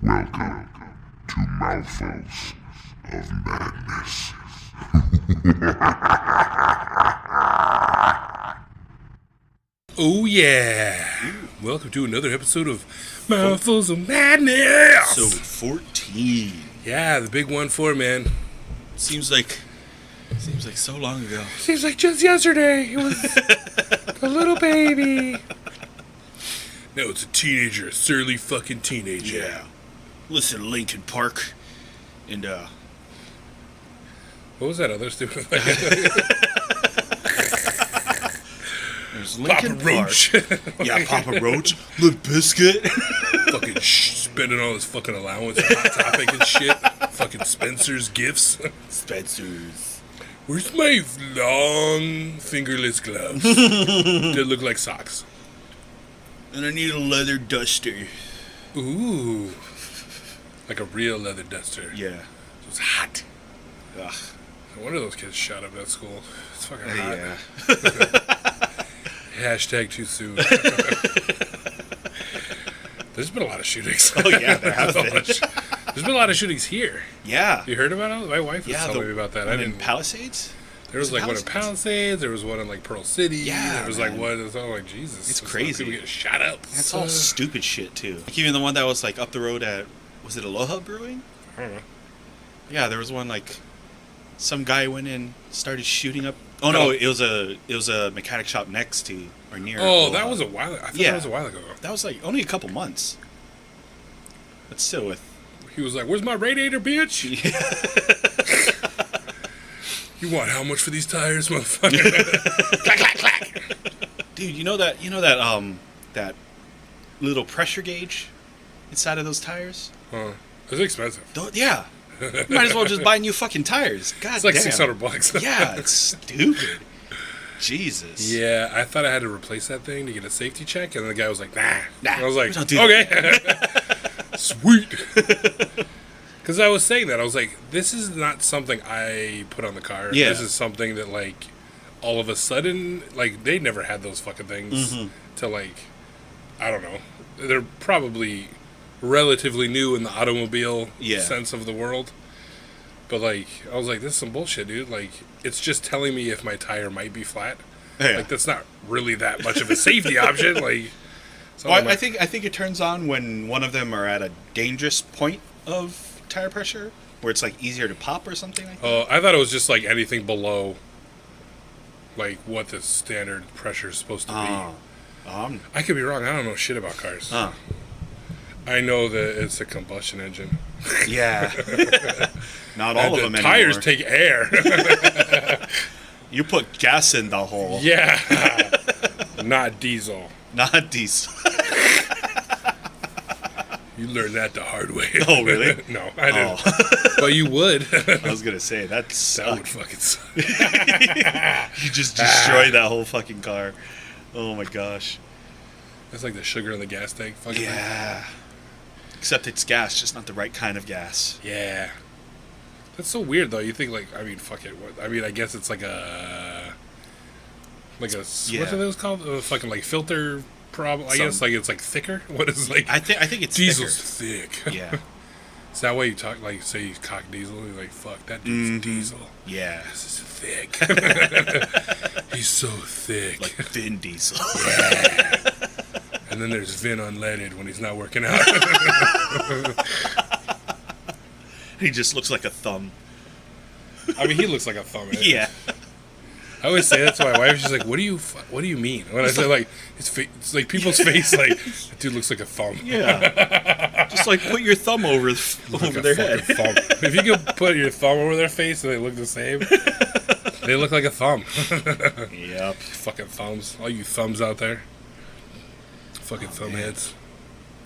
Welcome to Mouthfuls of Madness. Oh yeah! Welcome to another episode of Mouthfuls of Madness! Episode 14. Yeah, the big 1-4, man. Seems like so long ago. Seems like just yesterday. It was a little baby. No, it's a teenager. A surly fucking teenager. Yeah. Listen to Linkin Park. And, What was that other stupid there's Papa Linkin Park. Roach. Yeah, Papa Roach. Limp Bizkit. Fucking spending all his fucking allowance on Hot Topic and shit. Fucking Spencer's gifts. Spencer's. Where's my long fingerless gloves? They look like socks. And I need a leather duster. Ooh. Like a real leather duster. Yeah. It was hot. Ugh. No wonder those kids shot up at school. It's fucking hot. Yeah. Hashtag too soon. There's been a lot of shootings. Oh, yeah, there have been. There's been a lot of shootings here. Yeah. You heard about it? My wife was telling me about that. I In didn't. Palisades? There was like one in Palisades. There was one in like Pearl City. Yeah, There was man. like one. It was all like Jesus. It's There's crazy. People get shot up. That's all stupid shit, too. Like, even the one that was, like, up the road at, was it Aloha Brewing? I don't know. Yeah, there was one, like, some guy went in, started shooting up. Oh, no, it was a mechanic shop next to, or near. Oh, Aloha. that was a while. I thought Yeah. that was a while ago. That was, like, only a couple months. But still, with. He was like, "Where's my radiator, bitch? You want how much for these tires, motherfucker?" Clack, clack, clack. Dude, you know that that little pressure gauge inside of those tires? Huh. It's expensive. Yeah. You might as well just buy new fucking tires. God It's like damn. $600. Yeah, it's stupid. Jesus. Yeah, I thought I had to replace that thing to get a safety check, and the guy was like, "Nah." Nah, And I was like, we don't do "Okay, sweet." Because I was saying that I was like, "This is not something I put on the car. Yeah. This is something that like all of a sudden, like they never had those fucking things to like, I don't know. They're probably relatively new in the automobile sense of the world." But, like, I was like, this is some bullshit, dude. Like, it's just telling me if my tire might be flat. Yeah. Like, that's not really that much of a safety option. Like, so Well, I'm I like, think it turns on when one of them are at a dangerous point of tire pressure, where it's like easier to pop or something like that. I thought it was just, like, anything below, like, what the standard pressure is supposed to be. I could be wrong. I don't know shit about cars. I know that it's a combustion engine. Yeah. Not all of them the tires anymore. take air. You put gas in the hole. Yeah. Not diesel. Not diesel. You learned that the hard way. Oh, really? No, I didn't. But you would. I was going to say, that That would sucked. fucking suck. You just destroyed that whole fucking car. Oh my gosh. That's like the sugar in the gas tank. Fucking thing. Yeah. Except it's gas, just not the right kind of gas. Yeah. That's so weird, though. You think, like, I mean, fuck it. What, I mean, I guess it's like a. What are those called? Fucking, like, filter problem? I guess, like, it's, like, thicker? What is, like. I think it's Diesel's thicker. thick. Yeah. Is that why you talk, like, say you cock diesel? You're like, fuck, that dude's diesel. Yeah. This is thick. He's so thick. Like Vin Diesel. Yeah. And then there's Vin unleaded when he's not working out. He just looks like a thumb. I mean, he looks like a thumb. Yeah. I always say that to my wife. She's like, "What do you mean?" When I say like, it's like people's face, like, that dude looks like a thumb. Yeah. Just like put your thumb over Like a their fucking head. Thumb. If you could put your thumb over their face and they look the same, they look like a thumb. Yep. Fucking thumbs. All you thumbs out there. Fucking thumbheads.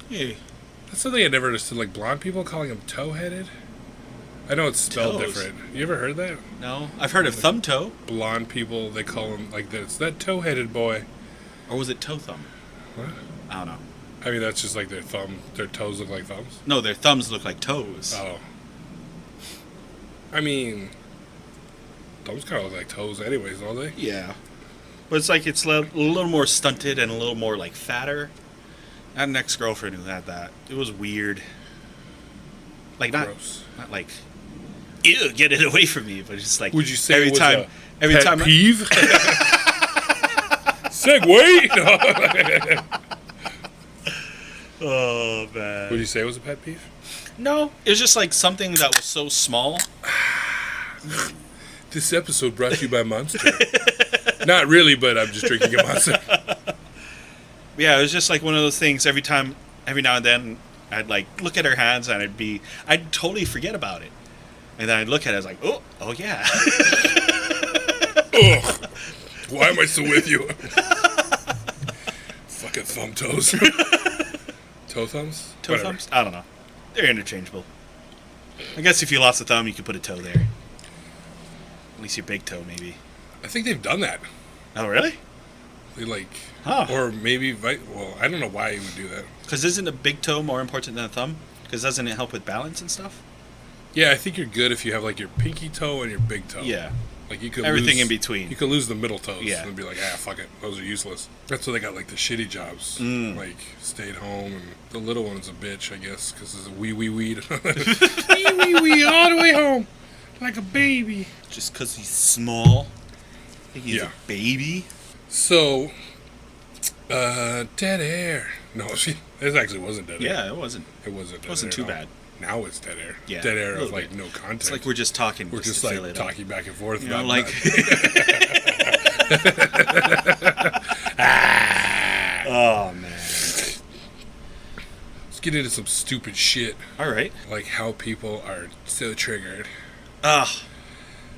Hey. That's something I never understood. Like blonde people calling them toe-headed. I know it's spelled Toes. different. You ever heard that? No. I've heard of thumb toe. Blonde people, they call them like this. That toe-headed boy. Or was it toe thumb? What? I don't know. I mean, that's just like their thumb. Their toes look like thumbs. No, their thumbs look like toes. Oh. I mean, thumbs kind of look like toes anyways, don't they? Yeah. But it's like it's a little more stunted and a little more like fatter. I had an ex-girlfriend who had that. It was weird. Like not Gross. like, ew, get it away from me. But just like, Would you say every it was time, a pet peeve? Segue. Oh man. Would you say it was a pet peeve? No, it was just like something that was so small. This episode brought to you by Monster. Not really, but I'm just drinking a Monster. Yeah, it was just like one of those things. Every now and then, I'd like look at her hands and I'd totally forget about it, and then I'd look at it, I was like, oh yeah. Ugh. Why am I still with you? Fucking thumb toes. Toe thumbs? Toe Whatever. thumbs? I don't know. They're interchangeable. I guess if you lost a thumb, you could put a toe there. At least your big toe, maybe. I think they've done that. Oh, really? They like, Huh. or maybe, well, I don't know why you would do that. Because isn't a big toe more important than a thumb? Because doesn't it help with balance and stuff? Yeah, I think you're good if you have like your pinky toe and your big toe. Yeah. Like you could Everything lose, in between. You could lose the middle toes. Yeah. And be like, fuck it, those are useless. That's why they got like the shitty jobs. Like stayed home, and the little one's a bitch, I guess, because it's a wee weed. wee all the way home, like a baby. Just because he's small? I think he's Yeah. a baby? So, dead air. No, it actually wasn't dead air. Yeah, it wasn't. It wasn't. Dead Wasn't air too at all. bad. Now it's dead air. Yeah, Dead air a of little like bit. no content. It's like we're just talking. We're just to like fill it up. talking back and forth. You know, about like. Oh, man. Let's get into some stupid shit. All right. Like how people are so triggered. Ugh.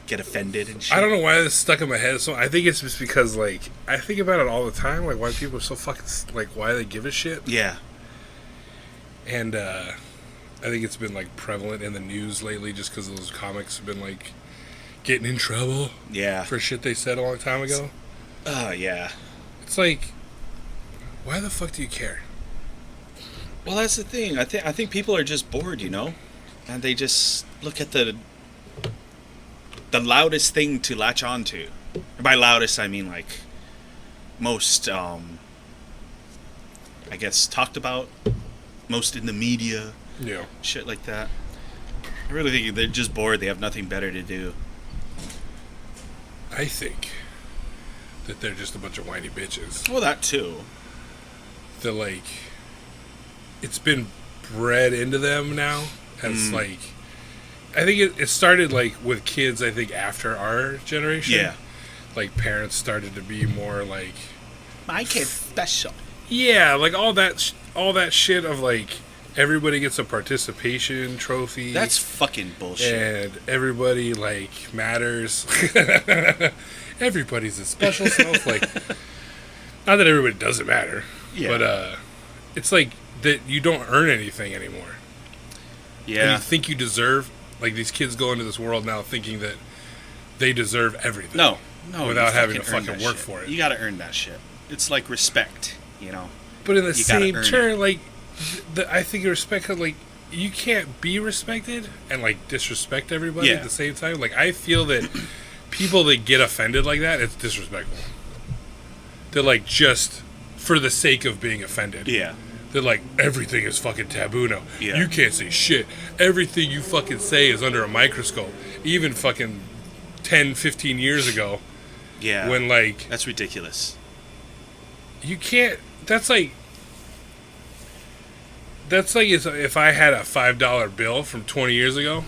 Get offended and shit. I don't know why this stuck in my head. So I think it's just because like I think about it all the time. Like why people are so fucking like why they give a shit. Yeah. And I think it's been like prevalent in the news lately, just because those comics have been like getting in trouble. Yeah. For shit they said a long time ago. Oh, yeah. It's like, why the fuck do you care? Well, that's the thing. I think people are just bored, you know, and they just look at the loudest thing to latch on to. And by loudest, I mean like most, I guess, talked about, most in the media, Yeah. shit like that. I really think they're just bored. They have nothing better to do. I think that they're just a bunch of whiny bitches. Well, that too. That like, it's been bred into them now as like, I think it started like with kids. I think after our generation, Yeah. like parents started to be more like, My kid's special. yeah, like all that shit of like everybody gets a participation trophy. That's fucking bullshit. and everybody like matters. Everybody's a special snowflake. Not that everybody doesn't matter, Yeah. but it's like that you don't earn anything anymore. And Yeah. you think you deserve, like these kids go into this world now thinking that they deserve everything. No, without you having to earn fucking that work shit. for it. You gotta earn that shit. It's like respect, you know. But in the You gotta same earn turn, like, I think respect, like, you can't be respected and like disrespect everybody Yeah. at the same time. Like, I feel that people that get offended like that, it's disrespectful. They're like just for the sake of being offended. Yeah. They're like, everything is fucking taboo now. Yeah. You can't say shit. Everything you fucking say is under a microscope. Even fucking 10, 15 years ago, Yeah. when like, That's ridiculous. you can't, that's like if I had a $5 bill from 20 years ago,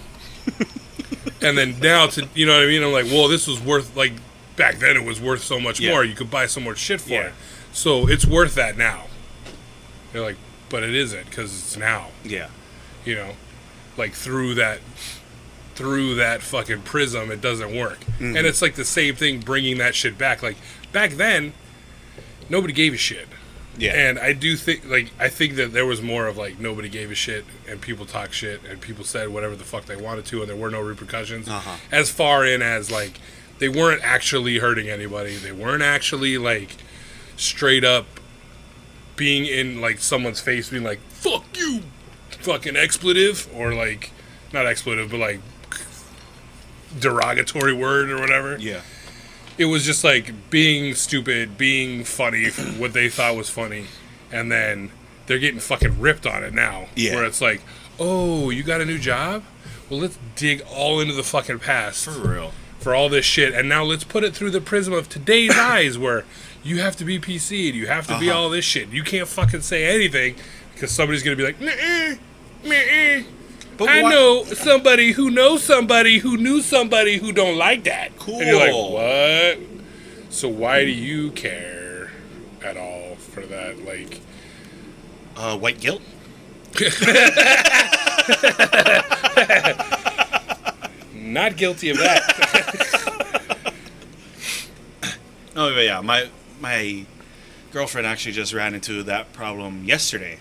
and then now to, you know what I mean? I'm like, well, this was worth, like, back then it was worth so much Yeah. more. You could buy so much shit for Yeah. it. So it's worth that now. They're like, but it isn't, because it's now, Yeah. you know? Like, through that fucking prism, it doesn't work. Mm-hmm. And it's like the same thing bringing that shit back. Like, back then, nobody gave a shit. Yeah. And I do think, like, I think that there was more of, like, nobody gave a shit, and people talk shit, and people said whatever the fuck they wanted to, and there were no repercussions. Uh-huh. As far in as, like, they weren't actually hurting anybody. They weren't actually, like, straight up being in, like, someone's face being like, fuck you, fucking expletive, or, like, not expletive, but, like, derogatory word or whatever. Yeah. It was just like being stupid, being funny for what they thought was funny, and then they're getting fucking ripped on it now. Yeah. Where it's like, oh, you got a new job? Well, let's dig all into the fucking past. For real. For all this shit. And now let's put it through the prism of today's eyes where you have to be PC'd. You have to be all this shit. You can't fucking say anything because somebody's going to be like, meh. But I know somebody who knows somebody who knew somebody who don't like that. Cool. And you're like, what? So why do you care at all for that? Like, white guilt? Not guilty of that. Oh, but yeah, my girlfriend actually just ran into that problem yesterday.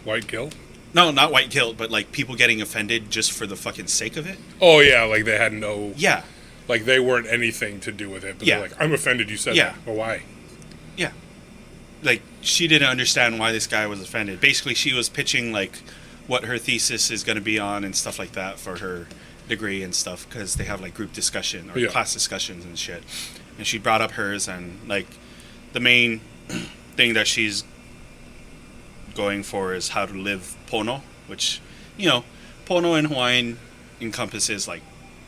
White guilt? No, not white guilt, but like people getting offended just for the fucking sake of it. Oh, yeah, like they had no... Yeah. Like they weren't anything to do with it. But Yeah. they're like, I'm offended you said that. Well, why? Yeah. Like, she didn't understand why this guy was offended. Basically, she was pitching, like, what her thesis is going to be on and stuff like that for her degree and stuff, because they have, like, group discussion or class discussions and shit. And she brought up hers, and, like, the main thing that she's going for is how to live pono, which, you know, pono in Hawaiian encompasses, like,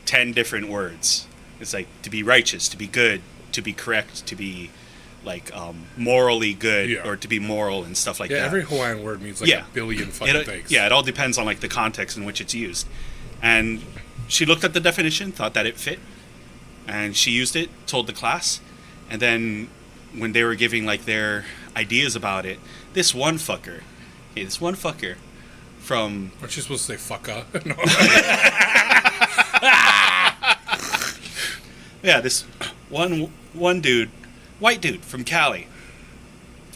10 different words. It's, like, to be righteous, to be good, to be correct, to be... like morally good or to be moral and stuff like that. Yeah, every Hawaiian word means like a billion fucking things. Yeah, it all depends on like the context in which it's used. And she looked at the definition, thought that it fit, and she used it, told the class, and then when they were giving like their ideas about it, this one fucker from... Aren't you supposed to say fucka? No. Yeah, this one dude, white dude from Cali.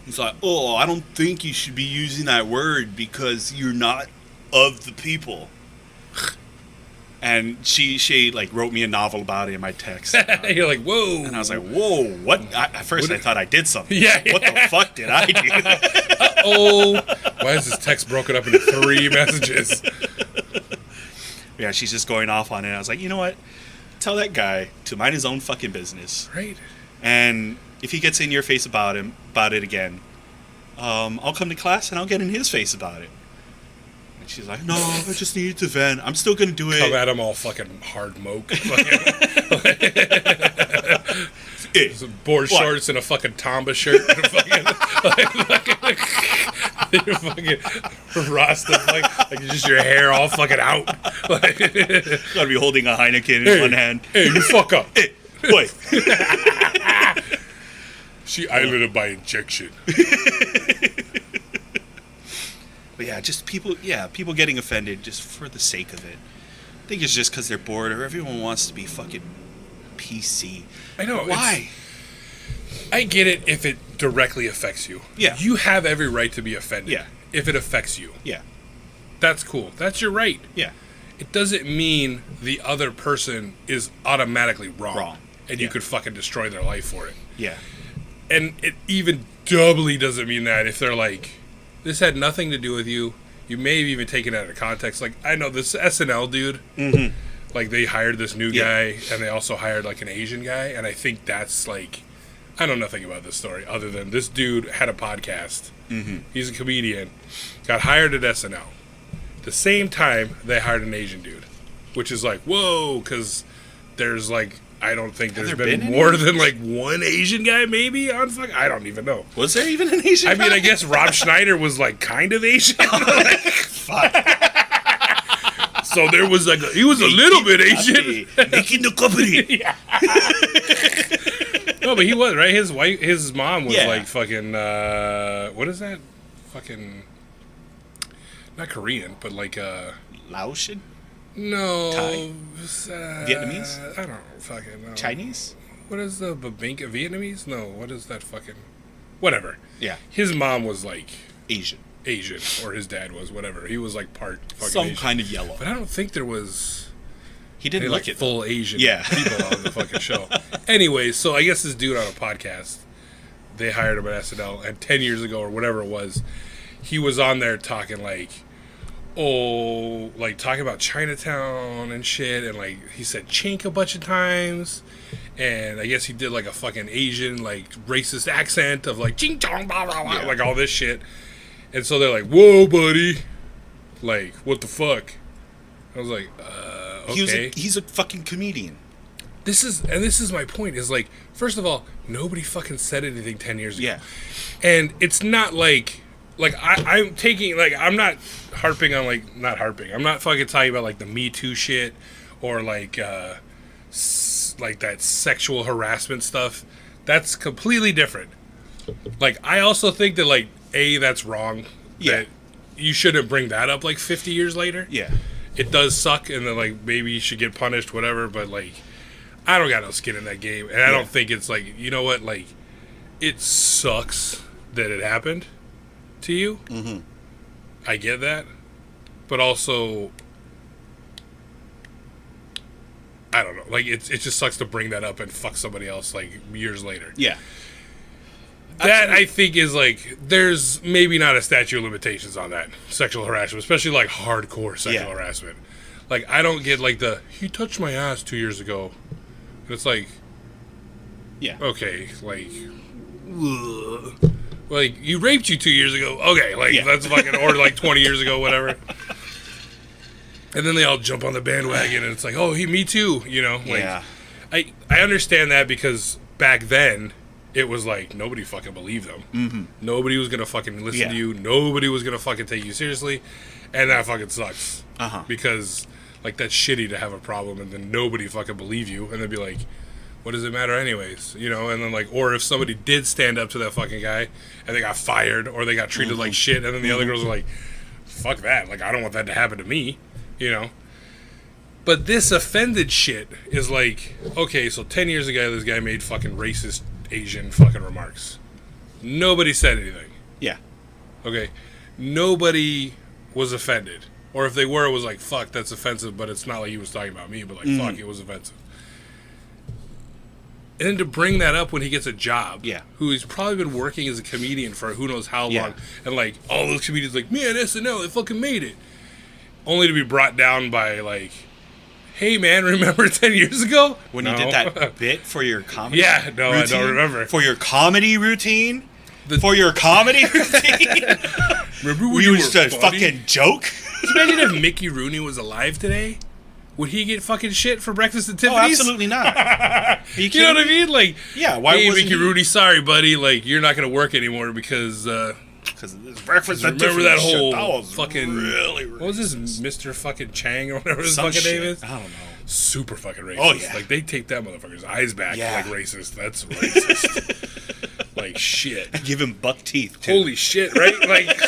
He's like, oh, I don't think you should be using that word because you're not of the people. And she like wrote me a novel about it in my text. You're like, whoa. And I was like, whoa, what? At first I thought I did something. Yeah. What the fuck did I do? Uh-oh. Why is this text broken up into 3 messages? Yeah, she's just going off on it. I was like, you know what? Tell that guy to mind his own fucking business. Right. And if he gets in your face about it again, I'll come to class and I'll get in his face about it. And she's like, no, I just needed to vent. I'm still going to do it. Come at him all fucking hard moke. Some board shorts and a fucking Tomba shirt. And a you're fucking Rasta, like just your hair all fucking out. Gotta be holding a Heineken in one hand. Hey, you fuck up. Hey, boy. She eyelided by injection. But yeah, just people getting offended just for the sake of it. I think it's just because they're bored or everyone wants to be fucking PC. I know. Why? I get it if it directly affects you. Yeah. You have every right to be offended. Yeah. If it affects you. Yeah. That's cool. That's your right. Yeah. It doesn't mean the other person is automatically wrong. And you could fucking destroy their life for it. Yeah. And it even doubly doesn't mean that if they're like, this had nothing to do with you. You may have even taken it out of context. Like, I know this SNL dude. Mm-hmm. Like, they hired this new guy, and they also hired, like, an Asian guy. And I think that's, like... I know nothing about this story other than this dude had a podcast. Mm-hmm. He's a comedian. Got hired at SNL. The same time, they hired an Asian dude. Which is like, whoa, because there's, like... I don't think there's been more than, like, one Asian guy, maybe, on fuck. I don't even know. Was there even an Asian guy? I mean, I guess Rob Schneider was, like, kind of Asian. Like, fuck. So there was, like, he was a little bit Asian. Making the company. Yeah. No, but he was, right? His mom was, like, fucking, what is that? Fucking, not Korean, but, like, Laotian? No. Thai? Vietnamese? I don't fucking know. Chinese? What is the babinka? Vietnamese? No, what is that fucking... Whatever. Yeah. His mom was, like... Asian, or his dad was, whatever. He was, like, part fucking some Asian. kind of yellow. But I don't think there was... He didn't look like full Asian Yeah. people on the fucking show. Anyway, so I guess this dude on a podcast, they hired him at SNL, and 10 years ago or whatever it was, he was on there talking like, talking about Chinatown and shit, and like he said chink a bunch of times, and I guess he did like a fucking Asian like racist accent of like ching chong blah blah blah, like all this shit, and so they're like, whoa buddy, Like, what the fuck? I was like, okay. He's a fucking comedian. This is my point, is like, first of all, nobody fucking said anything 10 years ago. Yeah. And it's not like I'm taking, like, I'm not harping on, like, not harping. I'm not fucking talking about, like, the Me Too shit or, like, like that sexual harassment stuff. That's completely different. Like, I also think that, like, that's wrong. Yeah. That you shouldn't bring that up, like, 50 years later. Yeah. It does suck, and then, like, maybe you should get punished, whatever, but, like, I don't got no skin in that game. And I don't think it's, like, you know what, like, it sucks that it happened to you. Mm-hmm. I get that. But also, I don't know. Like, it just sucks to bring that up and fuck somebody else, like, years later. Yeah. That, I think, is, like, there's maybe not a statute of limitations on that. Sexual harassment, especially, like, hardcore sexual harassment. Like, I don't get, like, he touched my ass 2 years ago. And it's like, yeah. Okay, like, ugh. Like, you raped you 2 years ago. Okay, like, that's fucking, or, like, 20 years ago, whatever. And then they all jump on the bandwagon, and it's like, oh, me too, you know? Like, I understand that because back then, it was like, nobody fucking believed them. Mm-hmm. Nobody was going to fucking listen to you. Nobody was going to fucking take you seriously. And that fucking sucks. Uh-huh. Because, like, that's shitty to have a problem and then nobody fucking believe you. And then be like, what does it matter anyways? You know? And then, like, or if somebody did stand up to that fucking guy and they got fired or they got treated like shit, and then the other girls are like, fuck that. Like, I don't want that to happen to me. You know? But this offended shit is like, okay, so 10 years ago, this guy made fucking racist Asian fucking remarks. Nobody said anything. Yeah. Okay. Nobody was offended. Or if they were, it was like, fuck, that's offensive, but it's not like he was talking about me, but like, fuck, it was offensive. And then to bring that up when he gets a job, who he's probably been working as a comedian for who knows how long, and like, all those comedians like, man, SNL, they fucking made it. Only to be brought down by like, hey man, remember 10 years ago? When you did that bit for your comedy routine? I don't remember. For your comedy routine? For your comedy routine? Remember when you used to fucking joke? Can you imagine if Mickey Rooney was alive today? Would he get fucking shit for Breakfast at Tiffany's? Oh, absolutely not. You know what I mean? Like, why hey, wasn't Mickey Rooney, sorry, buddy, like, you're not going to work anymore because this Breakfast at Tiffany's. Remember that whole shit, that was fucking really racist. What was this, Mr. fucking Chang or whatever his fucking name is? I don't know. Super fucking racist. Oh, yeah. Like, they take that motherfucker's eyes back like racist. That's racist. Like, shit. Give him buck teeth, too. Holy shit, right? Like,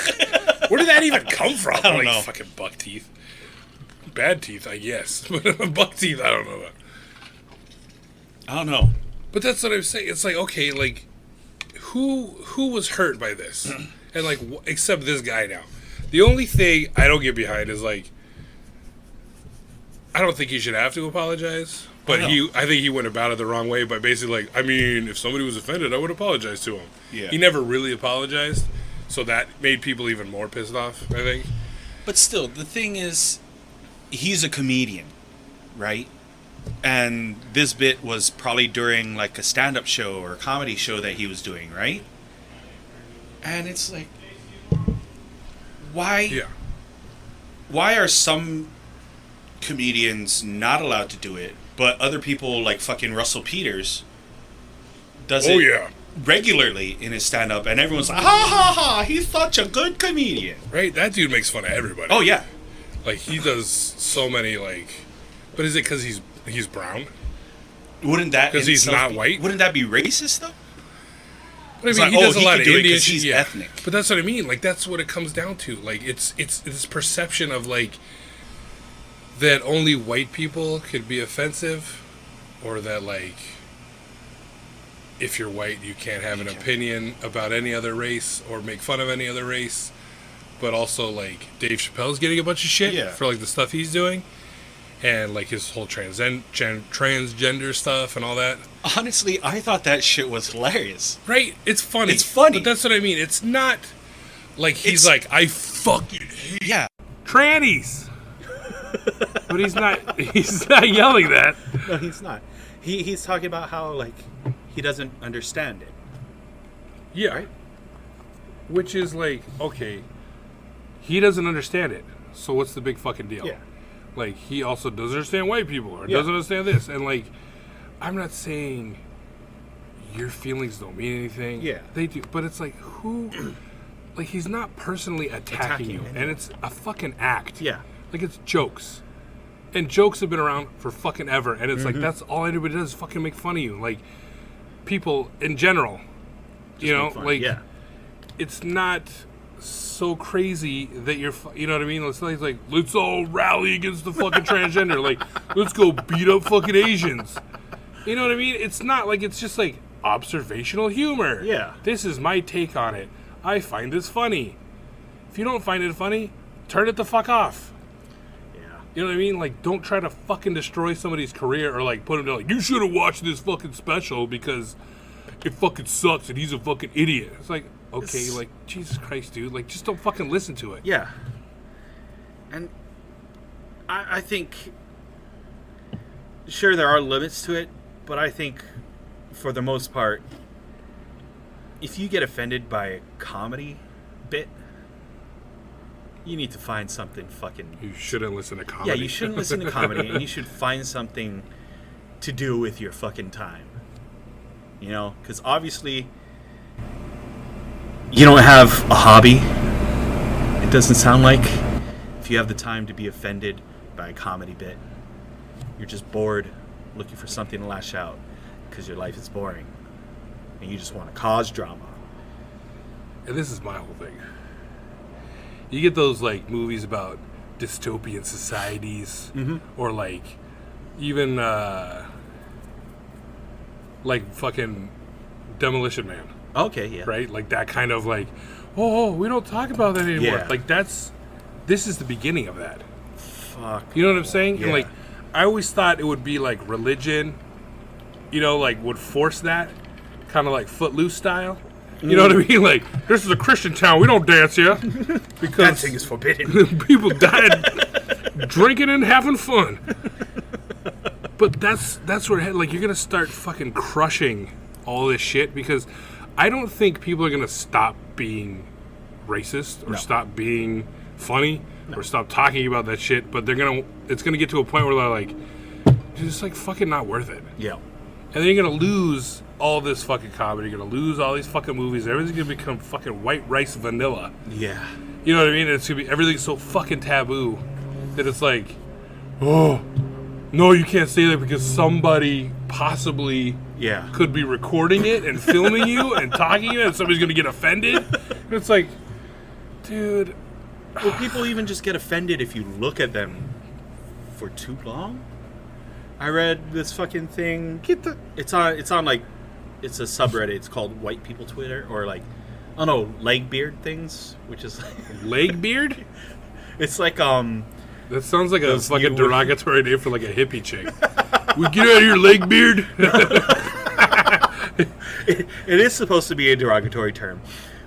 where did that even come from? I don't know. Fucking buck teeth. Bad teeth, I guess. But buck teeth, I don't know about. I don't know. But that's what I'm saying. It's like, okay, like, who was hurt by this? And, like, except this guy now. The only thing I don't get behind is, like, I don't think he should have to apologize. But I think he went about it the wrong way by basically, like, I mean, if somebody was offended, I would apologize to him. Yeah. He never really apologized. So that made people even more pissed off, I think. But still, the thing is, he's a comedian, right? And this bit was probably during, like, a stand-up show or a comedy show that he was doing, right? And it's like, why? Yeah. Why are some comedians not allowed to do it, but other people like fucking Russell Peters does it regularly in his stand-up, and everyone's like, ha ha ha, he's such a good comedian. Right? That dude makes fun of everybody. Oh, yeah. Like, he does so many, like... But is it because he's brown? Wouldn't that... Because he's not white? Wouldn't that be racist, though? But I mean, he does a lot of Indian shit. He's ethnic. But that's what I mean. Like, that's what it comes down to. Like, it's this perception of, like, that only white people could be offensive, or that, like, if you're white, you can't have an opinion about any other race or make fun of any other race. But also, like, Dave Chappelle's getting a bunch of shit for, like, the stuff he's doing. And, like, his whole transgender stuff and all that. Honestly, I thought that shit was hilarious. Right? It's funny. It's funny. But that's what I mean. It's not like he's like, I fucking hate trannies. But he's not yelling that. No, he's not. He's talking about how, like, he doesn't understand it. Yeah. Right? Which is like, okay, he doesn't understand it. So what's the big fucking deal? Yeah. Like, he also doesn't understand white people or Yeah. doesn't understand this. And, like, I'm not saying your feelings don't mean anything. Yeah. They do. But it's like, who... Like, he's not personally attacking you. anyone. And it's a fucking act. Yeah. Like, it's jokes. And jokes have been around for fucking ever. And it's like, that's all anybody does is fucking make fun of you. Like, people in general. Just you know? make fun. Like, yeah. it's not so crazy that you're, you know what I mean? It's like, let's all rally against the fucking transgender. Like, let's go beat up fucking Asians. You know what I mean? It's not like, it's just like observational humor. Yeah. This is my take on it. I find this funny. If you don't find it funny, turn it the fuck off. Yeah. You know what I mean? Like, don't try to fucking destroy somebody's career or, like, put them down, like, you should have watched this fucking special because it fucking sucks and he's a fucking idiot. It's like, okay, like, Jesus Christ, dude. Like, just don't fucking listen to it. Yeah. And I think, sure, there are limits to it, but I think for the most part, if you get offended by a comedy bit, you need to find something fucking... You shouldn't listen to comedy. Yeah, you shouldn't listen to comedy, and you should find something to do with your fucking time. You know? Because obviously, you don't have a hobby. It doesn't sound like. If you have the time to be offended by a comedy bit, you're just bored, looking for something to lash out, because your life is boring. And you just want to cause drama. And this is my whole thing. You get those, like, movies about dystopian societies, or, like, even, like, fucking Demolition Man, Okay, yeah. right? Like, that kind of, like, oh, we don't talk about that anymore. Yeah. Like, this is the beginning of that. Fuck. You know what I'm saying? Yeah. And, like, I always thought it would be, like, religion, you know, like, would force that, kind of like Footloose style. You know what I mean? Like, this is a Christian town. We don't dance here. Because Dancing is forbidden. people died drinking and having fun. But that's where, like, you're going to start fucking crushing all this shit, because I don't think people are going to stop being racist or stop being funny or stop talking about that shit, but it's going to get to a point where they're like, dude, it's like fucking not worth it. Yeah. And then you're going to lose all this fucking comedy. You're going to lose all these fucking movies. Everything's going to become fucking white rice vanilla. Yeah. You know what I mean? It's going to be, everything's so fucking taboo that it's like, oh, no, you can't say that because somebody possibly Yeah. could be recording it and filming you and talking to you, and somebody's going to get offended. And it's like, dude. Well, people even just get offended if you look at them for too long. I read this fucking thing. It's on like, it's a subreddit. It's called White People Twitter, or like, I don't know, leg beard things, which is like, Leg beard? it's like That sounds like a Those fucking new- derogatory name for like a hippie chick. We get out of here, leg beard. it is supposed to be a derogatory term,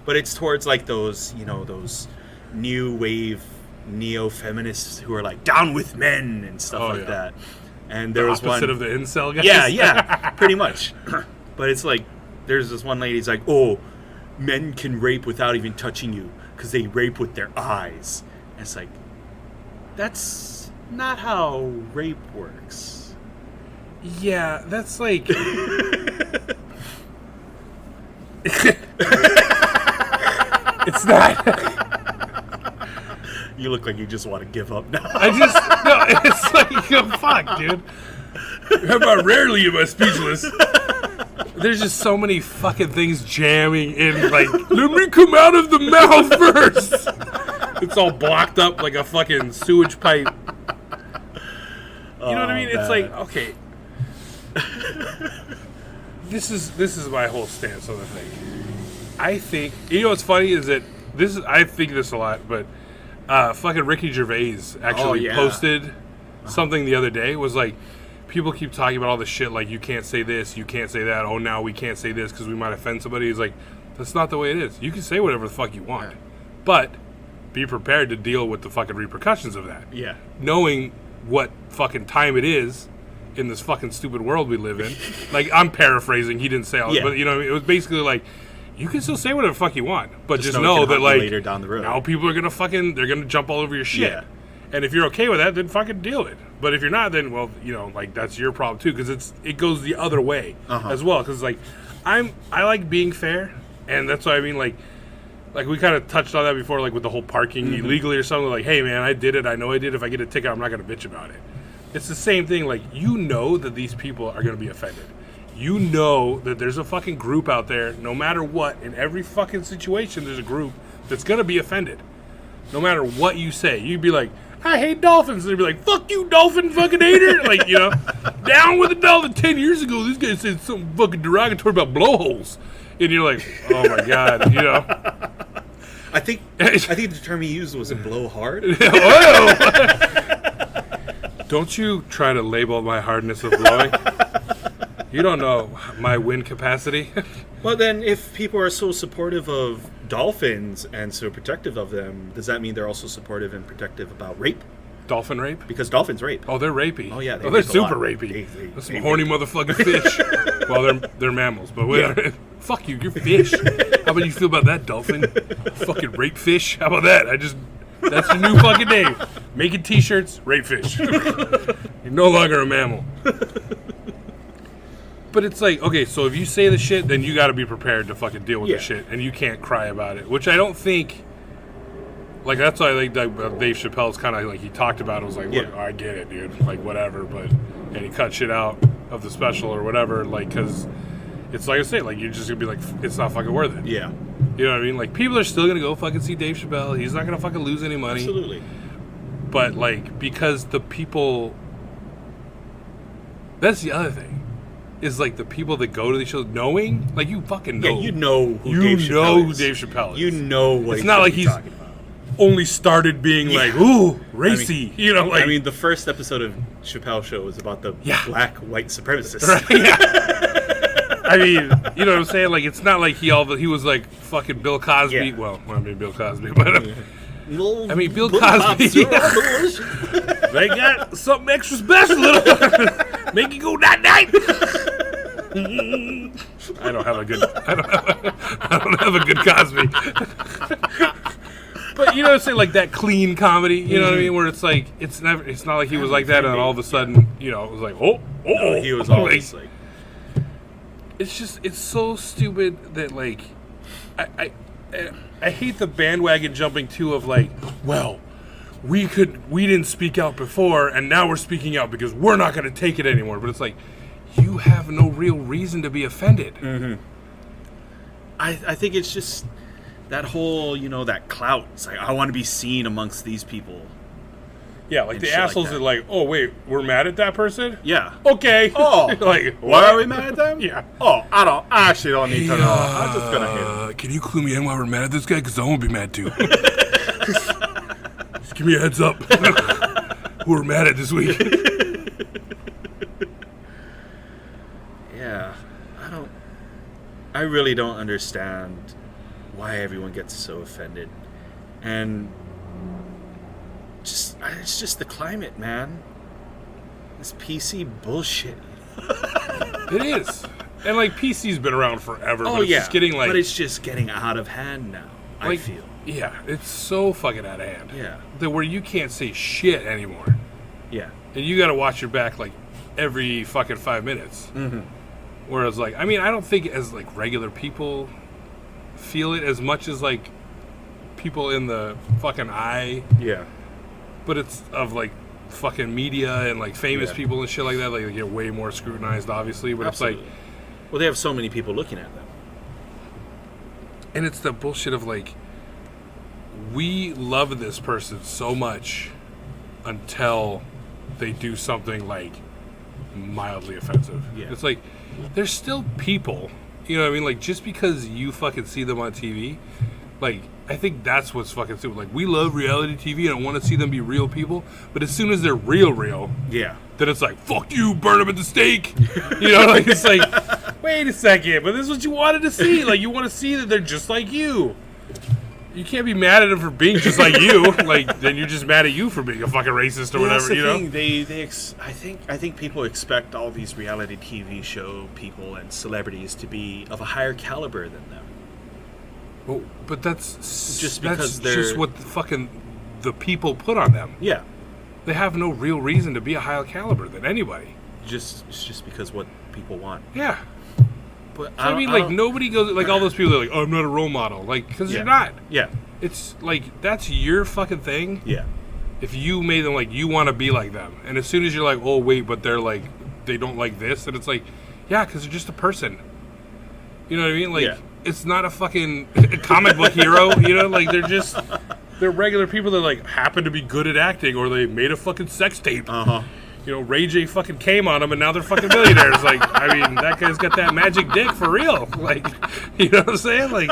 but it's towards like those, you know, those new wave neo-feminists who are like down with men and stuff Oh, like yeah. that. And there The was opposite one of the incel guys. Yeah, pretty much. But it's like, there's this one lady's like, oh, men can rape without even touching you because they rape with their eyes. And it's like, that's not how rape works. Yeah, that's like. It's not. You look like you just want to give up now. It's like, oh, fuck, dude. How about rarely am I speechless? There's just so many fucking things jamming in, like, let me come out of the mouth first. It's all blocked up like a fucking sewage pipe. You know what I mean? It's like, okay. This is my whole stance on the thing. I think, you know what's funny is that I think this a lot, but fucking Ricky Gervais actually posted something the other day. Was like, people keep talking about all this shit, like, you can't say this, you can't say that, oh, now we can't say this because we might offend somebody. He's like, that's not the way it is. You can say whatever the fuck you want, but be prepared to deal with the fucking repercussions of that. Yeah. Knowing what fucking time it is in this fucking stupid world we live in. Like, I'm paraphrasing, he didn't say all this, but, you know, it was basically like, you can still say whatever the fuck you want, but just know that, like, later down the road. now people are gonna they're gonna jump all over your shit. Yeah. And if you're okay with that, then fucking deal it. But if you're not, then, well, you know, like, that's your problem, too. Because it goes the other way as well. Because, like, I like being fair. And that's what I mean, like we kind of touched on that before, like, with the whole parking illegally or something. Like, hey, man, I did it. I know I did. If I get a ticket, I'm not going to bitch about it. It's the same thing. Like, you know that these people are going to be offended. You know that there's a fucking group out there, no matter what, in every fucking situation, there's a group that's going to be offended. No matter what you say. You'd be like, I hate dolphins. And they'd be like, fuck you, dolphin fucking hater. Like, you know, down with the dolphin. 10 years ago, this guy said something fucking derogatory about blowholes. And you're like, oh my God, you know. I think the term he used was a blowhard. Don't you try to label my hardness of blowing. You don't know my wind capacity. Well, then, if people are so supportive of dolphins and so protective of them, does that mean they're also supportive and protective about rape? Dolphin rape? Because dolphins rape. Oh, they're rapey. Oh, yeah. They're super rapey. They're some horny motherfucking fish. Well, they're mammals, but whatever. Fuck you, you're fish. How about you feel about that, dolphin? Fucking rape fish. How about that? That's your new fucking name. Making t-shirts, rape fish. You're no longer a mammal. But it's like, okay, so if you say the shit, then you got to be prepared to fucking deal with the shit, and you can't cry about it. Which I don't think, like, that's why I think Dave Chappelle's kind of like, he talked about it, was like, look, I get it, dude, like, whatever, and he cut shit out of the special or whatever, like, because it's like I say, like, you're just gonna be like, it's not fucking worth it. Yeah. You know what I mean? Like, people are still gonna go fucking see Dave Chappelle. He's not gonna fucking lose any money. Absolutely. But, like, because the people, that's the other thing. Is like the people that go to these shows knowing, like, you fucking know. Yeah, you know who Dave Chappelle is. Dave Chappelle is. You know what it's not like he's only started being like, ooh, racy. You know, like. I mean, the first episode of Chappelle Show was about the black white supremacists. Right, yeah. I mean, you know what I'm saying? Like, it's not like he was like fucking Bill Cosby. Yeah. Well, I mean, Bill Cosby, but. I mean, Bill Cosby. They got something extra special. Make you go night. I don't have a good Cosby. But you know what I'm saying, like that clean comedy, you know what I mean, where it's like it's not like he was like that, and then all of a sudden, you know, it was like, no, he was always like. It's so stupid that, like, I hate the bandwagon jumping too of like, well, we didn't speak out before, and now we're speaking out because we're not going to take it anymore. But it's like, you have no real reason to be offended. Mm-hmm. I think it's just that whole, you know, that clout. It's like, I want to be seen amongst these people. Yeah, like the assholes like that. Are like, oh, wait, we're mad at that person? Yeah. Okay. Oh. Like, why are we mad at them? Yeah. Oh, I actually don't need to know. I'm just going to hit him. Can you clue me in why we're mad at this guy? Because I won't be mad too. Just give me a heads up. Who we're mad at this week. Yeah. I really don't understand why everyone gets so offended. And it's just the climate, man. This PC bullshit. It is. And, like, PC's been around forever. Oh, but it's just getting, like... But it's just getting out of hand now, like, I feel. Yeah, it's so fucking out of hand. Yeah. That where you can't say shit anymore. Yeah. And you gotta watch your back, like, every fucking 5 minutes. Mm-hmm. Whereas, like, I mean, I don't think as, like, regular people feel it as much as, like, people in the fucking eye. Yeah. But it's of, like, fucking media and, like, famous people and shit like that. Like, they get way more scrutinized, obviously. But Absolutely. It's like... Well, they have so many people looking at them. And it's the bullshit of, like, we love this person so much until they do something, like, mildly offensive. Yeah. It's like, they're still people. You know what I mean? Like, just because you fucking see them on TV, like, I think that's what's fucking stupid. Like, we love reality TV and I want to see them be real people, but as soon as they're real, yeah, then it's like, fuck you, burn them at the stake. You know, like, it's like, wait a second, but this is what you wanted to see. Like, you want to see that they're just like you. You can't be mad at them for being just like you. Like, then you're just mad at you for being a fucking racist or whatever. You know. I think people expect all these reality TV show people and celebrities to be of a higher caliber than them. Well, but that's just because that's just what the fucking the people put on them. Yeah. they have no real reason to be a higher caliber than anybody. It's just because what people want. Yeah. But So, I mean, like, nobody goes, like, all those people are like, oh, I'm not a role model. Like, because you're not. Yeah. It's, like, that's your fucking thing. Yeah. If you made them, like, you want to be like them. And as soon as you're like, oh, wait, but they're, like, they don't like this. And it's like, yeah, because they're just a person. You know what I mean? Like, it's not a fucking comic book hero. You know, like, they're regular people that, like, happen to be good at acting, or they made a fucking sex tape. Uh-huh. You know, Ray J fucking came on them, and now they're fucking millionaires. Like, I mean, that guy's got that magic dick for real. Like, you know what I'm saying? Like,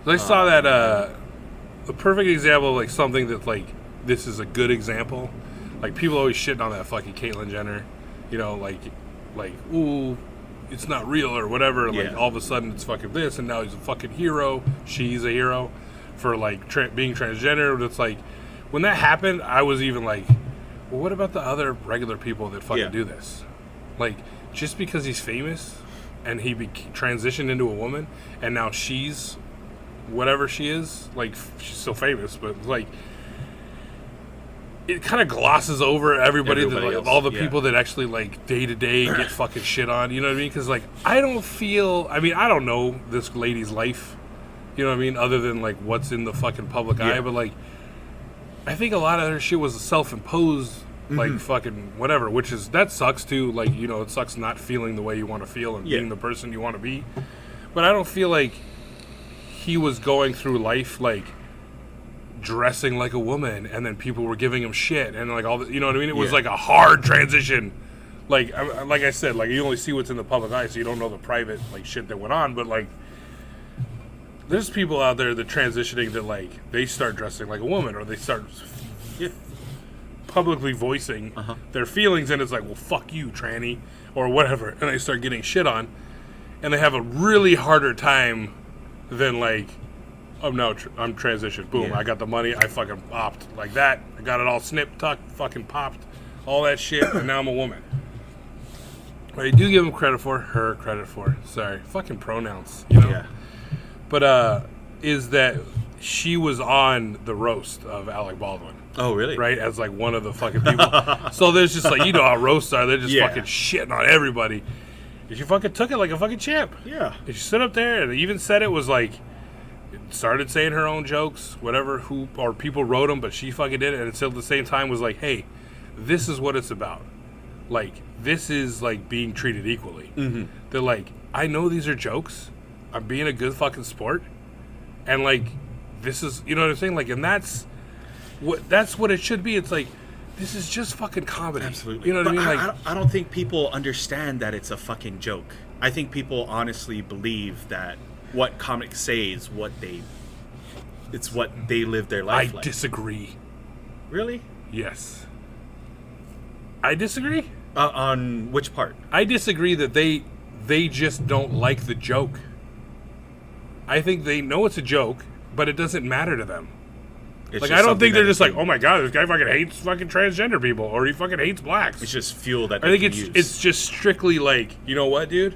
so I saw that, a perfect example of, like, something that, like, this is a good example. Like, people always shitting on that fucking Caitlyn Jenner. You know, like, ooh, it's not real or whatever. Like, all of a sudden it's fucking this, and now he's a fucking hero. She's a hero for, like, being transgender. It's like, when that happened, I was even like, well, what about the other regular people that fucking do this? Like, just because he's famous and he transitioned into a woman, and now she's whatever she is, like, she's still famous, but, like, it kind of glosses over everybody that, all the people that actually, like, day-to-day get fucking shit on, you know what I mean? Because, like, I don't know this lady's life, you know what I mean, other than, like, what's in the fucking public eye, but, like, I think a lot of her shit was self-imposed, like, fucking whatever, which is, that sucks, too. Like, you know, it sucks not feeling the way you want to feel and being the person you want to be. But I don't feel like he was going through life, like, dressing like a woman, and then people were giving him shit, and, like, all the, you know what I mean? It was, like, a hard transition. Like I said, like, you only see what's in the public eye, so you don't know the private, like, shit that went on, but, like, there's people out there that transitioning that, like, they start dressing like a woman, or they start publicly voicing their feelings, and it's like, well, fuck you, tranny, or whatever, and they start getting shit on, and they have a really harder time than, like, I'm transitioned, boom, I got the money, I fucking popped like that, I got it all snipped, tucked, fucking popped, all that shit, and now I'm a woman. But I do give him credit for, fucking pronouns, you know? Yeah. But, is that she was on the roast of Alec Baldwin. Oh, really? Right? As, like, one of the fucking people. So there's just, like, you know how roasts are. They're just fucking shitting on everybody. And she fucking took it like a fucking champ. Yeah. And she stood up there and even said it was, like, started saying her own jokes, whatever, or people wrote them, but she fucking did it. And still at the same time was like, hey, this is what it's about. Like, this is, like, being treated equally. Mm-hmm. They're like, I know these are jokes. I'm being a good fucking sport, and, like, this is, you know what I'm saying, like, and that's what it should be. It's like, this is just fucking comedy. Absolutely. You know what I mean? Like, I don't think people understand that it's a fucking joke. I think people honestly believe that what comics say is what they live their life like. I disagree. Really? Yes. I disagree. On which part? I disagree that they just don't like the joke. I think they know it's a joke, but it doesn't matter to them. Like, I don't think they're just like, oh my god, this guy fucking hates fucking transgender people, or he fucking hates blacks. It's just fuel that I think it's just strictly like, you know what, dude?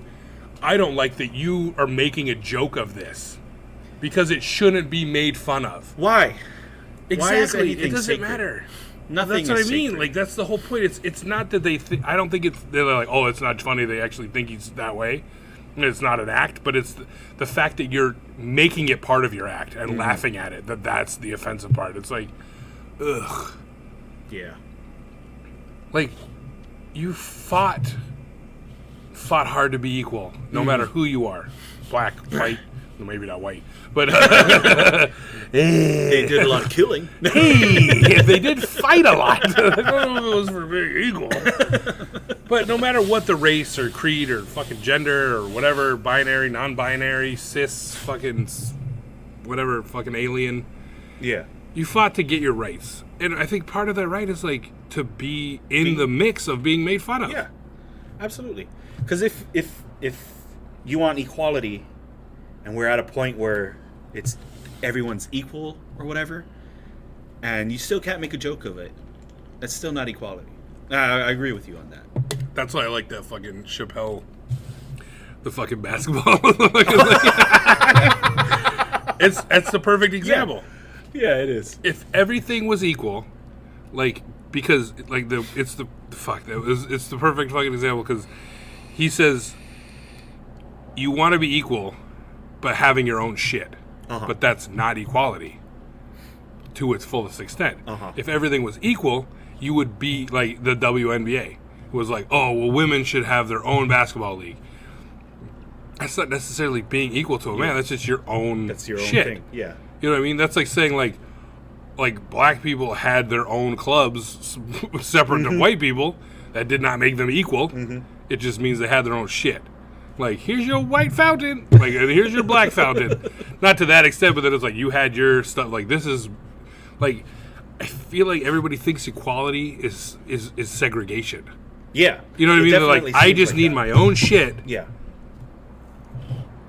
I don't like that you are making a joke of this, because it shouldn't be made fun of. Why? Exactly. It doesn't matter. Nothing. That's what I mean. Sacred. Like, that's the whole point. It's not that they. I don't think they're like, oh, it's not funny. They actually think he's that way. It's not an act, but it's the fact that you're making it part of your act and laughing at it. That's the offensive part. It's like, ugh. Yeah. Like, you fought hard to be equal, no matter who you are, black, white. Maybe not white, but they did a lot of killing. Hey, they did fight a lot. I don't know if it was for being equal, but no matter what the race or creed or fucking gender or whatever, binary, non-binary, cis, fucking whatever, fucking alien, you fought to get your rights, and I think part of that right is, like, to be in the mix of being made fun of. Yeah, absolutely. Because if you want equality, and we're at a point where it's everyone's equal or whatever, and you still can't make a joke of it, that's still not equality. I agree with you on that. That's why I like that fucking Chappelle, the fucking basketball. It's the perfect example. Yeah, it is. If everything was equal, like, because, like, it's the perfect fucking example, because he says, you want to be equal, but having your own shit. But that's not equality to its fullest extent. If everything was equal, you would be like the WNBA. It was like, oh, well, women should have their own basketball league. That's not necessarily being equal to a man. That's just your own That's your own shit. thing. Yeah. You know what I mean? That's like saying, like black people had their own clubs separate to white people. That did not make them equal. It just means they had their own shit. Like, here's your white fountain. Like, here's your black fountain. Not to that extent, but then it's like you had your stuff. Like, this is, like, I feel like everybody thinks equality is segregation. Yeah. You know what I mean? They're like, I just need my own shit. Yeah.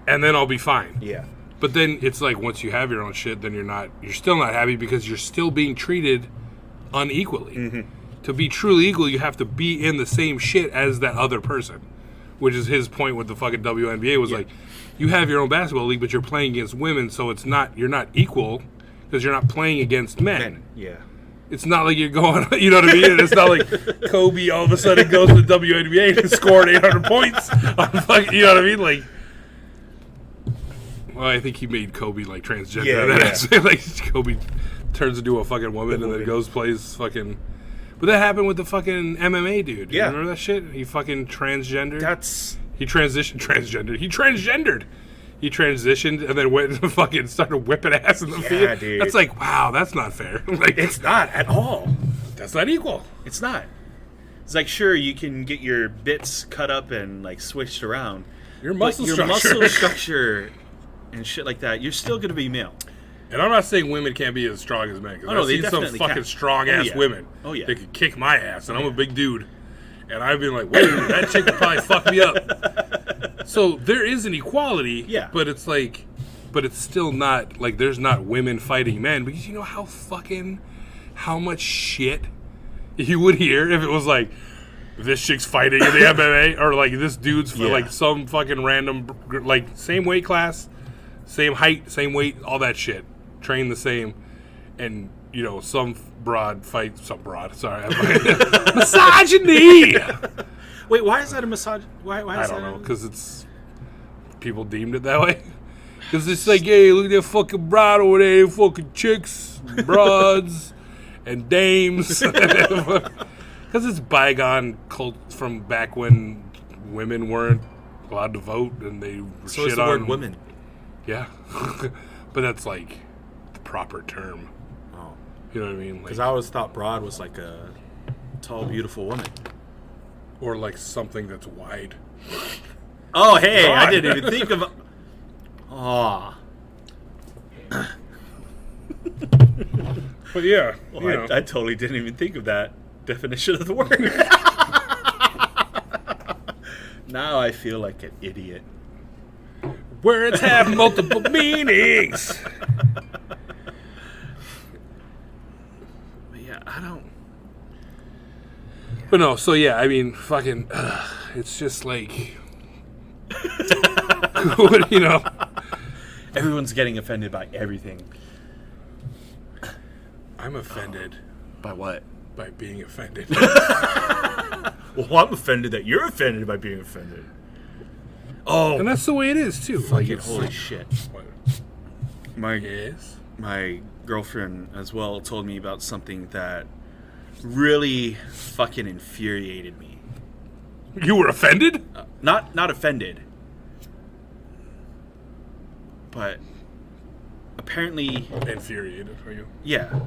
And then I'll be fine. Yeah. But then it's like, once you have your own shit, then you're still not happy because you're still being treated unequally. To be truly equal, you have to be in the same shit as that other person. Which is his point with the fucking WNBA was like, you have your own basketball league, but you're playing against women, so you're not equal because you're not playing against men. Yeah. It's not like you're going, you know what I mean? It's not like Kobe all of a sudden goes to the WNBA and scored 800 points. You know what I mean? Like, well, I think he made Kobe like transgender. Yeah. Like Kobe turns into a fucking woman and then goes plays fucking. But that happened with the fucking MMA dude. Yeah. You remember that shit? He fucking transgendered. He transgendered. He transitioned and then went and fucking started whipping ass in the field. Dude. That's like, wow, that's not fair. Like, It's not at all. that's not equal. It's not. It's like, sure, you can get your bits cut up and like switched around. Your But muscle your structure. muscle structure and shit like that, you're still going to be male. And I'm not saying women can't be as strong as men. Because Oh, no, I've they seen some definitely fucking can. strong-ass yeah. women. Oh, yeah. They could kick my ass, and I'm a big dude. And I've been like, wait, that chick could probably fuck me up. So there is an equality. Yeah. But it's like, but it's still not, like, there's not women fighting men. Because you know how much shit you would hear if it was like, this chick's fighting in the MMA, or like this dude's for like some fucking random, like, same weight class, same height, same weight, all that shit. Train the same, and you know, some broad. Sorry, misogyny. Wait, why is that a massage? Why I is don't that know, because it's people deemed it that way. Because it's like, hey, look at that fucking broad over there, fucking chicks, broads, and dames. Because it's bygone cult from back when women weren't allowed to vote, and they So shit is the on word women. Yeah, but that's like the proper term. Oh. You know what I mean? Because Like, I always thought broad was like a tall, beautiful woman. or like something that's wide. Oh, hey, God. I didn't even think of... Oh. But yeah, Well, you know. I totally didn't even think of that definition of the word. Now I feel like an idiot. Words have multiple meanings. But yeah, I don't... But no, so yeah, I mean, fucking, it's just like, you know. Everyone's getting offended by everything. I'm offended By what? by being offended. Well, I'm offended that you're offended by being offended. Oh, And that's the way it is, too. Like, fucking it's holy shit. What? My Yes? girlfriend as well told me about something that really fucking infuriated me. You were offended? Not offended, but apparently, Infuriated, are you? yeah.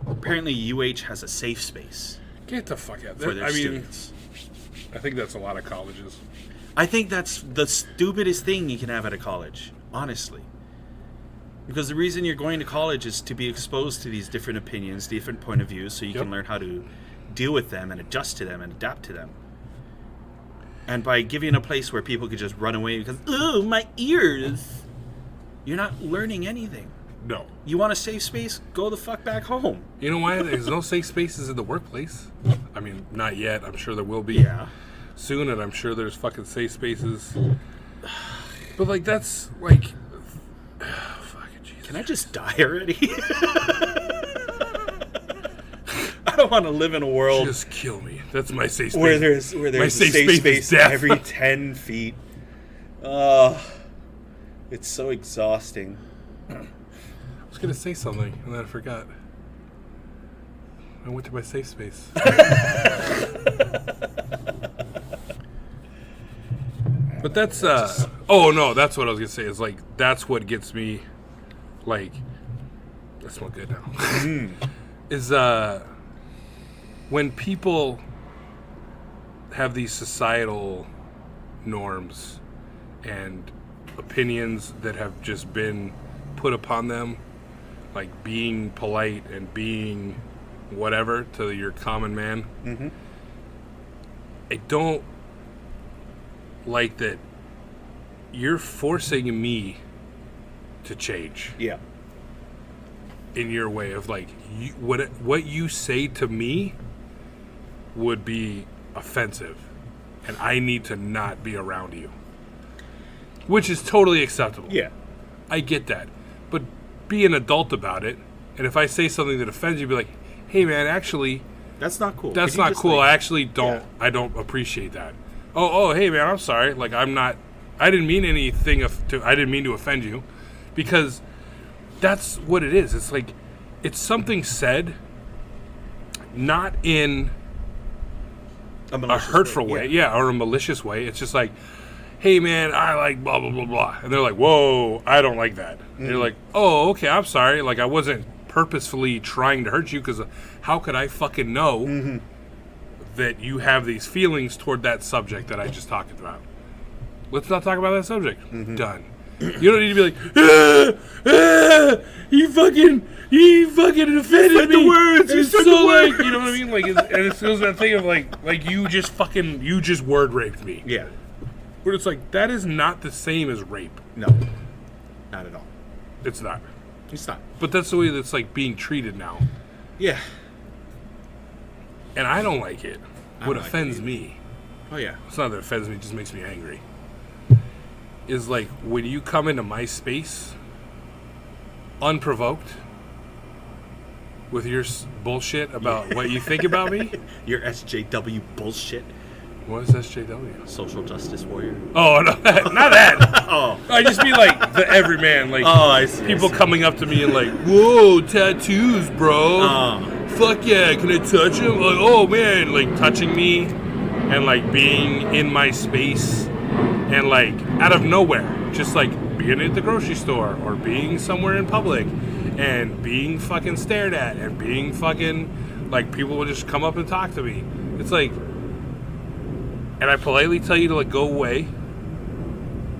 Apparently, UH has a safe space Get the fuck out. for their I mean, students. I think that's a lot of colleges. I think that's the stupidest thing you can have at a college, honestly. Because the reason you're going to college is to be exposed to these different opinions, different point of views, so you can learn how to deal with them and adjust to them and adapt to them. And by giving a place where people could just run away because, oh, my ears, you're not learning anything. No. You want a safe space? Go the fuck back home. You know why? There's no safe spaces in the workplace. I mean, not yet. I'm sure there will be soon, and I'm sure there's fucking safe spaces. But, like, that's, like... fucking Jesus Can I just die already? I don't want to live in a world Just kill me. That's my safe space. where there's My a safe safe space space is death. every 10 feet. It's so exhausting. I was going to say something, and then I forgot. I went to my safe space. But that's, oh no, that's what I was going to say. Is like, that's what gets me, like, I smell good now. Is, when people have these societal norms and opinions that have just been put upon them, like being polite and being whatever to your common man. Mm-hmm. I don't like that you're forcing me to change Yeah. in your way of like what you say to me would be offensive and I need to not be around you, which is totally acceptable. Yeah. I get that, but be an adult about it. And if I say something that offends you, be like, hey man, actually That's not cool. that's Could you not just, cool. like- I actually don't. Yeah. I don't appreciate that. Oh, hey man, I'm sorry. Like I didn't mean anything. I didn't mean to offend you, because that's what it is. It's like it's something said, not in a hurtful way, yeah, or a malicious way. It's just like, hey man, I like blah blah blah blah, and they're like, whoa, I don't like that. And you're like, oh, okay, I'm sorry. Like I wasn't purposefully trying to hurt you, because how could I fucking know that you have these feelings toward that subject that I just talked about? Let's not talk about that subject. Done. You don't need to be like, you fucking offended me. the words, you It's said so the like, words. you know what I mean? Like, and it's that thing of like you just word raped me. Yeah. Where it's like, that is not the same as rape. No. Not at all. It's not. It's not. But that's the way that's like being treated now. Yeah. And I don't like it. I What don't like offends it me, Oh, yeah. it's not that it offends me, it just makes me angry, is like when you come into my space unprovoked with your bullshit about what you think about me. Your SJW bullshit. What is SJW? Social justice warrior. Oh, no, not that. Oh. I just mean like the everyman, like I see. people coming up to me and like, whoa, tattoos, bro. Fuck yeah, can I touch him? Like, oh man, like touching me and like being in my space and like out of nowhere, just like being at the grocery store or being somewhere in public and being fucking stared at and being fucking like people will just come up and talk to me. It's like, and I politely tell you to like go away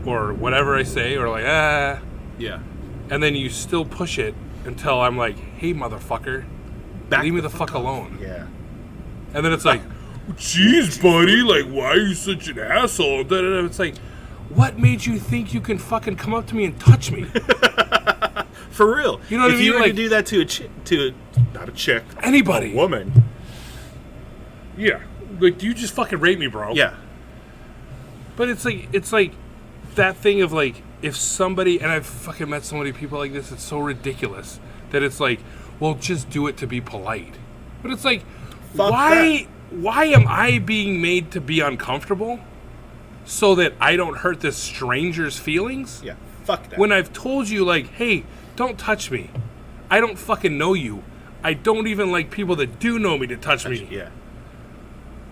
or whatever I say, or like, Yeah. and then you still push it until I'm like, hey motherfucker, leave me the fuck alone. Yeah. And then it's like, jeez, buddy, like, why are you such an asshole? It's like, what made you think you can fucking come up to me and touch me? For real. You know what I if you mean? were Like- to do that to not a chick, Anybody. a woman. Yeah. Like, you just fucking rape me, bro. Yeah. But it's like that thing of like, if somebody, and I've fucking met so many people like this, it's so ridiculous that it's like, well, just do it to be polite. But it's like, Fuck why am I being made to be uncomfortable so that I don't hurt this stranger's feelings? Yeah. Fuck that. When I've told you, like, hey, don't touch me. I don't fucking know you. I don't even like people that do know me to touch me. Yeah.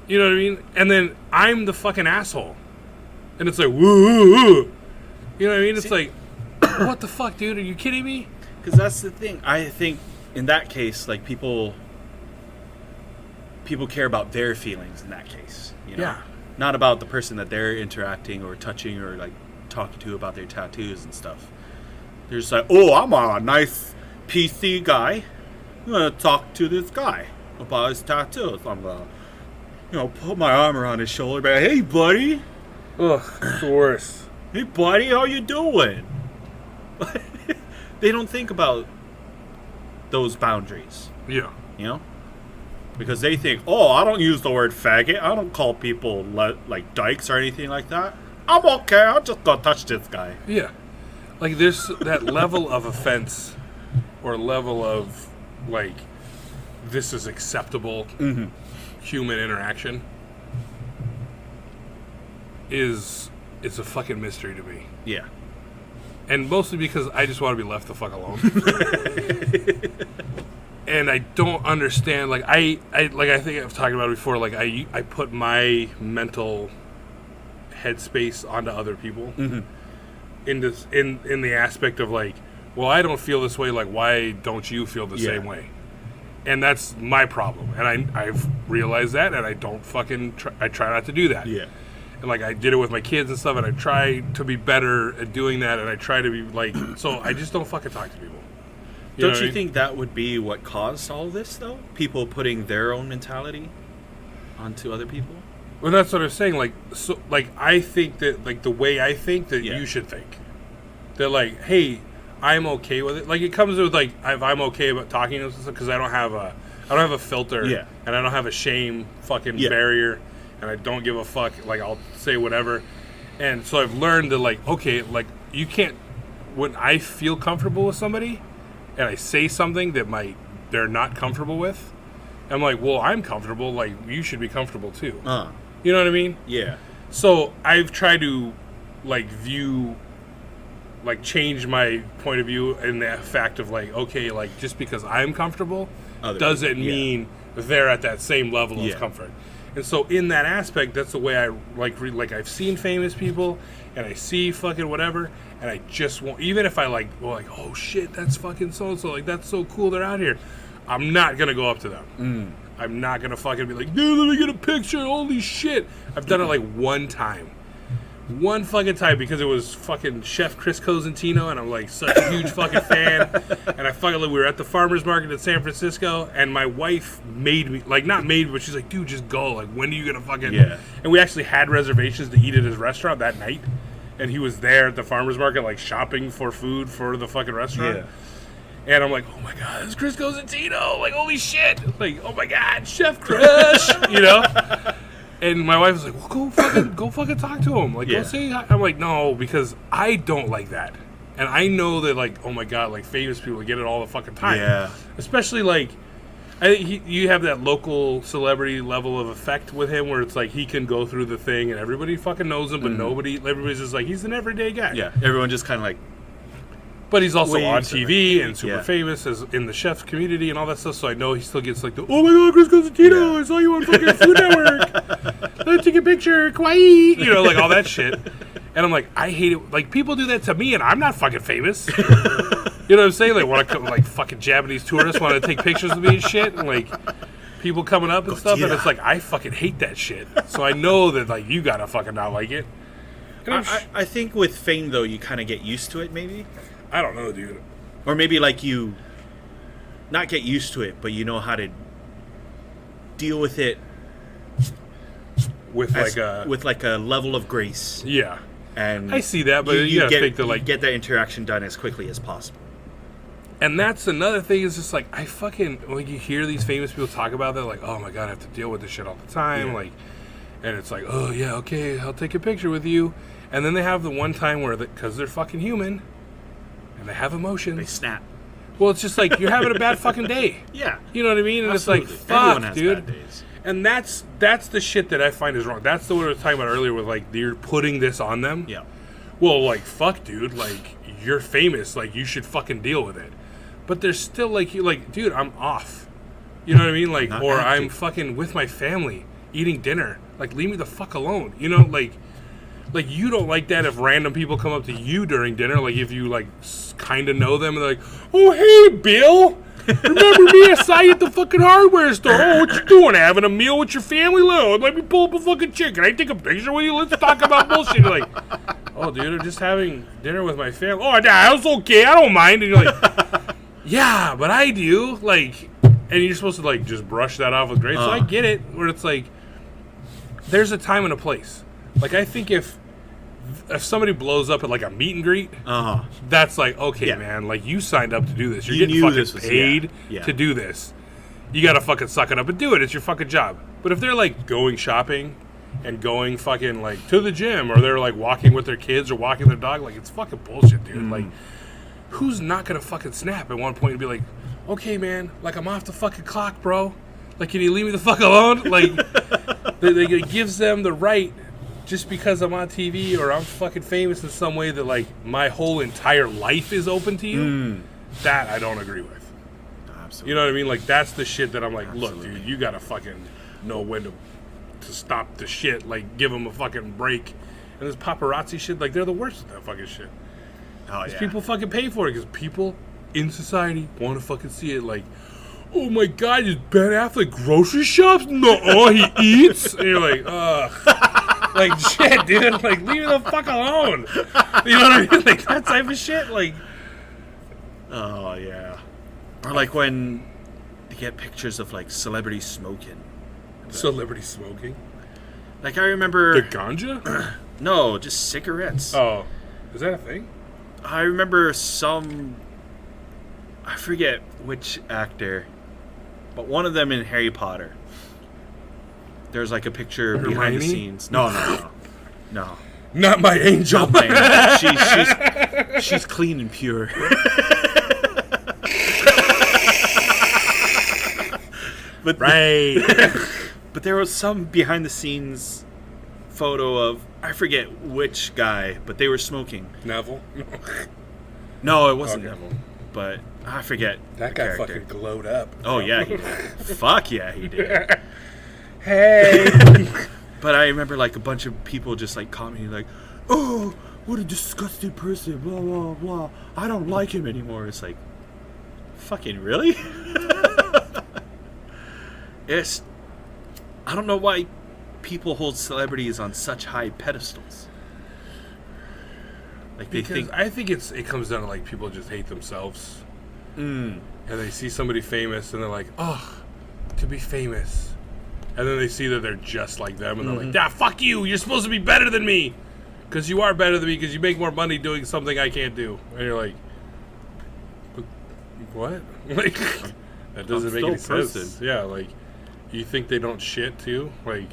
You know what I mean? And then I'm the fucking asshole. And it's like, woo. You know what I mean? It's like, what the fuck, dude? Are you kidding me? Because that's the thing. I think in that case, like people care about their feelings in that case. You know? Yeah. Not about the person that they're interacting or touching or like talking to about their tattoos and stuff. They're just like, oh, I'm a nice PC guy. I'm gonna talk to this guy about his tattoos. I'm gonna, put my arm around his shoulder, be like, hey, buddy. Ugh, it's the worst. Hey, buddy, how you doing? They don't think about those boundaries, Yeah. you know? Because they think, oh, I don't use the word faggot. I don't call people like dykes or anything like that. I'm okay. I'm just gonna touch this guy. Yeah. like there's that level of offense or level of like this is acceptable human interaction is it's a fucking mystery to me. Yeah. And mostly because I just want to be left the fuck alone. And I don't understand, like I think I've talked about it before, like I put my mental headspace onto other people in the aspect of like, well, I don't feel this way, like why don't you feel the same way? And that's my problem. And I've realized that, and I don't fucking I try not to do that. Yeah. And like I did it with my kids and stuff, and I try to be better at doing that, and I try to be like, so I just don't fucking talk to people. Don't you think that would be what caused all this, though? People putting their own mentality onto other people? Well, that's what I'm saying. Like, so, like I think that, like the way I think that you should think. That like, hey, I'm okay with it. Like it comes with like, if I'm okay about talking to stuff because I don't have a filter, and I don't have a shame fucking barrier, and I don't give a fuck. Like I'll say whatever, and so I've learned that like, okay, like you can't. When I feel comfortable with somebody, and I say something that they're not comfortable with, I'm like, well, I'm comfortable. Like you should be comfortable too. You know what I mean? Yeah. So I've tried to like change my point of view in the fact of like, okay, like just because I'm comfortable doesn't mean they're at that same level of comfort. And so in that aspect, that's the way I like I've seen famous people and I see fucking whatever, and I just won't, even if I like, well, like, oh shit, that's fucking so-and-so, like that's so cool they're out here, I'm not gonna go up to them. I'm not gonna fucking be like, dude, let me get a picture, holy shit. I've done it like one fucking time because it was fucking Chef Chris Cosentino, and I'm like such a huge fucking fan. And I fucking, we were at the farmer's market in San Francisco, and my wife made me, like not made me, but she's like, dude, just go. Like, when are you gonna fucking? Yeah. And we actually had reservations to eat at his restaurant that night, and he was there at the farmer's market, like shopping for food for the fucking restaurant. Yeah. And I'm like, oh my god, it's Chris Cosentino! Like, holy shit! Like, oh my god, Chef Chris! You know. And my wife was like, well, go fucking talk to him. Like, go say hi. I'm like, no, because I don't like that. And I know that, like, oh my God, like, famous people get it all the fucking time. Yeah. Especially, like, I think you have that local celebrity level of effect with him where it's like he can go through the thing and everybody fucking knows him, but everybody's just like, he's an everyday guy. Yeah. Everyone just kind of like. But he's also on TV and super famous as in the chef community and all that stuff, so I know he still gets like the, oh my god, Chris Cosentino, I saw you on fucking Food Network. Let's take a picture, kawaii, you know, like all that shit. And I'm like, I hate it. Like, people do that to me and I'm not fucking famous. You know what I'm saying? Like, want to come, like fucking Japanese tourists want to take pictures of me and shit, and like people coming up and stuff, and it's like, I fucking hate that shit. So I know that like you gotta fucking not like it. I think with fame though, you kind of get used to it, maybe. I don't know, dude. Or maybe like you not get used to it, but you know how to deal with it with like a level of grace. Yeah. And I see that, but you gotta think that like get that interaction done as quickly as possible. And that's another thing, is just like I fucking, like, you hear these famous people talk about that, like, oh my god, I have to deal with this shit all the time, like, and it's like, oh yeah, okay, I'll take a picture with you. And then they have the one time where, because they're fucking human and they have emotions, they snap. Well, it's just like, you're having a bad fucking day. Yeah. You know what I mean? And absolutely. It's like, fuck, everyone has dude. bad days. And that's the shit that I find is wrong. That's the what I was talking about earlier with, like, you're putting this on them. Yeah. Well, like, fuck, dude. Like, you're famous. Like, you should fucking deal with it. But there's still, like, dude, I'm off. You know what I mean? Like, or active. I'm fucking with my family eating dinner. Like, leave me the fuck alone. You know, like you don't like that if random people come up to you during dinner. Like, if you, like, kind of know them and they're like, oh, hey, Bill. Remember me? I saw you at the fucking hardware store. Oh, what you doing? Having a meal with your family? Let me pull up a fucking chick. Can I take a picture with you? Let's talk about bullshit. You're like, oh, dude, I'm just having dinner with my family. Oh, that's okay. I don't mind. And you're like, yeah, but I do. Like, and you're supposed to, like, just brush that off with grace. So I get it, where it's like, there's a time and a place. Like, I think if somebody blows up at, like, a meet and greet, that's like, okay, man, like, you signed up to do this. You're getting fucking paid to do this. You gotta fucking suck it up and do it. It's your fucking job. But if they're, like, going shopping and going fucking like to the gym, or they're like walking with their kids or walking their dog. Like, it's fucking bullshit, dude. Like, who's not gonna fucking snap at one point and be like, okay, man, like, I'm off the fucking clock, bro. Like, can you leave me the fuck alone? Like, it gives them the right, just because I'm on TV or I'm fucking famous in some way, that like my whole entire life is open to you. That I don't agree with. Absolutely. You know what I mean? Like, that's the shit that I'm like, Absolutely. look, dude, you gotta fucking know when to stop the shit. Like, give them a fucking break. And this paparazzi shit, like, they're the worst at that fucking shit. Oh, Because yeah. people fucking pay for it. Because people in society want to fucking see it. Like, oh my god, is Ben Affleck grocery shops? No, he eats? And you're like, ugh. Like, shit, dude. Like, leave me the fuck alone. You know what I mean? Like, that type of shit. Like, Oh, yeah. Or like when you get pictures of like celebrities smoking. celebrity smoking. Like I remember... The ganja? No, just cigarettes. Oh. Is that a thing? I remember some... I forget which actor, but one of them in Harry Potter. There's like a picture behind the Hermione? scenes. No. Not my angel. Not my angel. She's clean and pure. But Right. but there was some behind the scenes photo of, I forget which guy, but they were smoking. Neville? No, it wasn't Okay. Neville, but I forget That the guy character. fucking glowed up. Oh yeah, he did. Fuck yeah, he did. Hey. But I remember like a bunch of people just like commenting like, "Oh, what a disgusting person!" Blah blah blah. I don't like him anymore. It's like, fucking really? It's. I don't know why people hold celebrities on such high pedestals. Like they Because think. I think it comes down to like people just hate themselves. And they see somebody famous and they're like, oh, to be famous. And then they see that they're just like them and they're like, ah, fuck you, you're supposed to be better than me. Because you are better than me because you make more money doing something I can't do. And you're like, what? Like, that doesn't make any still a sense. person. Yeah, like, you think they don't shit too? Like,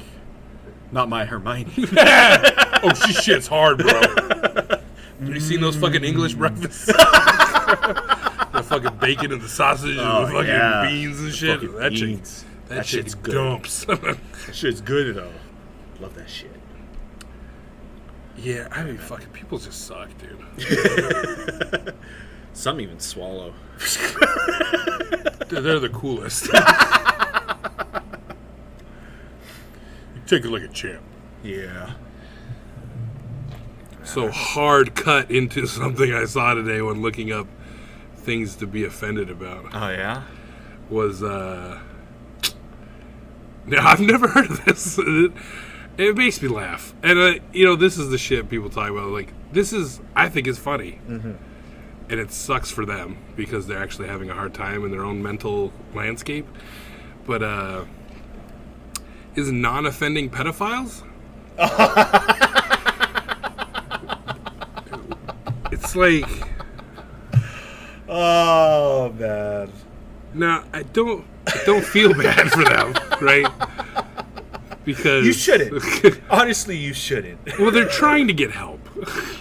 Not my Hermione. oh, she shits hard, bro. You seen those fucking English breakfasts? The fucking bacon and the sausage and the fucking yeah. beans and shit. Fucking That chick, beans. that shit's shit good. dumps. That shit's good though. Love that shit. Yeah, I mean, fucking people just suck, dude. Some even swallow. They're the coolest. You take it like a champ. Yeah. So hard cut into something I saw today when looking up things to be offended about Oh yeah. was now I've never heard of this. It makes me laugh, and you know, this is the shit people talk about. Like, this is, I think, it's funny, and it sucks for them because they're actually having a hard time in their own mental landscape. But is non-offending pedophiles? It's like, Oh man. now I don't feel bad for them, right? Because You shouldn't. Honestly, you shouldn't. Well, they're trying to get help,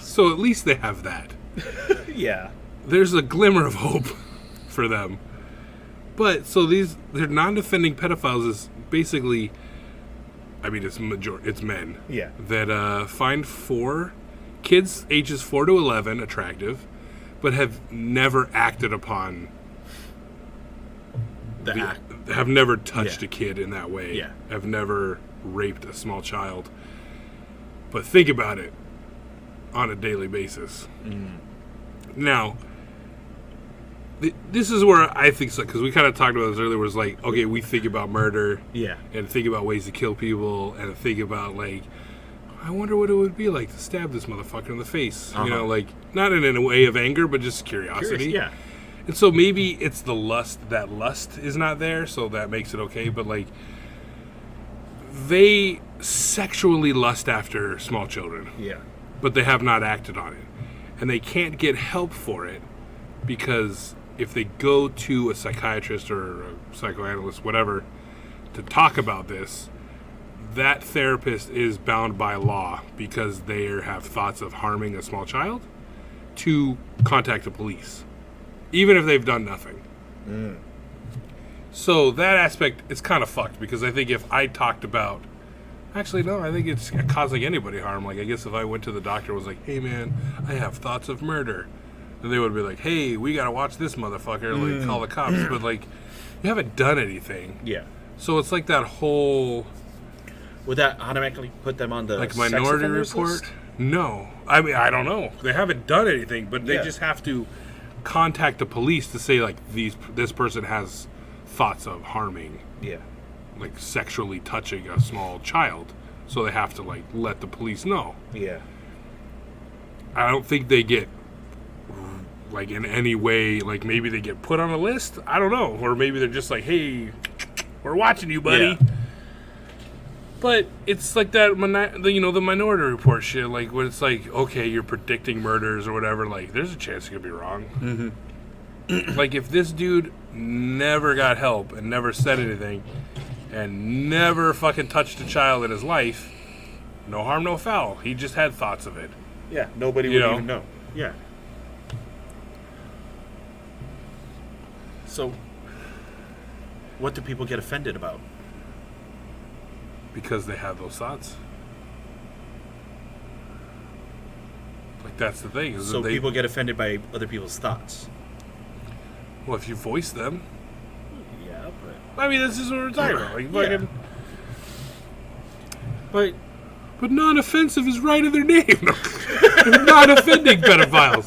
so at least they have that. Yeah. There's a glimmer of hope for them. But so they're non-defending pedophiles is basically, I mean, it's men. Yeah. That find 4 kids ages 4 to 11 attractive, but have never acted upon. The act. Have never touched Yeah. a kid in that way. Yeah. Have never raped a small child. But think about it on a daily basis. Now, this is where I think so, because we kind of talked about this earlier, was like, okay, we think about murder Yeah. and think about ways to kill people and think about, like, I wonder what it would be like to stab this motherfucker in the face. You know, like, not in a way of anger, but just curiosity. Yeah. And so maybe it's the lust is not there, so that makes it okay. But, like, they sexually lust after small children, Yeah. but they have not acted on it. And they can't get help for it because if they go to a psychiatrist or a psychoanalyst, whatever, to talk about this, that therapist is bound by law because they have thoughts of harming a small child to contact the police, even if they've done nothing. So that aspect is kind of fucked because I think if I talked about... Actually, no, I think it's causing anybody harm. Like, I guess if I went to the doctor and was like, hey, man, I have thoughts of murder, then they would be like, hey, we got to watch this motherfucker, like, call the cops. But, like, you haven't done anything. Yeah. So it's like that whole... Would that automatically put them on the like Minority Report? list? No. I mean, I don't know. They haven't done anything, but they just have to contact the police to say, like, this person has thoughts of harming, like, sexually touching a small child. So they have to, like, let the police know. Yeah. I don't think they get, like, in any way, like, maybe they get put on a list. I don't know. Or maybe they're just like, hey, we're watching you, buddy. Yeah. But it's like that, the Minority Report shit, like, when it's like, okay, you're predicting murders or whatever, like, there's a chance you could be wrong. Like, if this dude never got help and never said anything and never fucking touched a child in his life, no harm, no foul. He just had thoughts of it. Yeah, nobody would even know. Yeah. So, what do people get offended about? Because they have those thoughts. Like, that's the thing. Is So that people get offended by other people's thoughts. Well, if you voice them. Yeah, but... I mean, this is what we're talking about. Like, fucking... But non-offensive is right in their name. Not offending pedophiles.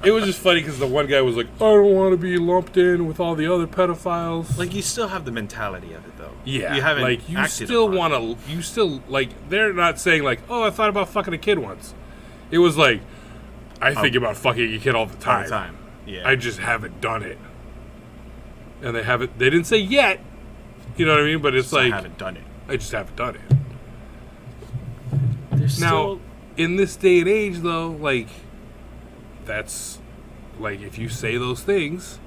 It was just funny because the one guy was like, I don't want to be lumped in with all the other pedophiles. like, you still have the mentality of it, though. Yeah, You haven't like, you acted still upon want it. to, you still, like, they're not saying, like, oh, I thought about fucking a kid once. It was like, I think about fucking a kid all the time. All the time. Yeah. I just haven't done it. And they didn't say yet, you know what I mean? But it's like, I haven't done it. I just haven't done it. There's Now, still... in this day and age, though, like, that's, like, if you say those things,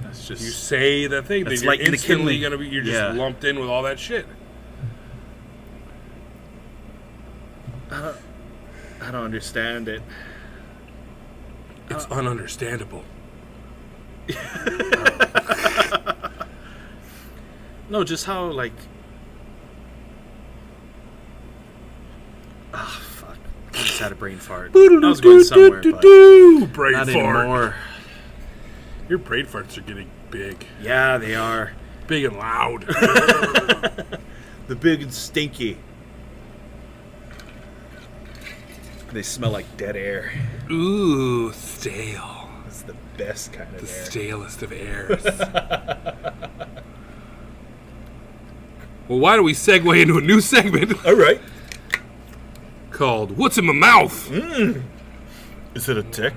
That's just... you say that thing, then That's you're like instantly McKinley. going to be, you're just Yeah. lumped in with all that shit. I don't understand it. It's ununderstandable. No, just how, like... Ah, fuck. I just had a brain fart. I was going somewhere, but Brain not fart. anymore. Your brain farts are getting big. Yeah, they are. Big and loud. The big and stinky. They smell like dead air. Ooh, stale. It's the best kind of The air. stalest of airs. Well, why don't we segue into a new segment All right. called What's in My Mouth? Is it a tick?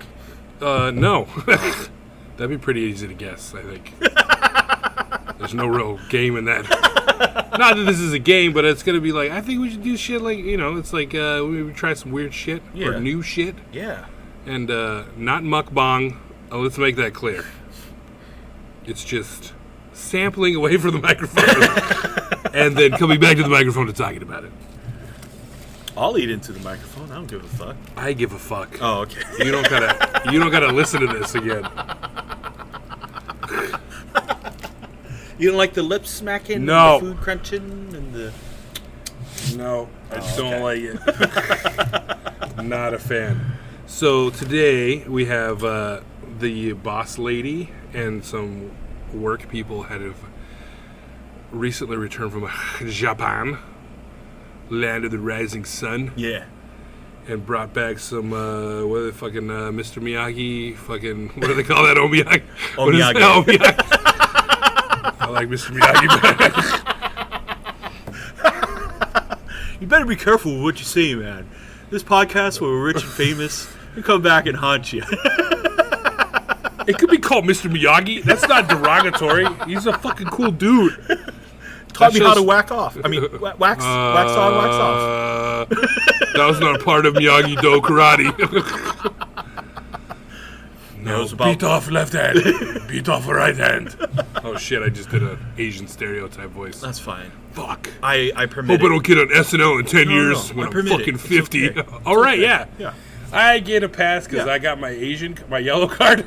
No. That'd be pretty easy to guess, I think. There's no real game in that. Not that this is a game, but it's going to be like, I think we should do shit like, you know, it's like we try some weird shit Yeah. or new shit. Yeah. And not mukbang. Let's make that clear. It's just sampling away from the microphone and then coming back to the microphone and talking about it. I'll eat into the microphone. I don't give a fuck. I give a fuck. Oh, okay. You don't gotta listen to this again. You don't like the lip smacking? No. And the food crunching and the... No, I don't like it. Not a fan. So today we have the boss lady and some work people have recently returned from Japan, land of the rising sun, Yeah. and brought back some what are they fucking Mr. Miyagi fucking what do they call that Omiyagi? What is that? Omiyagi. Omiyagi. I like Mr. Miyagi better. You better be careful with what you say, man. This podcast where we're rich and famous, we come back and haunt you. It could be called Mr. Miyagi. That's not derogatory. He's a fucking cool dude. Taught me how to just- whack off. I mean, wax on, wax off. That was not a part of Miyagi-Do karate. No, was about- beat off left hand. Beat off right hand. Oh shit! I just did an Asian stereotype voice. That's fine. Fuck. I permit Hope I it. don't get on SNL in 10 years no, when I I'm permit it. fucking It's 50. okay. All right, yeah. Yeah. I get a pass because Yeah. I got my my yellow card.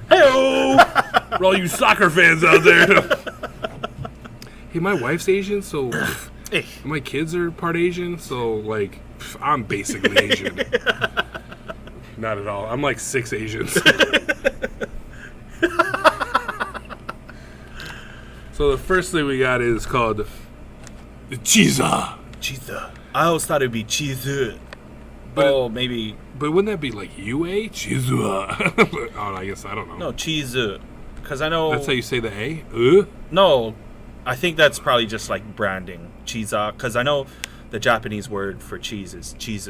Hey-o! For all you soccer fans out there. Hey, my wife's Asian, so Hey. my kids are part Asian, so like I'm basically Asian. Not at all. I'm like 6 Asians. So the first thing we got is called Chiza. Cheese. I always thought it'd be cheese. But maybe But wouldn't that be like UA? Chiza. Oh, I guess I don't know. no cheese. Because I know That's how you say the A? No, I think that's probably just like branding cheese. Because I know the Japanese word for cheese is cheese.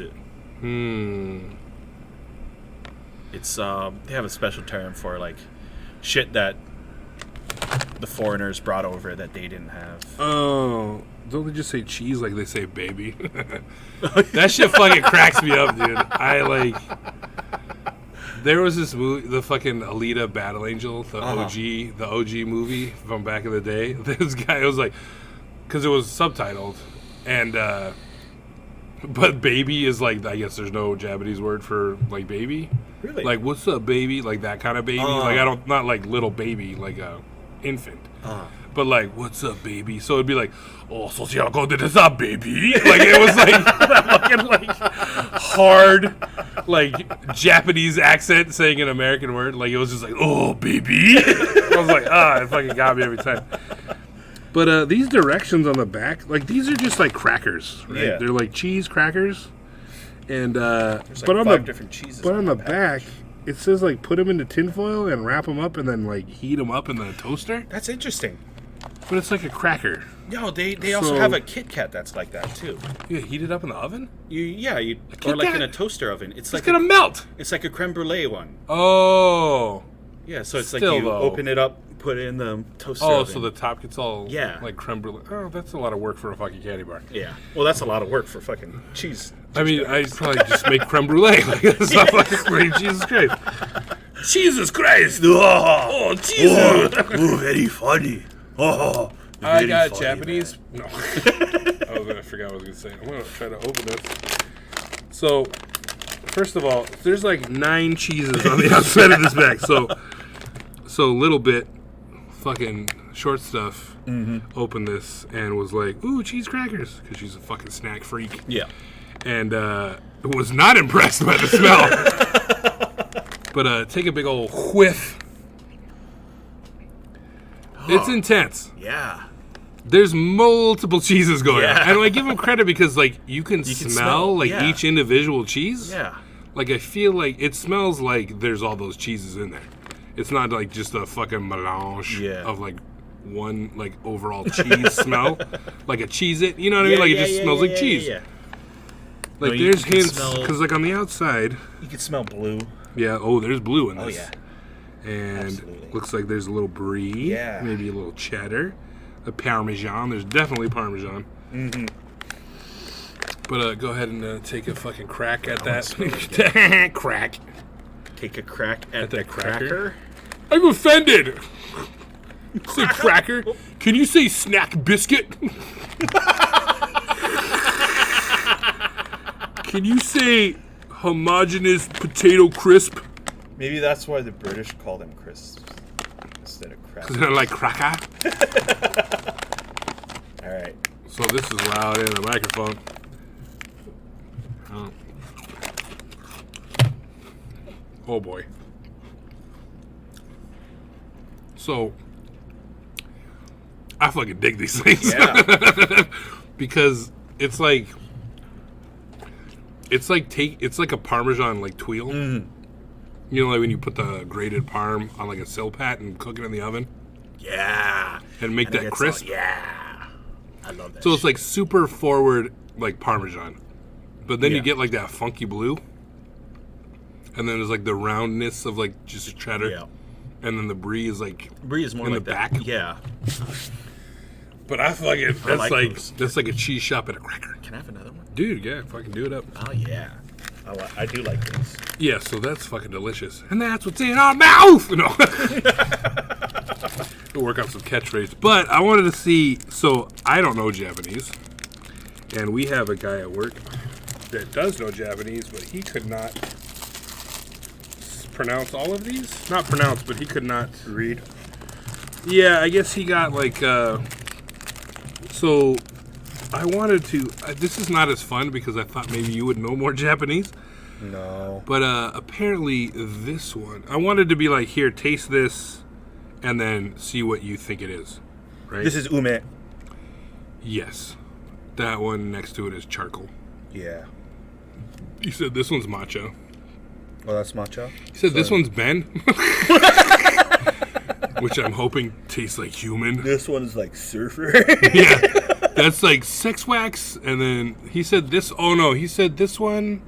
It's they have a special term for like shit that the foreigners brought over that they didn't have. Oh. Don't they just say cheese like they say baby? That shit fucking cracks me up, dude. There was this movie, the fucking Alita Battle Angel, the OG movie from back in the day. This guy was like, because it was subtitled, and but baby is like, I guess there's no Japanese word for like baby. Really? Like, what's up, baby? Like that kind of baby. Like not like little baby, like a infant. But like, what's up, baby? So it'd be like, oh, so go to this up, baby. Like it was like that fucking like hard, like Japanese accent saying an American word. Like it was just like, oh, baby. I was like, it fucking got me every time. But these directions on the back, like these are just like crackers, right? Yeah. They're like cheese crackers, and There's but like on 5 the different cheeses. but on the that back, it says like put them into tinfoil and wrap them up and then like heat them up in the toaster. That's interesting. But it's like a cracker. No, they also So- have a Kit Kat that's like that too. You heat it up in the oven? You or Kit like Kat? in a toaster oven. It's It's like gonna melt. it's like a creme brulee one. Oh. Yeah, so it's Still, like you though. open it up, put it in the toaster Oh, oven. so the top gets all like creme brulee. Oh, that's a lot of work for a fucking candy bar. yeah. Well, that's a lot of work for fucking cheese. I mean, I'd probably just make creme brulee. Like, it's not fucking cream. Jesus Christ. Jesus Christ. Oh, Jesus. Oh, very funny. Oh, I got Japanese. No. I forgot what I was going to say. I'm going to try to open this. So, first of all, there's like 9 cheeses on the outside of this bag. So little bit, fucking short stuff, opened this and was like, ooh, cheese crackers. Because she's a fucking snack freak. Yeah. And was not impressed by the smell. But take a big old whiff. It's intense. Yeah. There's multiple cheeses going on. Yeah. And I give them credit because, like, you can smell, like, yeah. each individual cheese. Yeah. Like, I feel like it smells like there's all those cheeses in there. It's not, like, just a fucking melange of, like, one, like, overall cheese smell. Like a Cheez-It. You know what I mean? Like, it just smells like cheese. Yeah. Like, No, you there's can hints. smell- Because, like, on the outside, You can smell blue. yeah, there's blue in this. Oh, yeah. And Absolutely. looks like there's a little brie. Yeah. Maybe a little cheddar. A Parmesan. There's definitely Parmesan. Mm-hmm. But go ahead and take a fucking crack at that. Crack. Take a crack at the that cracker? cracker. I'm offended. Say cracker. Can you say snack biscuit? Can you say homogeneous potato crisp? Maybe that's why the British call them crisps instead of crackers. Is that like cracker? All right. So this is loud in the microphone. Oh boy. So I fucking dig these things. Yeah. Because it's like it's like a Parmesan like tuile. You know, like when you put the grated parm on like a silpat and cook it in the oven Yeah. and make And it that gets crisp. all- yeah. I love that. So it's like super forward, like Parmesan. But then you Yeah. get like that funky blue. And then there's like the roundness of like just cheddar. Yeah. And then the brie is like Brie is more in like the that. back. Yeah. But I fucking those. that's like a cheese shop at a cracker. Can I have another one? Dude, yeah, fucking do it up. Oh yeah, I do like these. Yeah, so that's fucking delicious. And that's what's in our mouth! No. We'll work out some catchphrase. But I wanted to see, so I don't know Japanese. And we have a guy at work that does know Japanese, but he could not pronounce all of these. Not pronounce, but he could not Read. Yeah, I guess he got like, so I wanted to, this is not as fun because I thought maybe you would know more Japanese. No. But apparently this one, I wanted to be like, here, taste this, and then see what you think it is, right? This is ume. Yes. That one next to it is charcoal. Yeah. He said this one's matcha. Oh, that's matcha? He said this one's Ben. Which I'm hoping tastes like human. This one's like surfer. Yeah. That's like sex wax. And then he said this, oh no, he said this one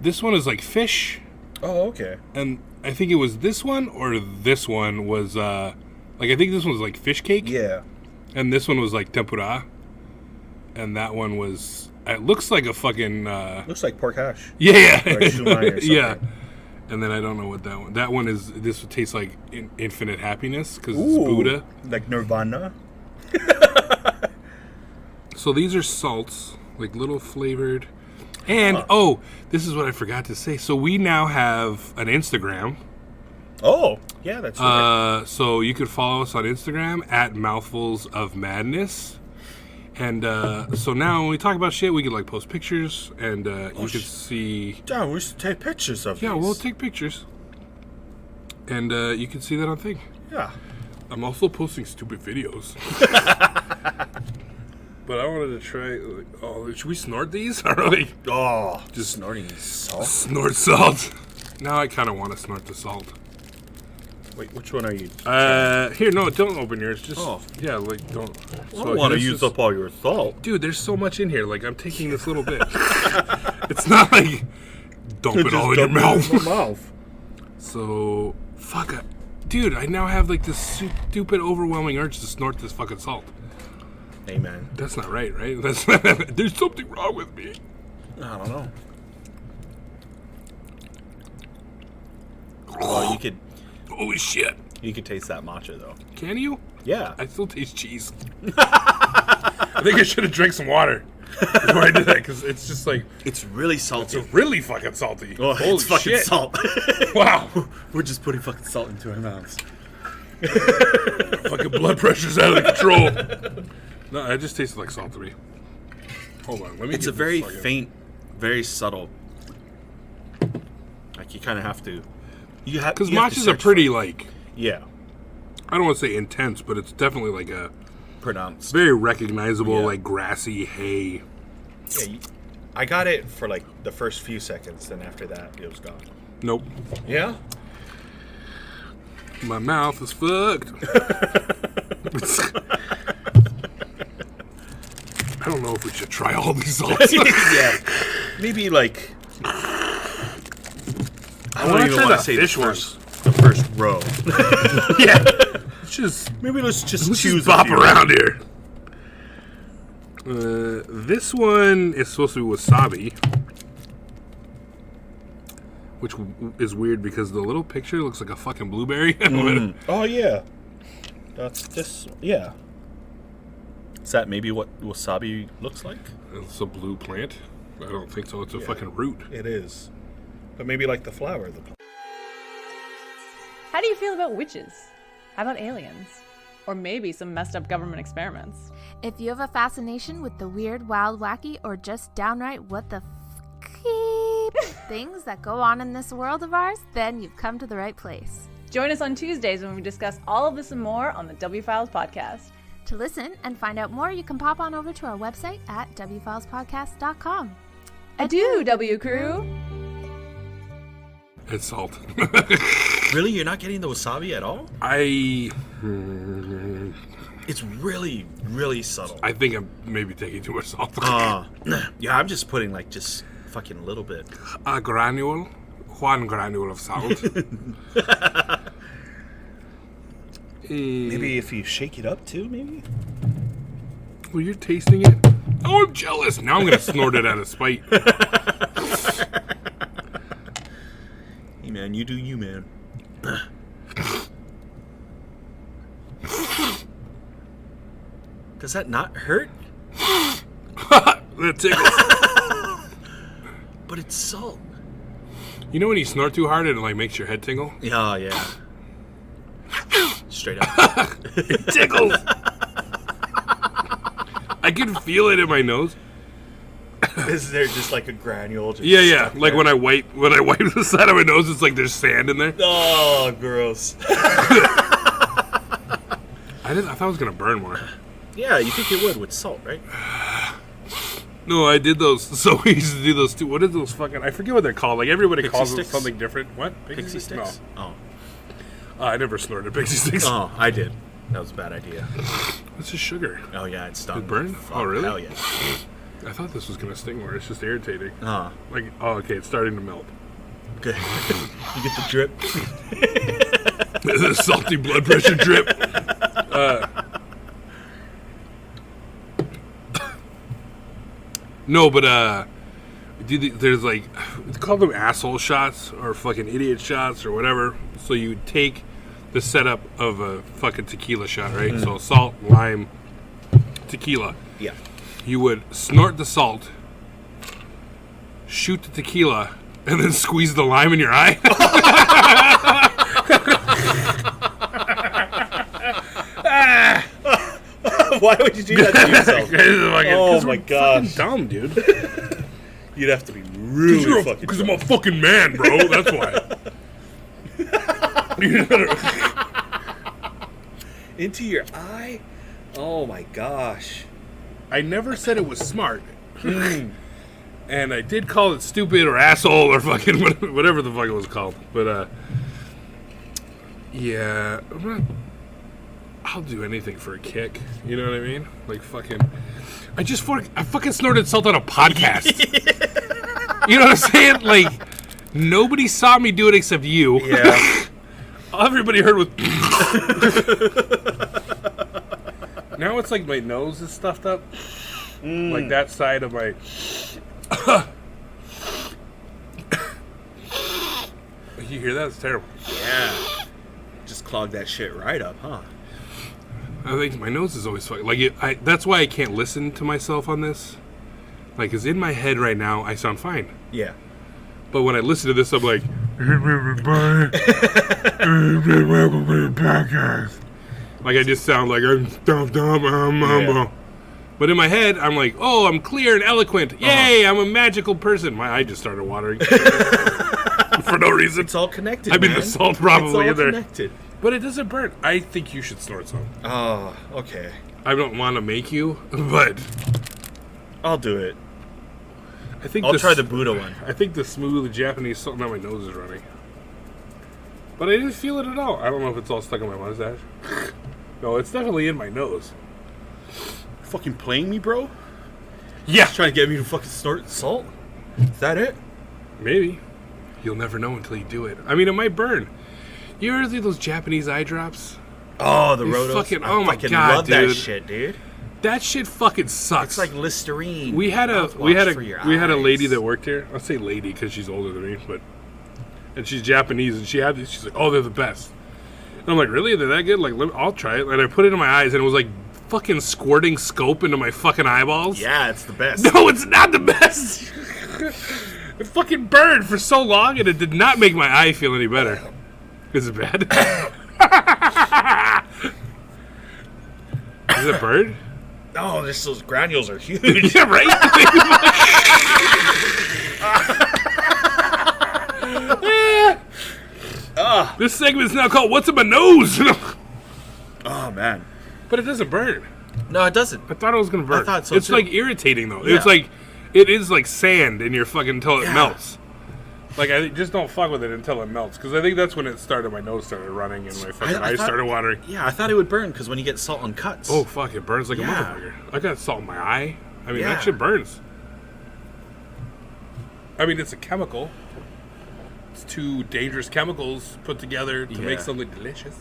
is like fish. Oh, okay. And I think it was this one or this one was, like I think this one was like fish cake. Yeah. And this one was like tempura. And that one was, it looks like a fucking, Looks like pork hash. yeah. Or shumai or something. Yeah. And then I don't know what that one is, this would taste like infinite happiness because it's Buddha. Like Nirvana. So these are salts, like little flavored. And, this is what I forgot to say. So we now have an Instagram. Oh, yeah, that's right. So you could follow us on Instagram at Mouthfuls of Madness. And so now when we talk about shit, we can like post pictures and you can see. Damn, we should take pictures of Yeah, these. we'll take pictures. And you can see that on thing. Yeah. I'm also posting stupid videos. But I wanted to try, like, should we snort these? Or like, Oh, just snorting salt. snort salt. Now I kind of want to snort the salt. Wait, which one are you? Here, no, don't open yours. Just, Oh. yeah, like, don't. I don't want to use up all your salt. Dude, there's so much in here. Like, I'm taking this little bit. It's not like dump it all in your mouth. mouth. So, fuck it. Dude, I now have like this stupid, overwhelming urge to snort this fucking salt. Amen. That's not right, right? That's there's something wrong with me. I don't know. Well, Holy shit. you could taste that matcha though. Can you? Yeah. I still taste cheese. I think I should have drank some water before I did that because it's just like, It's really salty. it's really fucking salty. Oh, Holy it's fucking shit. salt. Wow. We're just putting fucking salt into our mouths. Fucking blood pressure's out of control. No, it just tasted like salt to me. Hold on, let me. It's a very faint, very subtle. Like you kind of have to. You have because you have to matchas are search pretty for it. like, Yeah. I don't want to say intense, but it's definitely like a Pronounced. very recognizable Yeah. like grassy hay. Yeah, I got it for like the first few seconds, then after that it was gone. Nope, Yeah. my mouth is fucked. I don't know if we should try all these salts. Yeah. Maybe like. I wanna don't even try want the to say fish the first row. Yeah, let's just Maybe let's just choose choose bop a few. around here. This one is supposed to be wasabi, which is weird because the little picture looks like a fucking blueberry. Oh yeah. That's this. Yeah. Is that maybe what wasabi looks like? It's a blue plant. I don't think so. It's a fucking root. It is. But maybe like the flower of the plant. How do you feel about witches? How about aliens? Or maybe some messed up government experiments? If you have a fascination with the weird, wild, wacky, or just downright what the things that go on in this world of ours, then you've come to the right place. Join us on Tuesdays when we discuss all of this and more on the W Files podcast. To listen and find out more, you can pop on over to our website at wfilespodcast.com. Adieu, W Crew! It's salt. Really? You're not getting the wasabi at all? It's really, really subtle. I think I'm maybe taking too much salt. Yeah, I'm just putting like just fucking a little bit. A granule, one granule of salt. Maybe if you shake it up too, maybe? Well, you're tasting it. Oh, I'm jealous. Now I'm going to snort it out of spite. Hey, man, you do you, man. Does that not hurt? That tickles. But it's salt. You know when you snort too hard and it like makes your head tingle? Oh, yeah. Straight up. It tickles. I can feel it in my nose. Is there just like a granule? Just Yeah. Like there? when I wipe the side of my nose, it's like there's sand in there. Oh, gross. I thought it was gonna burn more. Yeah, you think it would with salt, right? No, I did those. So we used to do those too. What is those fucking? I forget what they're called. Like everybody Pixie calls sticks? them something different. What? Pixie sticks? No. Oh. I never snorted pixie sticks. Oh, I did. That was a bad idea. It's just sugar. Oh, yeah, it stung. It burn? Fuck, Oh, really? Hell yeah. I thought this was gonna sting more. It's just irritating. Oh, Like, oh, okay, it's starting to melt. good. You get the drip. The salty blood pressure drip. No, but there's like, it's called them asshole shots or fucking idiot shots or whatever. So you take the setup of a fucking tequila shot, right? So salt, lime, tequila. Yeah. You would snort the salt, shoot the tequila, and then squeeze the lime in your eye. Why would you do that to yourself? Oh my gosh. Dumb, dude. You'd have to be really fucking Because I'm a fucking man, bro. That's why. into your eye? Oh my gosh. I never said it was smart. And I did call it stupid or asshole or fucking whatever the fuck it was called. But, yeah. I'll do anything for a kick. You know what I mean? Like, fucking... I fucking snorted salt on a podcast. You know what I'm saying? Like, nobody saw me do it except you. Yeah. Everybody heard with... Now it's like my nose is stuffed up. Like that side of my... You hear that? It's terrible. Yeah. Just clog that shit right up, huh? I think my nose is always fucking... Like, that's why I can't listen to myself on this. Like, because in my head right now, I sound fine. Yeah. But when I listen to this, I'm like... Like, I just sound like I'm dumb. But in my head, I'm like, oh, I'm clear and eloquent. Yay, I'm a magical person. My eye just started watering. For no reason. It's all connected, I mean, man. the salt probably it's all in there. connected. But it doesn't burn. I think you should snort some. Oh, okay. I don't want to make you, but... I'll do it. I think I'll try the Buddha one. I think the smooth Japanese salt... Now my nose is running. But I didn't feel it at all. I don't know if it's all stuck in my mustache. No, it's definitely in my nose. Fucking playing me, bro? Yeah. Trying to get me to fucking snort salt? Is that it? Maybe. You'll never know until you do it. I mean, it might burn. You ever see those Japanese eye drops? Oh, the You Rotos. fucking- I oh my fucking God, love that dude. shit, dude. That shit fucking sucks. It's like Listerine. we had a mouthwash lady eyes. that worked here. I'll say lady because she's older than me, and she's Japanese, and she had these. She's like, "Oh, they're the best." And I'm like, "Really? They're that good?" Like, I'll try it. And I put it in my eyes, and it was like fucking squirting scope into my fucking eyeballs. Yeah, it's the best. No, it's not the best. It fucking burned for so long, and it did not make my eye feel any better. Is it bad? Is it burn? Oh, those granules are huge. Yeah, right? This segment is now called What's in My Nose? Oh, man. But it doesn't burn. No, it doesn't. I thought it was going to burn. I thought so, It's too. like irritating, though. Yeah. It's like, it is like sand in your fucking until it Yeah. melts. Like, I just don't fuck with it until it melts. Because I think that's when it started. My nose started running and my fucking I eyes thought- started watering. Yeah, I thought it would burn because when you get salt on cuts. Oh, fuck, it burns like Yeah. a motherfucker. I got salt in my eye. I mean, Yeah. that shit burns. I mean, it's a chemical. It's two dangerous chemicals put together to make Yeah. something delicious.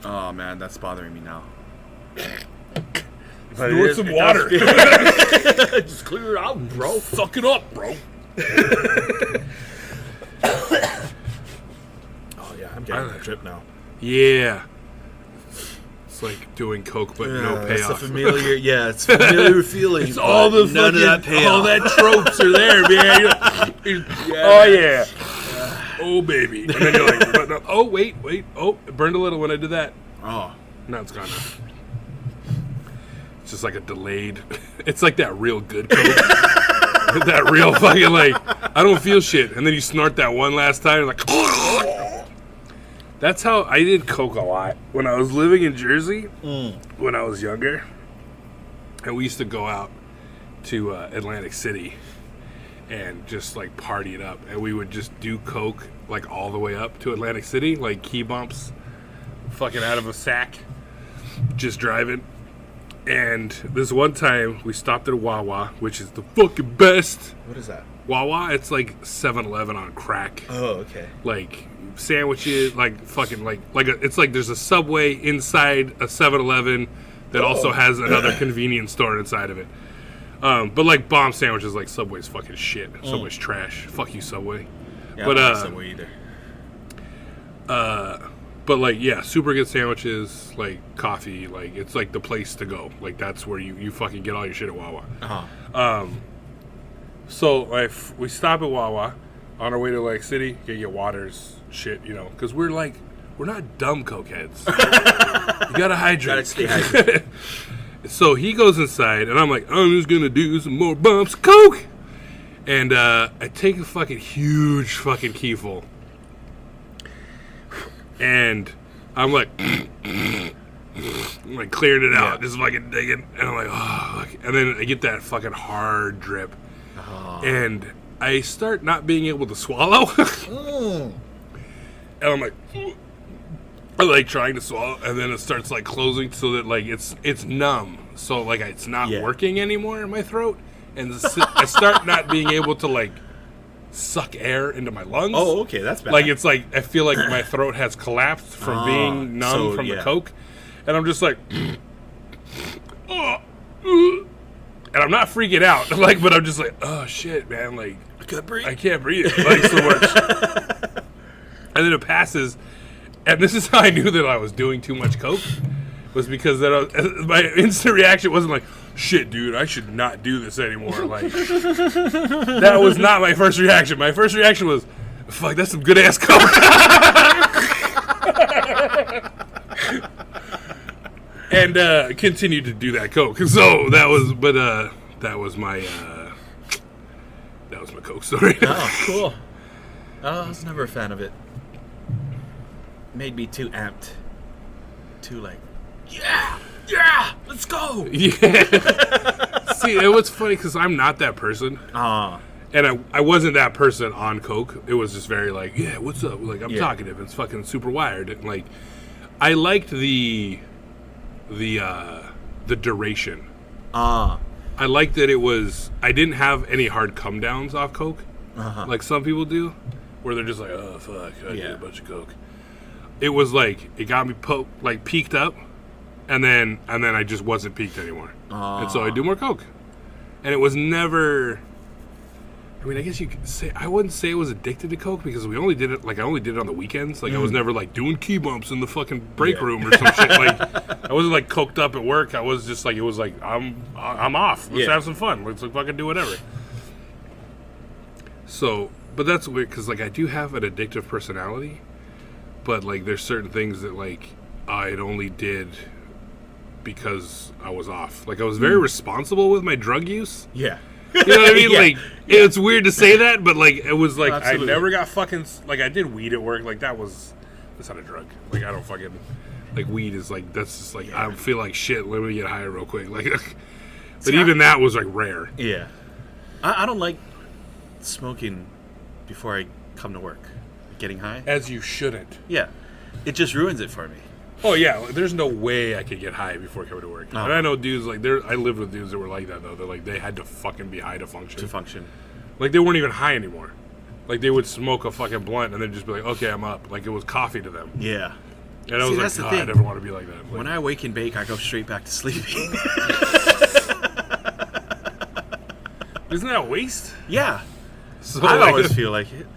Oh, man, that's bothering me now. Snort some water. Just clear it out, bro. Suck it up, bro. Oh yeah, I'm getting that trip now. Yeah. It's like doing coke, but no It's a payoff. familiar, it's familiar feeling. It's all the none of that payoff. all that tropes are there, man. Oh yeah. Oh baby. And then you're like, but no, oh wait. Oh, it burned a little when I did that. Oh, Now it's gone now. It's just like a delayed. It's like that real good coke. That real fucking like, I don't feel shit. And then you snort that one last time, like. That's how I did coke a lot. When I was living in Jersey, when I was younger, and we used to go out to Atlantic City and just like party it up. And we would just do coke like all the way up to Atlantic City, like key bumps, fucking out of a sack, just driving. And this one time we stopped at a Wawa, which is the fucking best. what is that? Wawa, it's like 7-Eleven on crack. Oh, okay. Like sandwiches, like fucking it's like there's a Subway inside a 7-Eleven that also has another convenience store inside of it. But like bomb sandwiches, like Subway's fucking shit. Subway's trash. Fuck you, Subway. Yeah, But, I don't like Subway either. But like yeah, super good sandwiches, like coffee, like it's like the place to go. Like that's where you fucking get all your shit at Wawa. So we stop at Wawa on our way to Lake City, get waters, shit, because we're not dumb cokeheads. You gotta hydrate. Gotta stay hydrated. So he goes inside, and I'm like, I'm just gonna do some more bumps of coke. And I take a fucking huge fucking keyful. And I'm like, clearing it out, just fucking digging. And I'm like, oh, and then I get that fucking hard drip. And I start not being able to swallow. And I'm like trying to swallow, and then it starts like closing so that like it's numb, so like it's not working anymore in my throat, and I start not being able to like suck air into my lungs. Oh, okay, that's bad. Like it's like I feel like my throat has collapsed from being numb from the coke, and I'm just like, and I'm not freaking out, like, but I'm just like, oh shit, man, like I can't breathe like so much. And then it passes, and this is how I knew that I was doing too much coke, was because my instant reaction wasn't like, shit, dude, I should not do this anymore. Like, that was not my first reaction. My first reaction was, fuck, that's some good ass coke. And continued to do that coke. So that was my coke story. Oh, cool. I was never a fan of it. Made me too amped. Too like, yeah, let's go. Yeah. See, it was funny because I'm not that person. And I wasn't that person on coke. It was just very like, yeah, what's up? Like, I'm talkative. It's fucking super wired. And like, I liked the duration. I liked that it was. I didn't have any hard come downs off coke, like some people do, where they're just like, oh fuck, I did a bunch of coke. It was like it got me peaked up, and then I just wasn't peaked anymore, and so I do more coke, and it was never. I mean, I guess you could say I wouldn't say I was addicted to coke because we only did it I only did it on the weekends. Like I was never like doing key bumps in the fucking break room or some shit. Like I wasn't like coked up at work. I was just like it was like I'm off. Let's have some fun. Let's like fucking do whatever. So, but that's weird because like I do have an addictive personality, but like there's certain things that like I only did because I was off. Like I was very responsible with my drug use. Yeah. You know what I mean? Like, it's weird to say that, but, like, it was, like, Absolutely. I never got fucking, like, I did weed at work. Like, that's not a drug. Like, I don't fucking, like, weed is, like, that's just, like, I feel like shit. Let me get high real quick. Like, but even that was, like, rare. Yeah. I don't like smoking before I come to work. Getting high. As you shouldn't. Yeah. It just ruins it for me. Oh, yeah. There's no way I could get high before coming to work. And I know dudes, like, I lived with dudes that were like that, though. They're like, they had to fucking be high to function. Like, they weren't even high anymore. Like, they would smoke a fucking blunt and they'd just be like, okay, I'm up. Like, it was coffee to them. Yeah. And I was that's like, the oh, thing. I never want to be like that. Like, When I wake and bake, I go straight back to sleeping. isn't that a waste? Yeah. So, I like, always feel like it.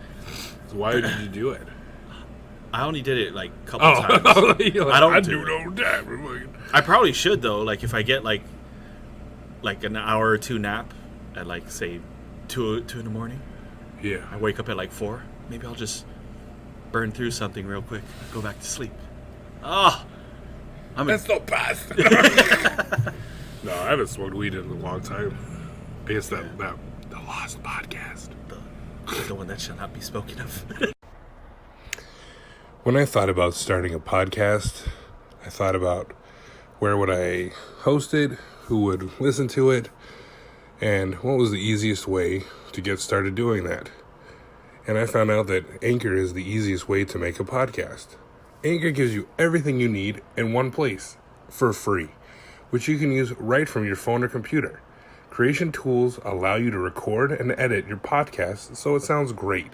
so why did you do it? I only did it like a couple times. You're like, I don't I do do it all the time. I probably should though. Like if I get like an hour or two nap at like say 2 in the morning, Yeah. I wake up at like 4. Maybe I'll just burn through something real quick, go back to sleep. Oh, That's not bad. No, I haven't smoked weed in a long time. I guess that the Lost Podcast. the one that shall not be spoken of. When I thought about starting a podcast, I thought about where would I host it, who would listen to it, and what was the easiest way to get started doing that. And I found out that Anchor is the easiest way to make a podcast. Anchor gives you everything you need in one place for free, which you can use right from your phone or computer. Creation tools allow you to record and edit your podcast so it sounds great.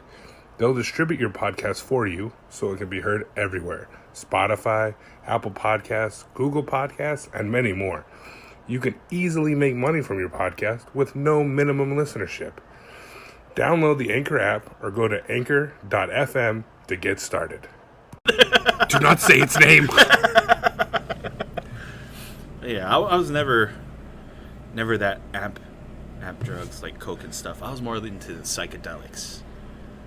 They'll distribute your podcast for you so it can be heard everywhere. Spotify, Apple Podcasts, Google Podcasts, and many more. You can easily make money from your podcast with no minimum listenership. Download the Anchor app or go to anchor.fm to get started. Do not say its name. Yeah, I was never that amp drugs like coke and stuff. I was more into the psychedelics.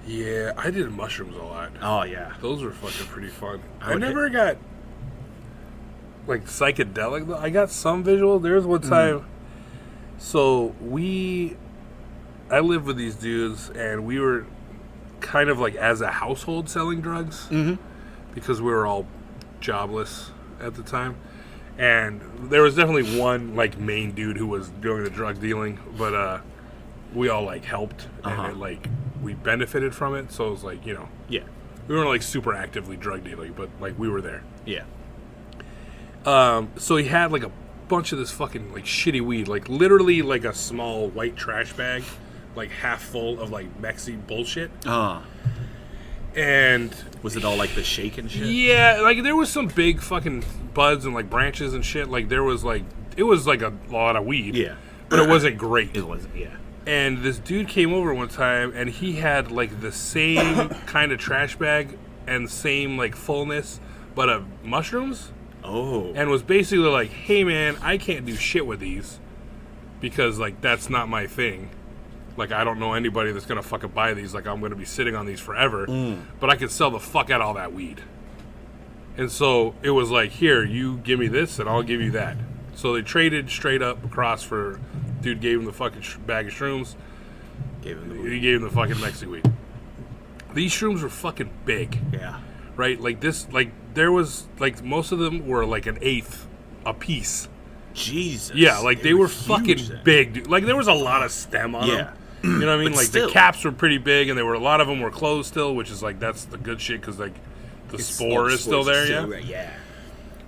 Yeah, I did mushrooms a lot. Oh yeah, Those were fucking pretty fun. I I would never got like psychedelic though. I got some visual. There was one time. So I lived with these dudes, and we were kind of like as a household selling drugs because we were all jobless at the time. And there was definitely one like main dude who was doing the drug dealing, but we all like helped and it, like we benefited from it. So it was like, you know, yeah, we weren't like super actively drug dealing, but like we were there. yeah. So he had like a bunch of this fucking like shitty weed, like literally like a small white trash bag, like half full of like Mexi bullshit. And Was it all like the shake and shit? yeah, like there was some big fucking buds and like branches and shit. Like there was like it was like a lot of weed. Yeah. But it wasn't great. It wasn't. Yeah. And this dude came over one time, and he had like the same kind of trash bag and same like fullness, but of mushrooms. Oh. And was basically like, "Hey man, I can't do shit with these because like that's not my thing. Like I don't know anybody that's gonna fucking buy these. Like I'm gonna be sitting on these forever. But I could sell the fuck out all that weed." And so it was like, "Here, you give me this, and I'll give you that." So they traded straight up across for. Dude gave him the fucking bag of shrooms. Gave him the He gave him the fucking Mexi weed. These shrooms were fucking big. Yeah. Right? Like this, like there was, like most of them were like an eighth a piece. Jesus. Yeah, like they were huge fucking then. big. Dude. Like there was a lot of stem on them. You know what I mean? But Like still. the caps were pretty big, and a lot of them were closed still, which is like that's the good shit because like the spore is still there. Yeah. Yeah.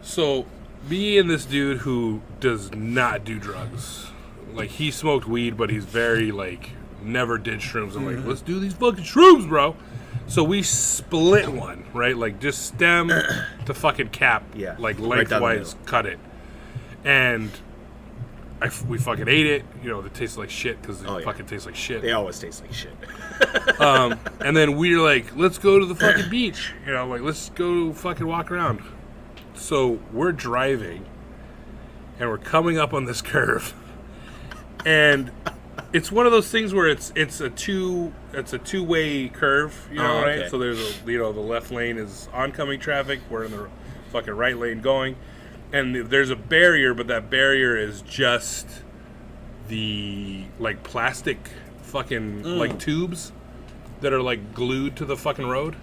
So me and this dude who does not do drugs. Like, he smoked weed, but he's very, like, never did shrooms. I'm like, let's do these fucking shrooms, bro. So we split one, right? Like, just stem to fucking cap. Yeah. Like, Right down the lengthwise, middle. cut it. And we fucking ate it. You know, it tastes like shit because it fucking tastes like shit. They always taste like shit. And then we were like, let's go to the fucking beach. You know, like, let's go fucking walk around. So we're driving, and we're coming up on this curve. And it's one of those things where it's a two-way curve, you know, right? Okay. So there's the left lane is oncoming traffic, we're in the fucking right lane going, and there's a barrier, but that barrier is just the like plastic fucking like tubes that are like glued to the fucking road.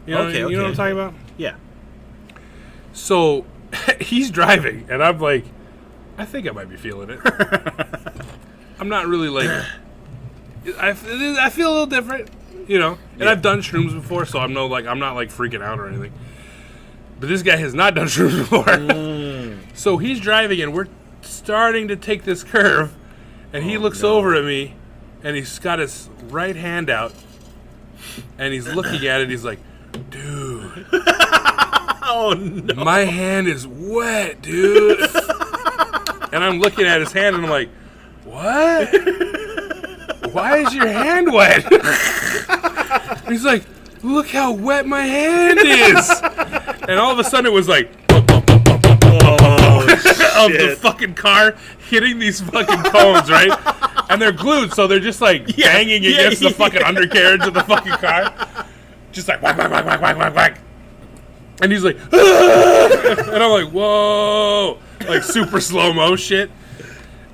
You know, you know what I'm talking about? Yeah. So he's driving, and I'm like, I think I might be feeling it. I'm not really like. I feel a little different, you know. And I've done shrooms before, so I'm not like freaking out or anything. But this guy has not done shrooms before. So he's driving, and we're starting to take this curve, and he looks over at me, and he's got his right hand out, and he's looking at it. He's like, "Dude." Oh, no. My hand is wet, dude. And I'm looking at his hand and I'm like, what? Why is your hand wet? He's like, look how wet my hand is. And all of a sudden it was like, of the fucking car hitting these fucking cones, right? And they're glued, so they're just like banging against the fucking undercarriage of the fucking car. Just like whack, whack, whack, whack, whack, whack, whack. And he's like, ah! And I'm like, whoa, like super slow-mo shit.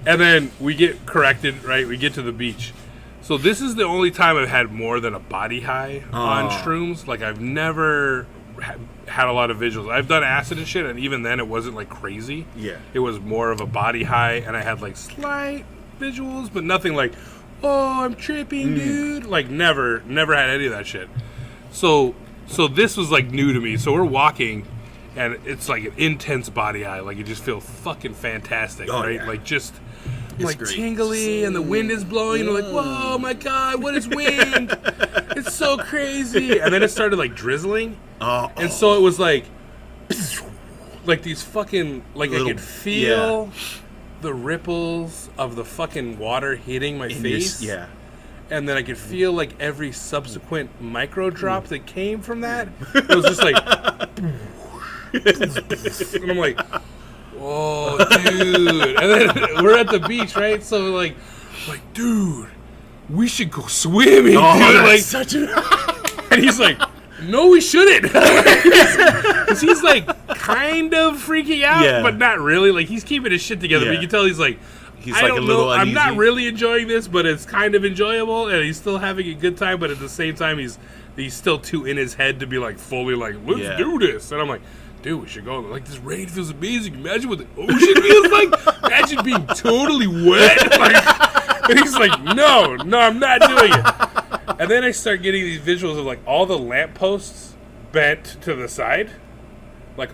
And then we get corrected, right? We get to the beach. So this is the only time I've had more than a body high on shrooms. Like, I've never had a lot of visuals. I've done acid and shit, and even then it wasn't like crazy. Yeah. It was more of a body high, and I had like slight visuals, but nothing like, oh, I'm tripping, dude. Like, never had any of that shit. So this was like new to me. So we're walking, and it's like an intense body high. Like, you just feel fucking fantastic, right? Yeah. Like, just It's like great. tingly, and the wind is blowing, and we're like, whoa, my God, what is wind? It's so crazy. And then it started like drizzling. And so it was like these fucking, like, I could feel the ripples of the fucking water hitting my face. And then I could feel like every subsequent micro drop that came from that. It was just like, and I'm like, oh, dude. And then we're at the beach, right? So like, dude, we should go swimming, dude. Like, such a... and he's like, no, we shouldn't. Because he's like kind of freaking out, but not really. Like, he's keeping his shit together. But you can tell he's like, I don't know. I'm not really enjoying this, but it's kind of enjoyable, and he's still having a good time. But at the same time, he's still too in his head to be like fully like, let's do this. And I'm like, dude, we should go. Like, this rain feels amazing. Imagine what the ocean feels like. Imagine being totally wet. Like, and he's like, no, I'm not doing it. And then I start getting these visuals of like all the lampposts bent to the side, like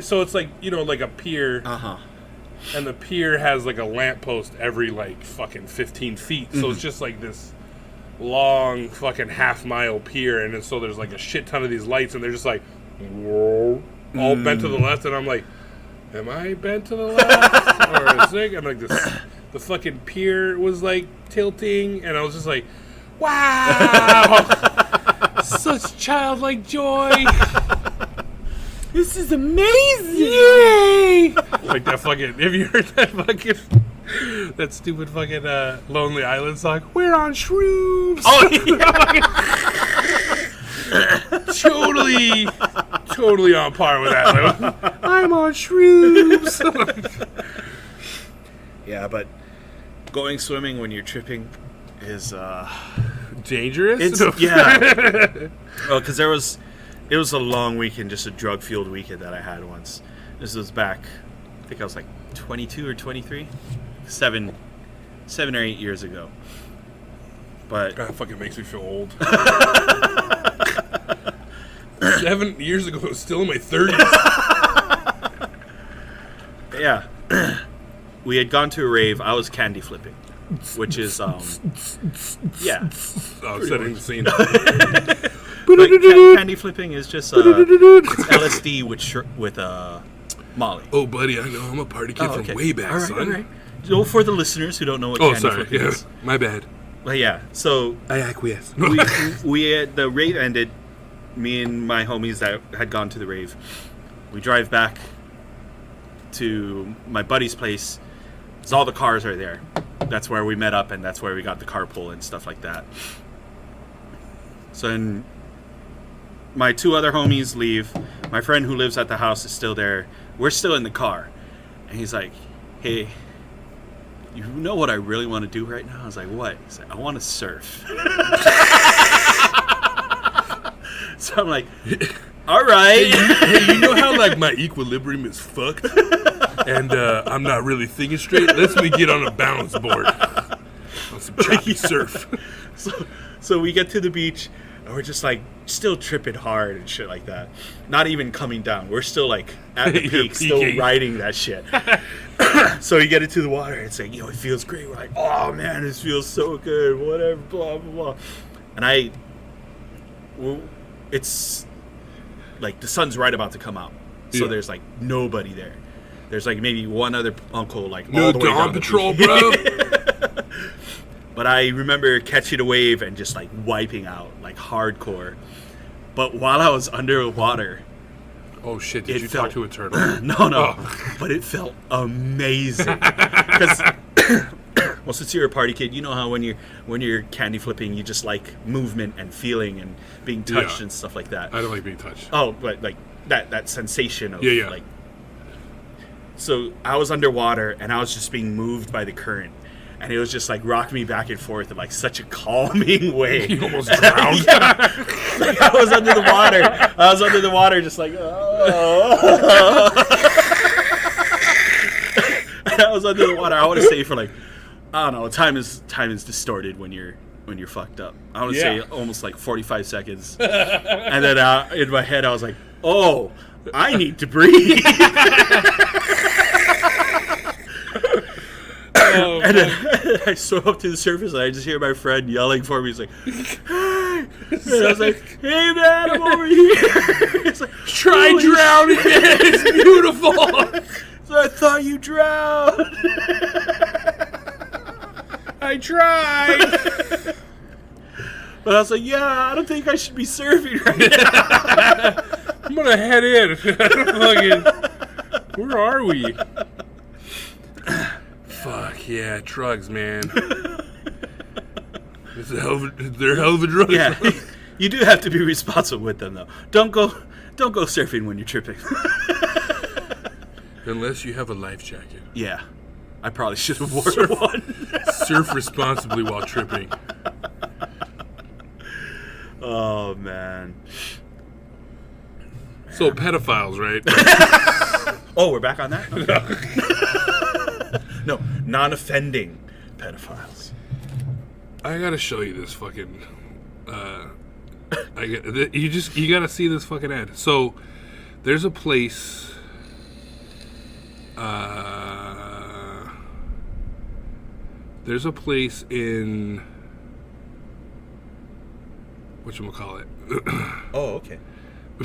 so it's like, you know, like a pier, and the pier has like a lamppost every like fucking 15 feet, so it's just like this long fucking half-mile pier, and so there's like a shit ton of these lights, and they're just like, whoa, all bent to the left, and I'm like, am I bent to the left or is it? And like the fucking pier was like tilting, and I was just like, wow, such childlike joy. This is amazing. Yay! Like that fucking, have you heard that fucking, that stupid fucking Lonely Island song? We're on shrooms. Oh, yeah. totally on par with that. Like, I'm on shrooms. Yeah, but going swimming when you're tripping is dangerous. It's well, because it was a long weekend, just a drug-fueled weekend that I had once. This was back, I think I was like 22 or 23, 7 or 8 years ago. But that fucking makes me feel old. 7 years ago, I was still in my 30s. Yeah, we had gone to a rave. I was candy flipping, which is Oh, setting the scene. Like, candy flipping is just it's LSD with Molly. Oh, buddy, I know. I'm a party kid from way back, son. All right. So for the listeners who don't know what candy flipping is. My bad. Well, yeah, so I acquiesce. we had, the rave ended. Me and my homies that had gone to the rave, we drive back to my buddy's place. Because all the cars are there. That's where we met up, and that's where we got the carpool and stuff like that. So then my two other homies leave. My friend who lives at the house is still there. We're still in the car. And he's like, hey, you know what I really want to do right now? I was like, what? He's like, I want to surf. So I'm like, all right. Hey, you know how like my equilibrium is fucked, and I'm not really thinking straight. Let's me get on a balance board on some choppy surf. So we get to the beach, and we're just like still tripping hard and shit like that. Not even coming down. We're still like at the peak, still riding that shit. So we get into the water, and it's like, it feels great. We're like, oh man, this feels so good. Whatever, blah blah blah. And it's like the sun's right about to come out. So there's like nobody there. There's like maybe one other uncle like No all the way dawn down patrol, the bro. But I remember catching a wave and just like wiping out like hardcore. But while I was underwater, Oh shit! Did you talk to a turtle? no, but it felt amazing. Because well, since you're a party kid, you know how when you're candy flipping, you just like movement and feeling and being touched and stuff like that. I don't like being touched. Oh, but like that sensation of Yeah. like. So I was underwater and I was just being moved by the current, and it was just like rocking me back and forth in like such a calming way. You almost drowned. Like I was under the water. I was under the water, just like. Oh. And I was under the water. I want to say for like, I don't know. Time is distorted when you're fucked up. I want to say almost like 45 seconds. And then in my head, I was like, oh, I need to breathe. And then I swim up to the surface and I just hear my friend yelling for me. He's like, hey. And I was like, hey man, I'm over here. It's like, Try drowning, man. It's beautiful. So I thought you drowned. I tried. But I was like, yeah, I don't think I should be surfing right now. I'm gonna head in. Fucking, where are we? Fuck yeah, drugs, man. They're hell of a drug. Yeah, you do have to be responsible with them, though. Don't go surfing when you're tripping. Unless you have a life jacket. Yeah, I probably should have worn one. Surf responsibly while tripping. Oh man. So pedophiles, right? Oh, we're back on that? Okay. No, non-offending pedophiles. I gotta show you this fucking. You gotta see this fucking ad. So, there's a place. There's a place in. Whatchamacallit? Oh, okay.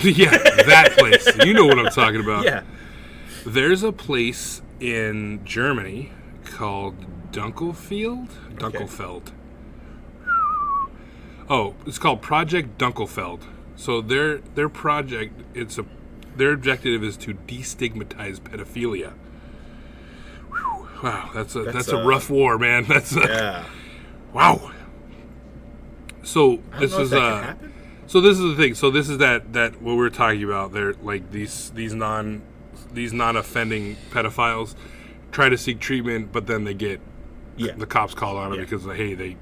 Yeah, that place. You know what I'm talking about. Yeah. There's a place in Germany called Dunkelfeld. Oh, it's called Project Dunkelfeld. So their project, their objective is to destigmatize pedophilia. Whew, wow, that's a rough war, man. Yeah. Wow. So this is so this is the thing. So this is that what we're talking about. They're like these non-offending pedophiles try to seek treatment, but then they get the cops call on them because hey, they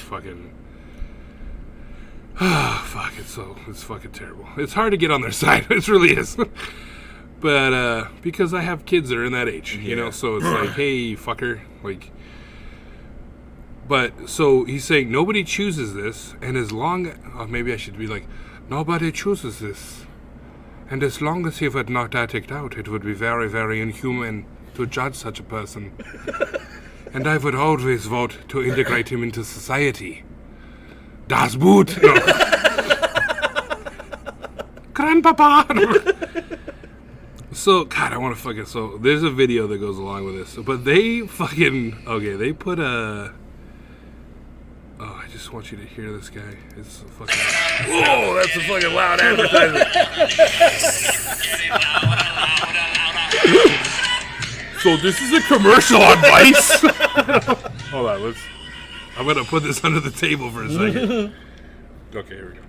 fucking fuck, it's fucking terrible. It's hard to get on their side. It really is. But because I have kids that are in that age, you know, so it's like, hey, fucker, like. But so he's saying nobody chooses this, and as long maybe I should be like, nobody chooses this. And as long as he would not act out, it would be very, very inhuman to judge such a person. And I would always vote to integrate him into society. Das Boot! No. Grandpapa! No. So, God, I want to fucking... So, there's a video that goes along with this. But they fucking... Okay, they put a... Oh, I just want you to hear this guy. It's a fucking... Whoa, that's a fucking loud advertisement. So this is a commercial on Vice? Hold on, I'm going to put this under the table for a second. Okay, here we go.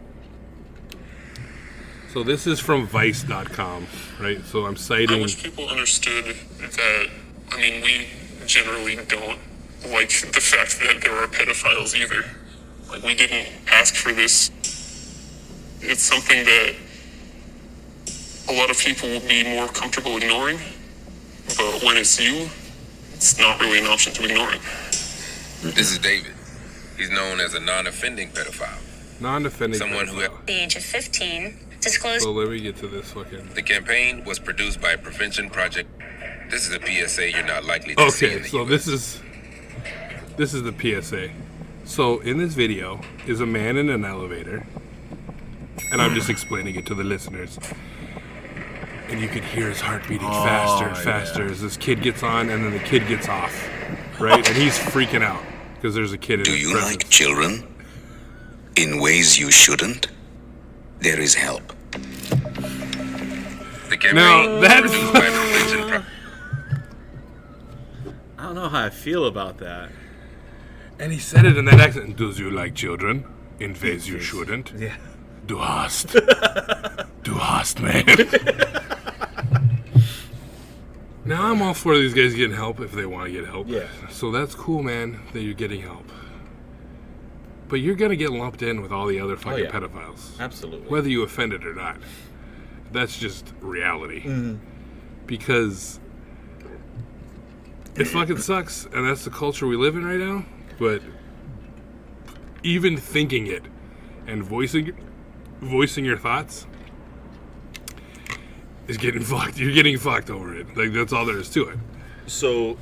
So this is from Vice.com, right? So I'm citing... I wish people understood that, I mean, we generally don't like the fact that there are pedophiles either. Like, we didn't ask for this. It's something that a lot of people will be more comfortable ignoring, but when it's you, it's not really an option to ignore it. This is David. He's known as a non-offending pedophile. Non-offending Someone pedophile. who... The age of 15, disclosed... So let me get to this fucking... The campaign was produced by a prevention project. This is a PSA you're not likely to see in Okay, the so US. this is the PSA. So in this video is a man in an elevator, and I'm just explaining it to the listeners. And you could hear his heart beating faster and faster as this kid gets on, and then the kid gets off, right? And he's freaking out because there's a kid in his presence. Do you like children? In ways you shouldn't? There is help. The campaign Now, that's... produced by Prevention Project. I don't know how I feel about that. And he said it in that accent. Do you like children? In ways you shouldn't? Yeah. Du hast. Du hast, man. Now, I'm all for these guys getting help if they want to get help. Yeah. So that's cool, man, that you're getting help. But you're going to get lumped in with all the other fucking pedophiles. Absolutely. Whether you offended or not. That's just reality. Mm-hmm. Because it fucking sucks, and that's the culture we live in right now. But even thinking it and voicing your thoughts is getting fucked. You're getting fucked over it. Like, that's all there is to it. So,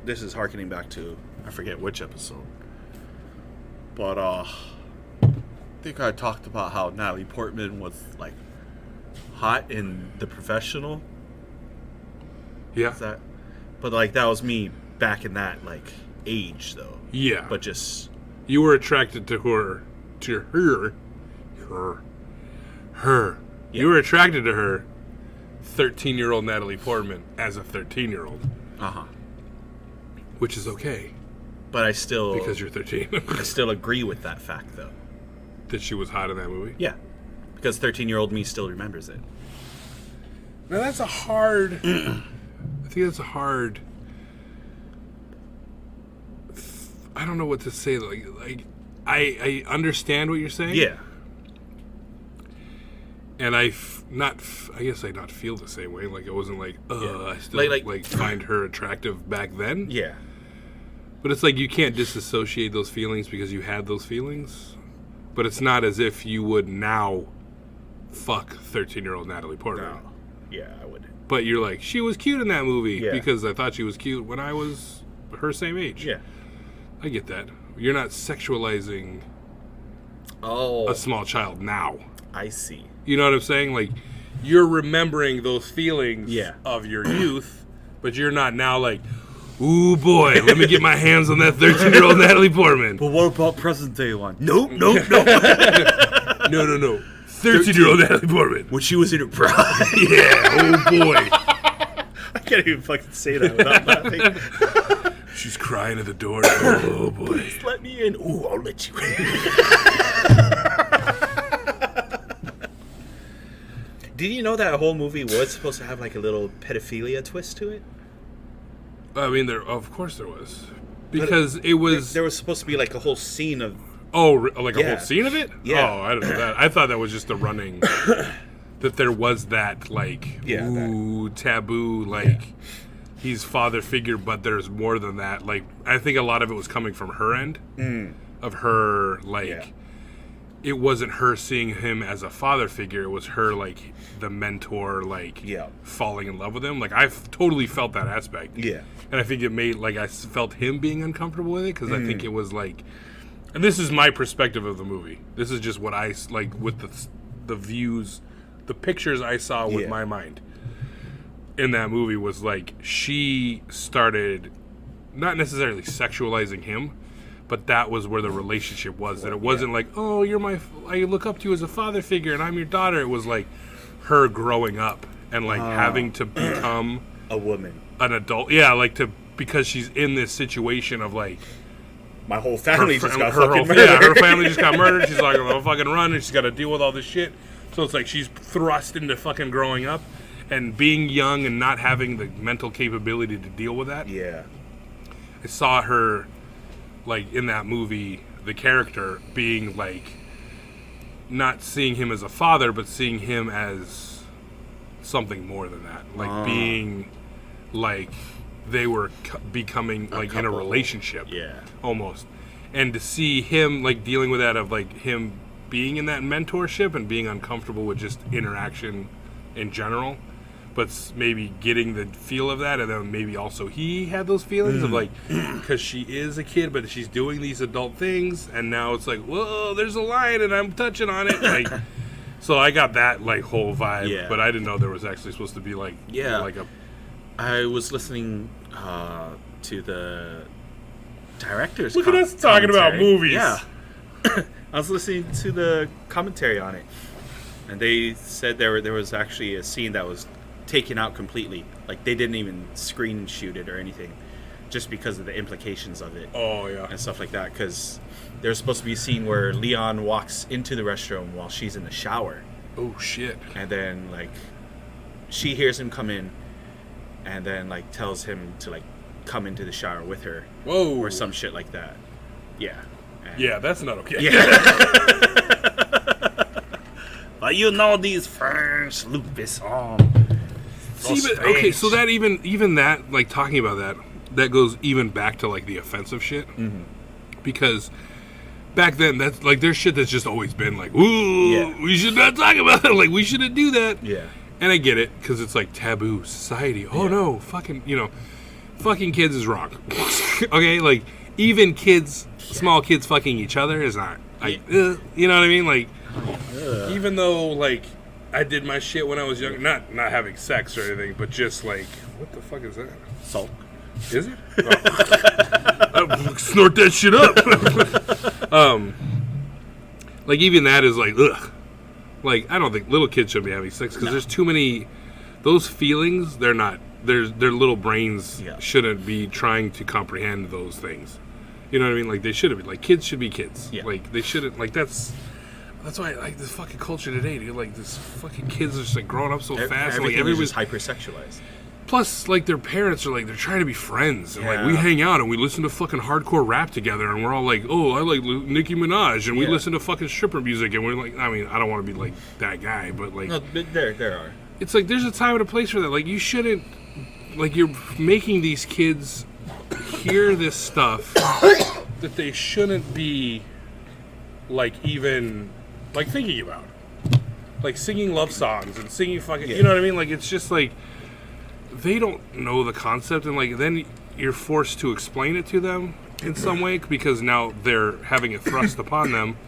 this is harkening back to, I forget which episode. But, I think I talked about how Natalie Portman was, like, hot in The Professional. Yeah. But, like, that was me back in that, like, age, though. Yeah. But just... You were attracted to her. Yeah. You were attracted to her, 13-year-old Natalie Portman, as a 13-year-old. Uh-huh. Which is okay. But I still... Because you're 13. I still agree with that fact, though. That she was hot in that movie? Yeah. Because 13-year-old me still remembers it. Now, that's a hard... I think that's a hard... I don't know what to say. Like I understand what you're saying. Yeah. And I guess I not feel the same way. Like, it wasn't like, I still like find her attractive back then. Yeah. But it's like you can't disassociate those feelings because you had those feelings. But it's not as if you would now fuck 13-year-old Natalie Portman. No. Yeah, I would. But you're like, she was cute in that movie because I thought she was cute when I was her same age. Yeah. I get that. You're not sexualizing a small child now. I see. You know what I'm saying? Like, you're remembering those feelings of your youth, but you're not now like, ooh, boy, let me get my hands on that 13-year-old Natalie Portman. But what about present day one? Nope. No. No. 13-year-old Natalie Portman. When she was in her prime. Yeah, oh, boy. I can't even fucking say that without laughing. She's crying at the door. Oh, boy. Please let me in. Ooh, I'll let you in. Did you know that whole movie was supposed to have like a little pedophilia twist to it? I mean, of course there was. Because it was... There was supposed to be like a whole scene of... Oh, like a whole scene of it? Yeah. Oh, I don't know that. I thought that was just the running... that there was that, like, taboo, like... He's father figure, but there's more than that. Like, I think a lot of it was coming from her end. Of her, like, it wasn't her seeing him as a father figure. It was her, like, the mentor, like, falling in love with him. Like, I've totally felt that aspect. Yeah. And I think it made, like, I felt him being uncomfortable with it because I think it was, like, and this is my perspective of the movie. This is just what I, like, with the views, the pictures I saw with my mind. In that movie was like she started not necessarily sexualizing him, but that was where the relationship was. That it wasn't like, oh, I look up to you as a father figure and I'm your daughter. It was like her growing up and like having to become a woman, an adult. Yeah, like because she's in this situation of like my whole family just got fucking murdered. Yeah, her family just got murdered. She's like on a fucking run and she's got to deal with all this shit. So it's like she's thrust into fucking growing up. And being young and not having the mental capability to deal with that. Yeah. I saw her, like, in that movie, the character being, like, not seeing him as a father, but seeing him as something more than that. Like, being, like, they were becoming, like, in a relationship. Yeah. Almost. And to see him, like, dealing with that of, like, him being in that mentorship and being uncomfortable with just interaction in general. But maybe getting the feel of that, and then maybe also he had those feelings of like, because she is a kid, but she's doing these adult things, and now it's like, whoa, there's a line, and I'm touching on it. Like, So I got that like whole vibe, Yeah. but I didn't know there was actually supposed to be like like a. I was listening to the director's. Look at us talking about movies. Yeah, I was listening to the commentary on it, and they said there was actually a scene that was taken out completely. Like they didn't even screen shoot it or anything, just because of the implications of it. Oh yeah, and stuff like that. Because there's supposed to be a scene where Leon walks into the restroom while she's in the shower. Oh shit! And then like she hears him come in, and then like tells him to like come into the shower with her. Whoa! Or some shit like that. Yeah. And yeah, that's not okay. Yeah. But you know these French Luc Besson. See, but, okay, so that even that like talking about that goes even back to like the offensive shit, because back then that's like there's shit that's just always been like, ooh, we should not talk about it. Like we shouldn't do that. Yeah. And I get it because it's like taboo society. Oh no, fucking fucking kids is wrong. Okay, like even kids, small kids fucking each other is not. Like, you know what I mean? Like, even though like I did my shit when I was young, not having sex or anything, but just like, what the fuck is that? Salt. Is it? Oh. Snort that shit up. Like even that is like, ugh. Like I don't think little kids should be having sex because there's too many. Those feelings, they're not. Their little brains shouldn't be trying to comprehend those things. You know what I mean? Like they shouldn't be. Like kids should be kids. Yeah. Like they shouldn't. Like that's why I like this fucking culture today, dude. Like this fucking kids are just like growing up so fast. Everything Like everybody's is hypersexualized. Plus, like their parents are like they're trying to be friends, and like we hang out and we listen to fucking hardcore rap together, and we're all like, oh, I like Nicki Minaj, and we listen to fucking stripper music, and we're like, I mean, I don't want to be like that guy, but like, no, there are. It's like there's a time and a place for that. Like you shouldn't, like you're making these kids hear this stuff that they shouldn't be, like even like thinking about, like singing love songs and singing fucking, you know what I mean? Like it's just like. They don't know the concept, and like then you're forced to explain it to them in some way because now they're having it thrust upon them,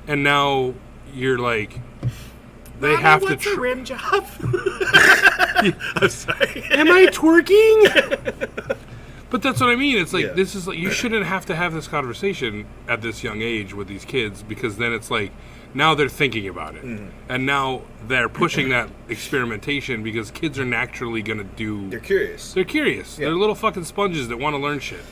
and now you're like they Mama, have what's to. A rim job? I'm sorry. Am I twerking? But that's what I mean. It's like this is like you shouldn't have to have this conversation at this young age with these kids because then it's like. Now they're thinking about it. And now they're pushing that experimentation because kids are naturally going to do... They're curious. They're curious. They're little fucking sponges that want to learn shit.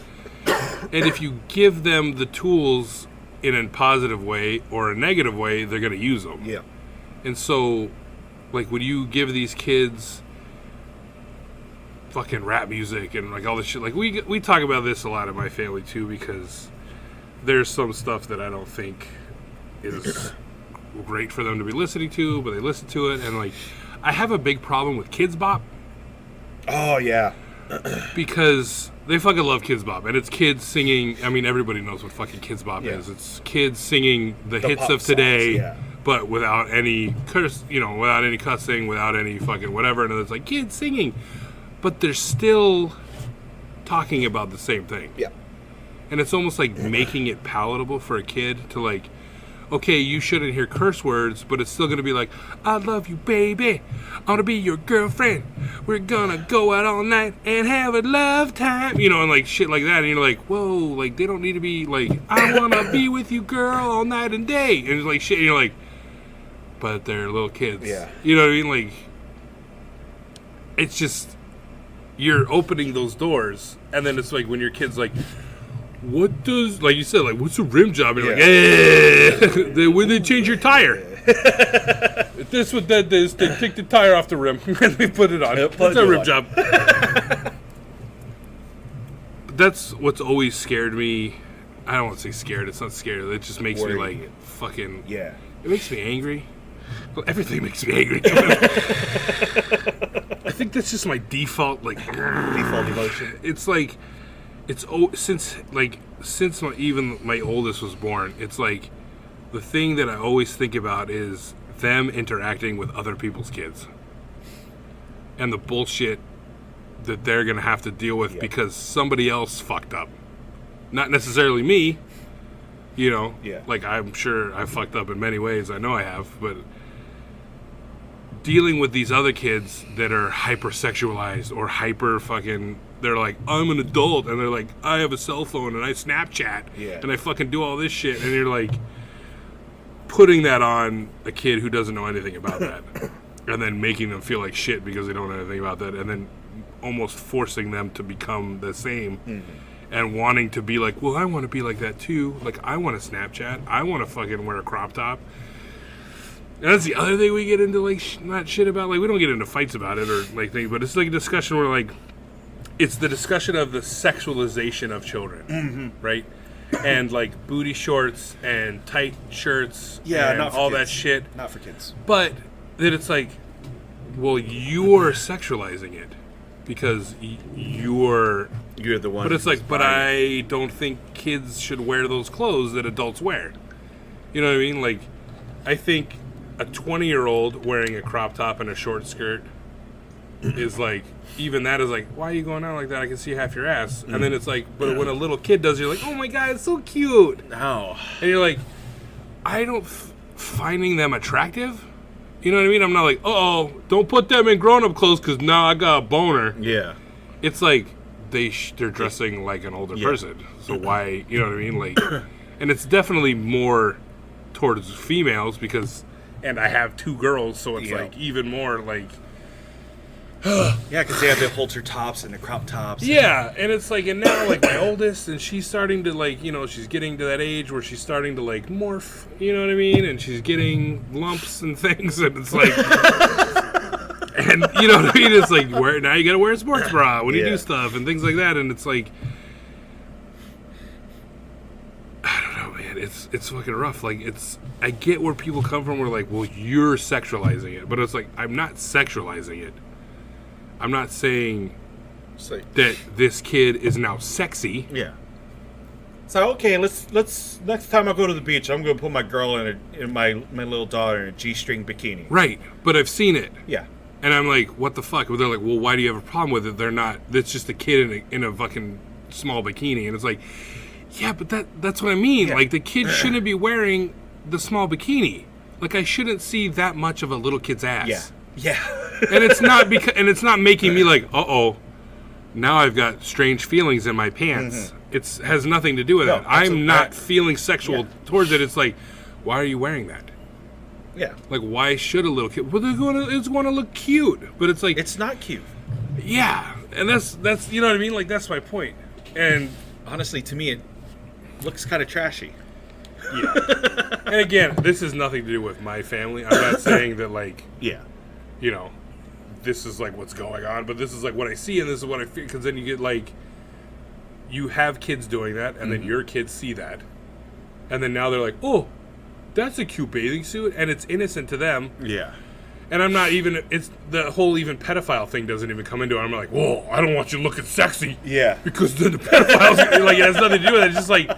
And if you give them the tools in a positive way or a negative way, they're going to use them. Yeah. And so, like, when you give these kids fucking rap music and, like, all this shit... Like, we talk about this a lot in my family, too, because there's some stuff that I don't think is... great for them to be listening to, but they listen to it, and like, I have a big problem with Kids Bop. Oh yeah, because they fucking love Kids Bop, and it's kids singing. I mean, everybody knows what fucking Kids Bop is. It's kids singing the hits of today, songs, but without any curse, without any cussing, without any fucking whatever. And it's like kids singing, but they're still talking about the same thing. Yeah, and it's almost like making it palatable for a kid to like. Okay, you shouldn't hear curse words, but it's still going to be like, I love you, baby. I want to be your girlfriend. We're going to go out all night and have a love time. And like shit like that. And you're like, whoa, like they don't need to be like, I want to be with you, girl, all night and day. And it's like shit. And you're like, but they're little kids. Yeah. You know what I mean? Like, it's just, you're opening those doors. And then it's like when your kid's like, what does, like you said, like, what's a rim job? And you're like, when they change your tire. If this what that is, they take the tire off the rim and they put it on. What's a rim job? That's what's always scared me. I don't want to say scared. It's not scared. It just makes me like fucking. Yeah. It makes me angry. Well, everything makes me angry. I think that's just my default, like default emotion. It's like. Since my oldest was born, it's like the thing that I always think about is them interacting with other people's kids and the bullshit that they're gonna have to deal with because somebody else fucked up, not necessarily me. Like I'm sure I fucked up in many ways. I know I have, but dealing with these other kids that are hypersexualized or hyper fucking, they're like, I'm an adult, and they're like, I have a cell phone and I Snapchat and I fucking do all this shit, and you're like putting that on a kid who doesn't know anything about that and then making them feel like shit because they don't know anything about that, and then almost forcing them to become the same and wanting to be like, well, I want to be like that too, like I want to Snapchat, I want to fucking wear a crop top. And that's the other thing we get into, like, not shit about. Like, we don't get into fights about it or, like, things, but it's like a discussion where, like, it's the discussion of the sexualization of children, right? And, like, booty shorts and tight shirts and not for all kids. that shit. Not for kids. But then it's like, well, you're sexualizing it because you're the one. But it's like, but I don't think kids should wear those clothes that adults wear. You know what I mean? Like, I think a 20-year-old wearing a crop top and a short skirt is like, even that is like, why are you going out like that? I can see half your ass. And then it's like, but when a little kid does, you're like, oh my God, it's so cute. No. And you're like, I don't finding them attractive. You know what I mean? I'm not like, don't put them in grown-up clothes because now I got a boner. Yeah. It's like they're dressing like an older person. So why, you know what I mean? Like, and it's definitely more towards females because, and I have 2 girls, so it's like even more like, yeah, because they have the halter tops and the crop tops. Yeah, and it's like, and now like my oldest, and she's starting to like, you know, she's getting to that age where she's starting to like morph, you know what I mean? And she's getting lumps and things, and it's like, and you know what I mean? It's like, now you gotta wear a sports bra when you do stuff and things like that, and it's like, I don't know, man. It's fucking rough. Like, I get where people come from. Where like, well, you're sexualizing it, but it's like, I'm not sexualizing it. I'm not saying that this kid is now sexy. Yeah. So okay, let's next time I go to the beach, I'm gonna put my girl in my little daughter in a G-string bikini. Right, but I've seen it. Yeah. And I'm like, what the fuck? They're like, well, why do you have a problem with it? They're not. It's just a kid in a fucking small bikini, and it's like, yeah, but that's what I mean. Yeah. Like, the kid shouldn't be wearing the small bikini. Like, I shouldn't see that much of a little kid's ass. Yeah. Yeah. And it's not making me like, now I've got strange feelings in my pants. It has nothing to do with it. I'm not feeling sexual towards it. It's like, why are you wearing that? Yeah. Like, why should a little kid? Well, it's going to look cute, but it's like, it's not cute. Yeah, and that's you know what I mean. Like, that's my point. And honestly, to me, it looks kind of trashy. Yeah. And again, this has nothing to do with my family. I'm not saying that, like, you know, this is like what's going on, but this is like what I see and this is what I feel, because then you get like, you have kids doing that, and then your kids see that, and then now they're like, oh, that's a cute bathing suit, and it's innocent to them. Yeah. And I'm not even, it's the whole even pedophile thing doesn't even come into it. I'm like, whoa, I don't want you looking sexy. Yeah. Because then the pedophiles, like, it has nothing to do with it. It's just like,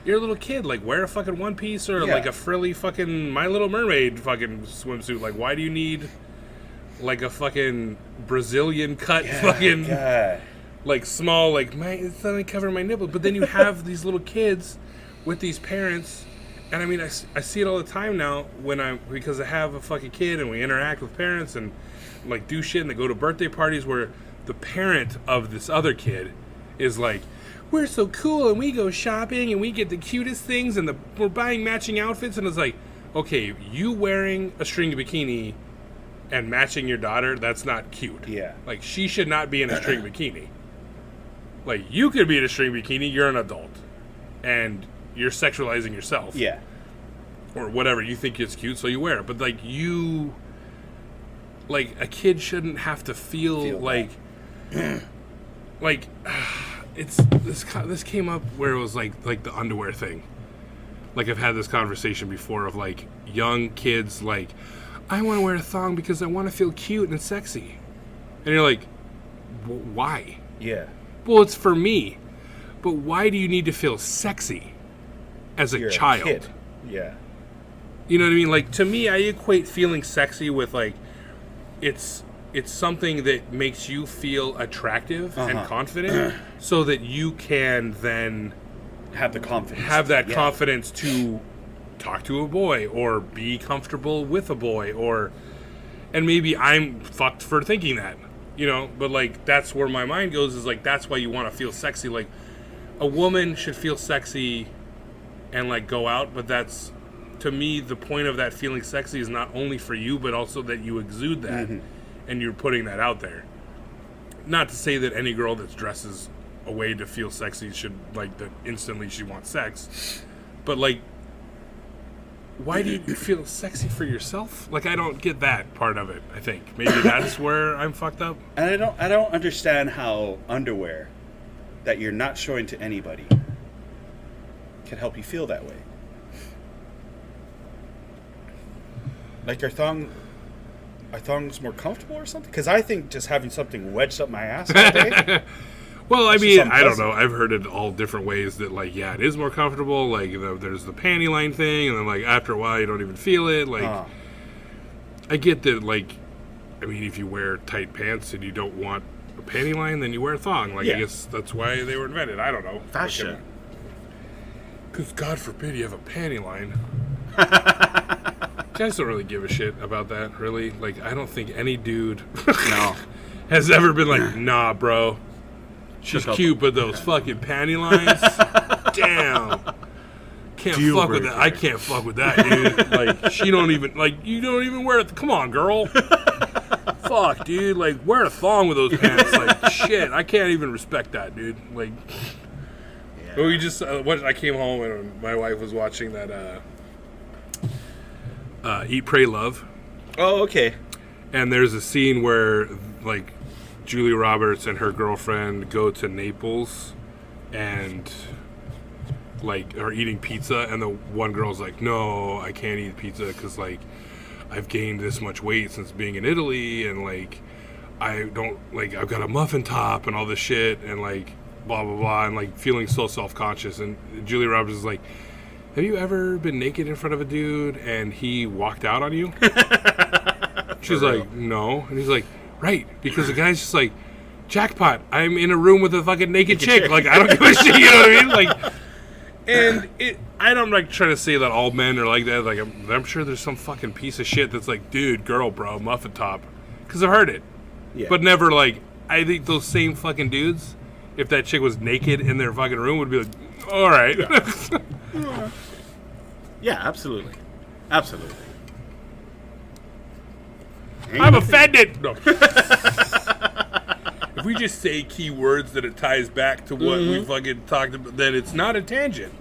you're a little kid, like, wear a fucking one piece or like a frilly fucking My Little Mermaid fucking swimsuit. Like, why do you need like a fucking Brazilian cut fucking like small, like, it's only covering my nipple. But then you have these little kids with these parents, and I mean, I see it all the time now because I have a fucking kid and we interact with parents and like do shit, and they go to birthday parties where the parent of this other kid is like, we're so cool and we go shopping and we get the cutest things and we're buying matching outfits, and it's like, okay, you wearing a string bikini and matching your daughter, that's not cute. Yeah. Like, she should not be in a string bikini. Like, you could be in a string bikini, you're an adult. And you're sexualizing yourself. Yeah. Or whatever, you think it's cute, so you wear it. But, like, like, a kid shouldn't have to feel like, like, this came up where it was like the underwear thing. Like, I've had this conversation before of, like, young kids, like, I want to wear a thong because I want to feel cute and sexy. And you're like, why? Yeah. Well, it's for me. But why do you need to feel sexy as a child? Kid. Yeah. You know what I mean? Like, to me, I equate feeling sexy with, like, it's something that makes you feel attractive and confident so that you can then have the confidence. Have that confidence to talk to a boy or be comfortable with a boy, or And maybe I'm fucked for thinking that, you know? But, like, that's where my mind goes, is, like, that's why you want to feel sexy. Like, a woman should feel sexy and, like, go out, but that's, to me, the point of that feeling sexy is not only for you, but also that you exude that, and you're putting that out there. Not to say that any girl that dresses a way to feel sexy should, like, that instantly she wants sex, but, like, why do you feel sexy for yourself? Like, I don't get that part of it. I think maybe that's where I'm fucked up. And I don't understand how underwear that you're not showing to anybody can help you feel that way. Like, are thongs more comfortable or something? Because I think just having something wedged up my ass all day. Well, I mean, I don't know. I've heard it all different ways that, like, yeah, it is more comfortable. Like, there's the panty line thing, and then, like, after a while, you don't even feel it. Like, I get that, like, I mean, if you wear tight pants and you don't want a panty line, then you wear a thong. Like, I guess that's why they were invented. I don't know. Fashion. Because God forbid you have a panty line. Guys don't really give a shit about that, really. Like, I don't think any dude has ever been like, nah, bro. She's cute, but those fucking panty lines, damn. Can't fuck with that. I can't fuck with that, dude. Like, she don't even, like, you don't even wear it. Come on, girl. Fuck, dude. Like, wear a thong with those pants. Like, shit. I can't even respect that, dude. Like, we just, I came home and my wife was watching that, Eat, Pray, Love. Oh, okay. And there's a scene where, like, Julia Roberts and her girlfriend go to Naples and, like, are eating pizza, and the one girl's like, no, I can't eat pizza because, like, I've gained this much weight since being in Italy, and, like, I don't, like, I've got a muffin top and all this shit, and, like, blah, blah, blah, and, like, feeling so self-conscious. And Julia Roberts is like, have you ever been naked in front of a dude and he walked out on you? She's like, no. And he's like, right, because the guy's just like, jackpot, I'm in a room with a fucking naked chick. Like, I don't give a shit, you know what I mean? Like, and I'm not trying to say that all men are like that. Like, I'm sure there's some fucking piece of shit that's like, dude, girl, bro, muffin top. Because I've heard it. Yeah. But never, like, I think those same fucking dudes, if that chick was naked in their fucking room, would be like, all right. Yeah, absolutely. Absolutely. I'm offended. No. If we just say key words that it ties back to what we fucking talked about, then it's not a tangent.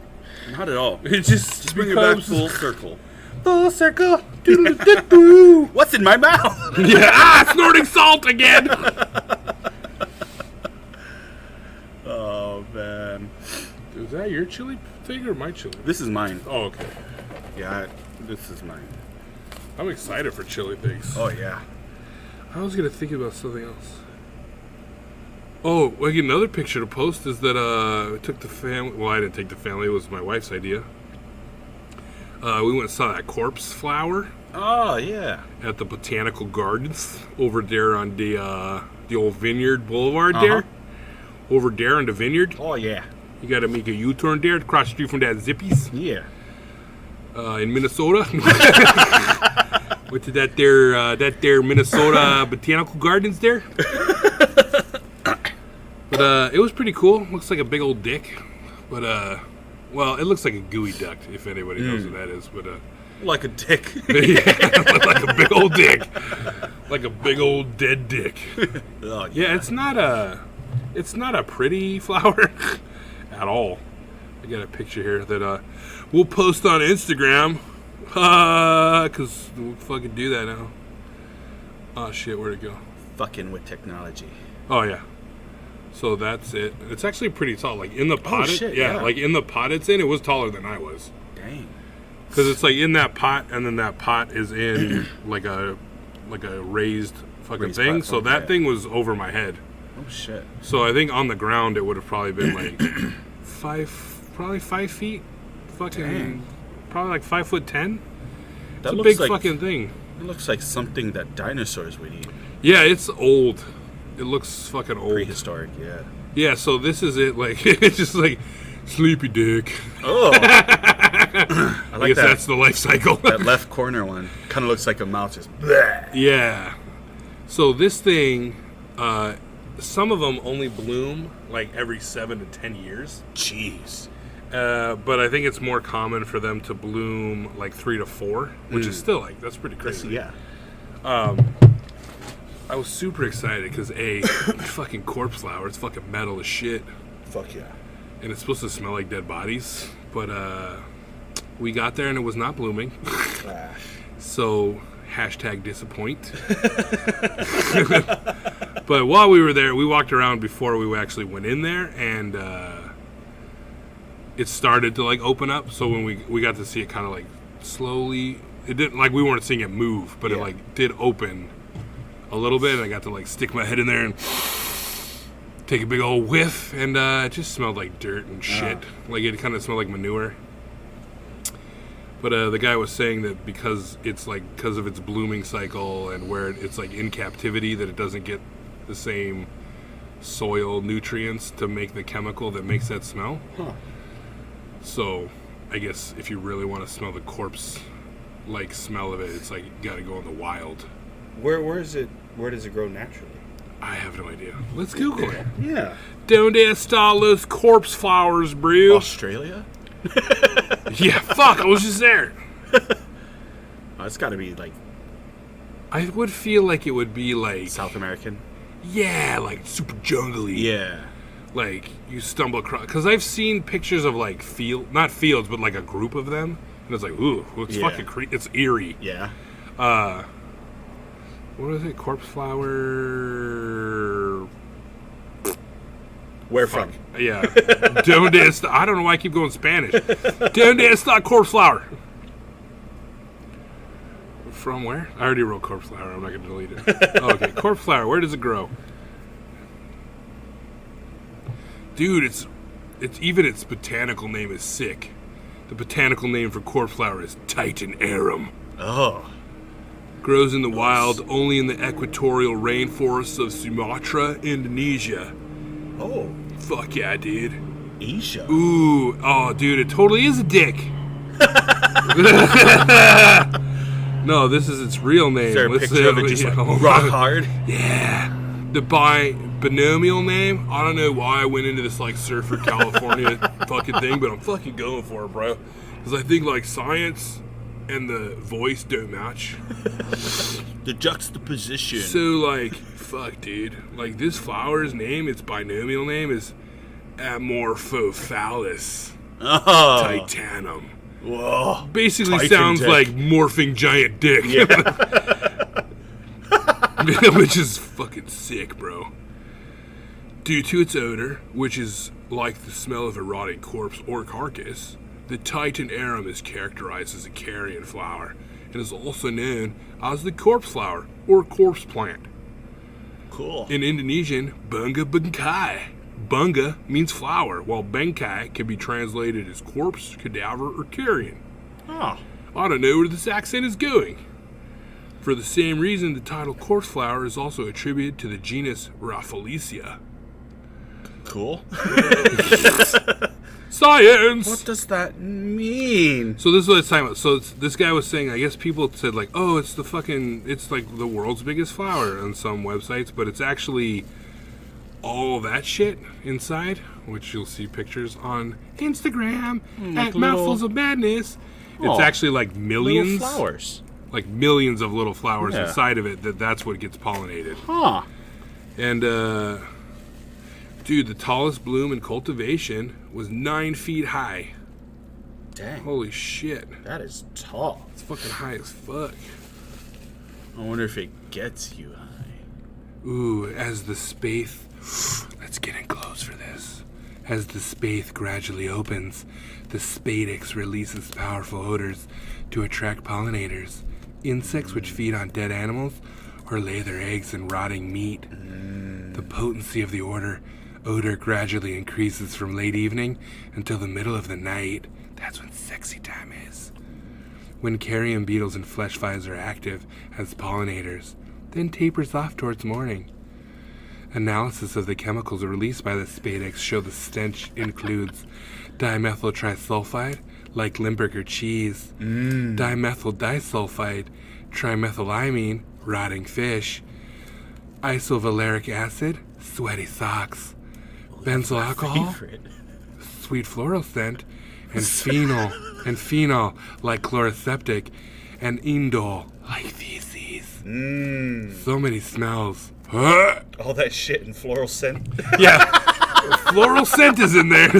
Not at all. It just bring it back full circle. Full circle. Doodle-doo-doo. What's in my mouth? Yeah, snorting salt again. Oh, man. Is that your chili thing or my chili? This is mine. Oh, okay. Yeah, this is mine. I'm excited for chili things. Oh, yeah. I was going to think about something else. Oh, like another picture to post is that I took the family. Well, I didn't take the family. It was my wife's idea. We went and saw that corpse flower. Oh, yeah. At the Botanical Gardens over there on the old Vineyard Boulevard there. Over there on the Vineyard. Oh, yeah. You got to make a U-turn there, across the street from that Zippy's. Yeah. In Minnesota. Went to that there Minnesota Botanical Gardens there. But it was pretty cool. Looks like a big old dick. But well, it looks like a gooey duck, if anybody knows what that is. But like a dick. Yeah, like a big old dick. Like a big old dead dick. Oh, yeah, it's not a pretty flower at all. I got a picture here that we'll post on Instagram. Because we'll fucking do that now. Oh, shit, where'd it go? Fucking with technology. Oh, yeah. So that's it. It's actually pretty tall. Like, in the pot, like, in the pot it's in, it was taller than I was. Dang. Because it's, like, in that pot, and then that pot is in, like a raised fucking thing. So that thing was over my head. Oh, shit. So I think on the ground it would have probably been, like, 5 feet. Fucking... Dang. Probably like 5'10". It's a big fucking thing. It looks like something that dinosaurs would eat. Yeah, it's old. It looks fucking old. Prehistoric, yeah. Yeah, so this is it. Like, it's just like sleepy dick. Oh. I like guess that. that's the life cycle. That left corner one kind of looks like a mouth just. Bleh. Yeah. So this thing, some of them only bloom like every 7 to 10 years. Jeez. But I think it's more common for them to bloom like 3 to 4, which is still like, that's pretty crazy. Yeah. I was super excited because fucking corpse flower, it's fucking metal as shit. Fuck yeah. And it's supposed to smell like dead bodies. But we got there and it was not blooming. So, #disappoint. But while we were there, we walked around before we actually went in there, and it started to like open up. So when we got to see it kind of like slowly, it didn't like we weren't seeing it move, but it like did open a little bit, and I got to like stick my head in there and take a big old whiff, and it just smelled like dirt and shit. Like it kind of smelled like manure. But the guy was saying that because of its blooming cycle and where it's like in captivity, that it doesn't get the same soil nutrients to make the chemical that makes that smell. Huh. So I guess if you really want to smell the corpse like smell of it, it's like you gotta go in the wild. Where is it? Where does it grow naturally? I have no idea. Let's Google it. Yeah. Donde está los corpse flowers, bro? Australia? Yeah, fuck, I was just there. It's got to be like I would feel like it would be like South American. Yeah, like super jungly. Yeah. Like you stumble across, because I've seen pictures of like not fields, but like a group of them, and it's like, ooh, it's fucking it's eerie. Yeah. What is it? Corpse flower. Where from? Yeah. Donde está? I don't know why I keep going Spanish. Donde está corpse flower? From where? I already wrote corpse flower. I'm not going to delete it. Oh, okay. Corpse flower. Where does it grow? Dude, it's even its botanical name is sick. The botanical name for corpse flower is Titan arum. Oh. Grows in the wild only in the equatorial rainforests of Sumatra, Indonesia. Oh. Fuck yeah, dude. Asia. Ooh. Oh, dude, it totally is a dick. No, this is its real name. Is there a picture of it just like rock hard? Yeah. The binomial name, I don't know why I went into this like Surfer California fucking thing, but I'm fucking going for it, bro. Because I think like science and the voice don't match. The juxtaposition. So like, fuck, dude. Like this flower's name, its binomial name is Amorphophallus titanum. Whoa. Basically Titan sounds dick. like morphing giant dick. Yeah. Which is fucking sick, bro. Due to its odor, which is like the smell of a rotting corpse or carcass, the Titan arum is characterized as a carrion flower and is also known as the corpse flower or corpse plant. Cool. In Indonesian, bunga bengkai. Bunga means flower, while bengkai can be translated as corpse, cadaver, or carrion. Oh. I don't know where this accent is going. For the same reason, the title corpse flower is also attributed to the genus Rafflesia. Cool. Science! What does that mean? So this is what it's talking about. So this guy was saying, I guess people said like, oh, it's like the world's biggest flower on some websites, but it's actually all that shit inside, which you'll see pictures on Instagram at Mouthfuls of Madness. It's actually like millions. Little flowers. Like millions of little flowers Yeah. inside of it, that's what gets pollinated. Huh. And, dude, the tallest bloom in cultivation was 9 feet high. Dang. Holy shit. That is tall. It's fucking high as fuck. I wonder if it gets you high. Ooh, as the spathe... Let's get in close for this. As the spathe gradually opens, the spadix releases powerful odors to attract pollinators, insects which feed on dead animals or lay their eggs in rotting meat. The potency of the odor gradually increases from late evening until the middle of the night. That's when sexy time is. When carrion beetles and flesh flies are active as pollinators, then tapers off towards morning. Analysis of the chemicals released by the spadix show the stench includes dimethyl trisulfide, like Limburger cheese, dimethyl disulfide, trimethylamine, rotting fish, isovaleric acid, sweaty socks, benzyl alcohol, sweet floral scent, and phenol, like chloroseptic, and indole, like feces. So many smells. All that shit in floral scent. Yeah, floral scent is in there.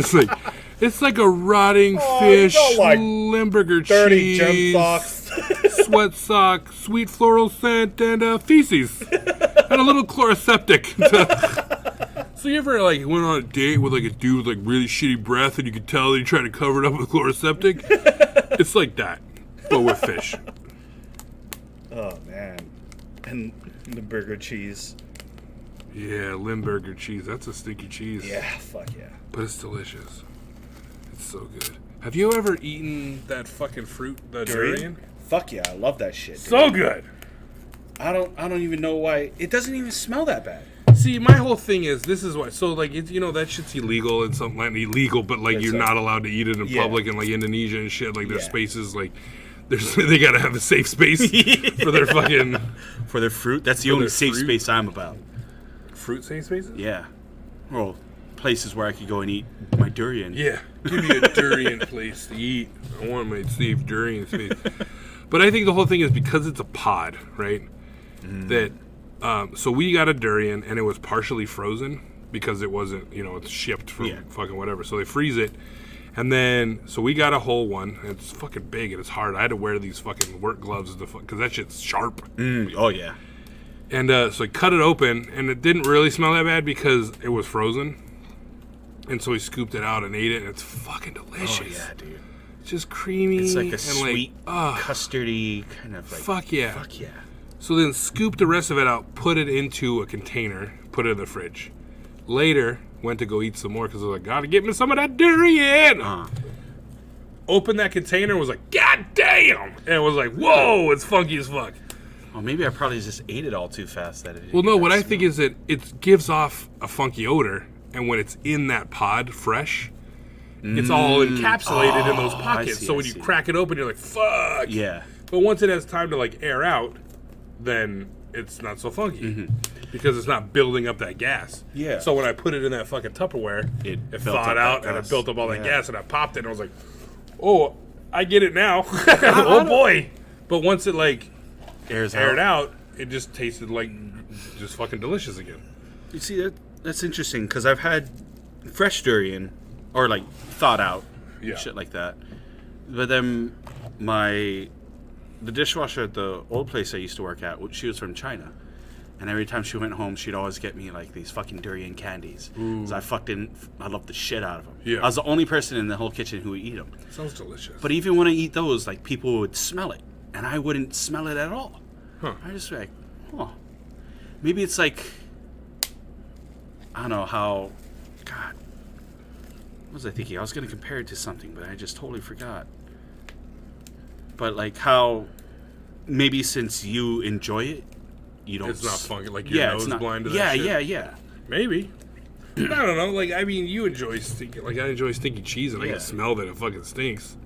It's like a rotting fish, like Limburger dirty cheese, gem socks, sweat sock, sweet floral scent, and feces, and a little chloroseptic. So you ever like went on a date with like a dude with like really shitty breath, and you could tell that he tried to cover it up with chloroseptic? It's like that, but with fish. Oh man, and the burger cheese. Yeah, Limburger cheese. That's a stinky cheese. Yeah, fuck yeah. But it's delicious. It's so good. Have you ever eaten that fucking fruit, the durian? Fuck yeah, I love that shit. Dude. So good. I don't even know why it doesn't even smell that bad. See, my whole thing is this is why. So like it's, you know, that shit's illegal and something like illegal, but like you're not allowed to eat it in public and like Indonesia and shit. Like there's spaces like they gotta have a safe space for their fucking for their fruit. That's the only safe space I'm about. Fruit safe spaces? Yeah. Well, places where I could go and eat my durian. Yeah. Give me a durian place to eat. I want my safe durian space. But I think the whole thing is because it's a pod, right? That so we got a durian and it was partially frozen because it wasn't, you know, it's shipped from fucking whatever. So they freeze it. And then, so we got a whole one. And it's fucking big and it's hard. I had to wear these fucking work gloves because that shit's sharp. Oh, yeah. And so I cut it open, and it didn't really smell that bad because it was frozen. And so we scooped it out and ate it, and it's fucking delicious. Oh, yeah, dude. It's just creamy. It's like a and sweet, custardy kind of like... Fuck yeah. Fuck yeah. So then scoop the rest of it out, put it into a container, put it in the fridge. Later, went to go eat some more because I was like, gotta get me some of that durian. Opened that container and was like, God damn! And it was like, whoa, it's funky as fuck. Well, maybe I probably just ate it all too fast. Well, no, what I think is that it gives off a funky odor, and when it's in that pod fresh, it's all encapsulated in those pockets. So when you crack it open, you're like, fuck! Yeah. But once it has time to like air out, then it's not so funky. Because it's not building up that gas. Yeah. So when I put it in that fucking Tupperware, it thawed out and it built up all that gas, and I popped it, and I was like, oh, I get it now. Oh boy. But once it like aired out, it just tasted like just fucking delicious again. You see, that's interesting because I've had fresh durian or like thawed out shit like that. But then the dishwasher at the old place I used to work at, she was from China. And every time she went home, she'd always get me like these fucking durian candies. Because I loved the shit out of them. Yeah. I was the only person in the whole kitchen who would eat them. Sounds delicious. But even when I eat those, like people would smell it. And I wouldn't smell it at all. Huh. I just like, maybe it's like, I don't know how, God, what was I thinking? I was going to compare it to something, but I just totally forgot. But like how, maybe since you enjoy it, you don't. It's not funky, like your nose blind to that shit. Yeah. Maybe. I don't know. Like, I mean, you enjoy stinky. Like, I enjoy stinky cheese, and I can smell that it fucking stinks.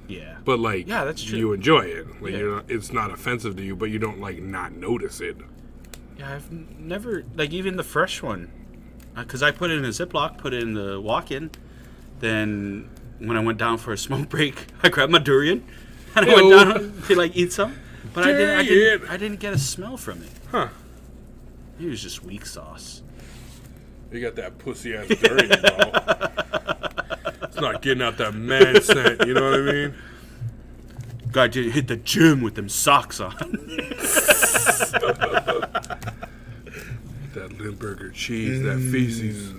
Yeah. But like, that's true. You enjoy it. Like, you're not, it's not offensive to you, but you don't like not notice it. Yeah, I've never like even the fresh one, because I put it in a Ziploc, put it in the walk-in. Then when I went down for a smoke break, I grabbed my durian and I went down to like eat some. But I didn't get a smell from it. Huh. Maybe it was just weak sauce. You got that pussy ass durian, bro. It's not getting out that man scent, you know what I mean? Guy didn't hit the gym with them socks on. That Limburger cheese, that feces.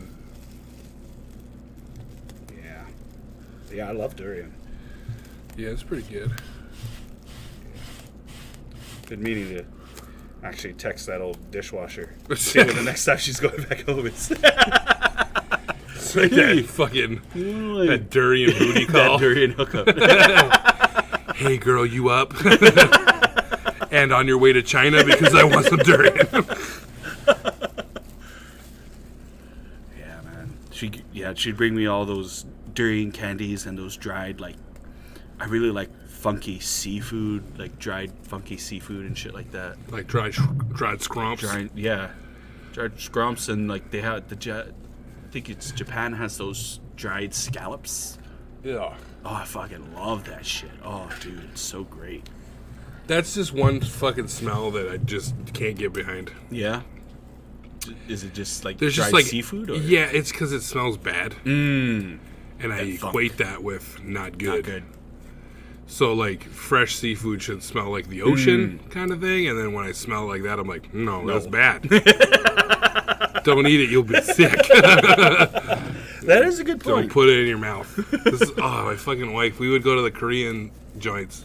Yeah, I love durian. Yeah, it's pretty good. Been meaning to actually text that old dishwasher. See when the next time she's going back home is. It's like that fucking that durian booty call. That durian hookup. Hey girl, you up? And on your way to China because I want some durian. Yeah, man. She'd bring me all those durian candies and those dried like I really like funky seafood, like dried funky seafood and shit like that. Like dried scrumps. Dried scrumps, and like they have I think it's Japan has those dried scallops. Yeah. Oh, I fucking love that shit. Oh, dude, it's so great. That's just one fucking smell that I just can't get behind. Yeah. Is it just like There's dried just like seafood? Or? Yeah, it's because it smells bad. And I equate that with not good. Not good. So like fresh seafood should smell like the ocean kind of thing, and then when I smell like that, I'm like, no. That's bad. Don't eat it, you'll be sick. That is a good point. Don't put it in your mouth. My fucking wife, we would go to the Korean joints,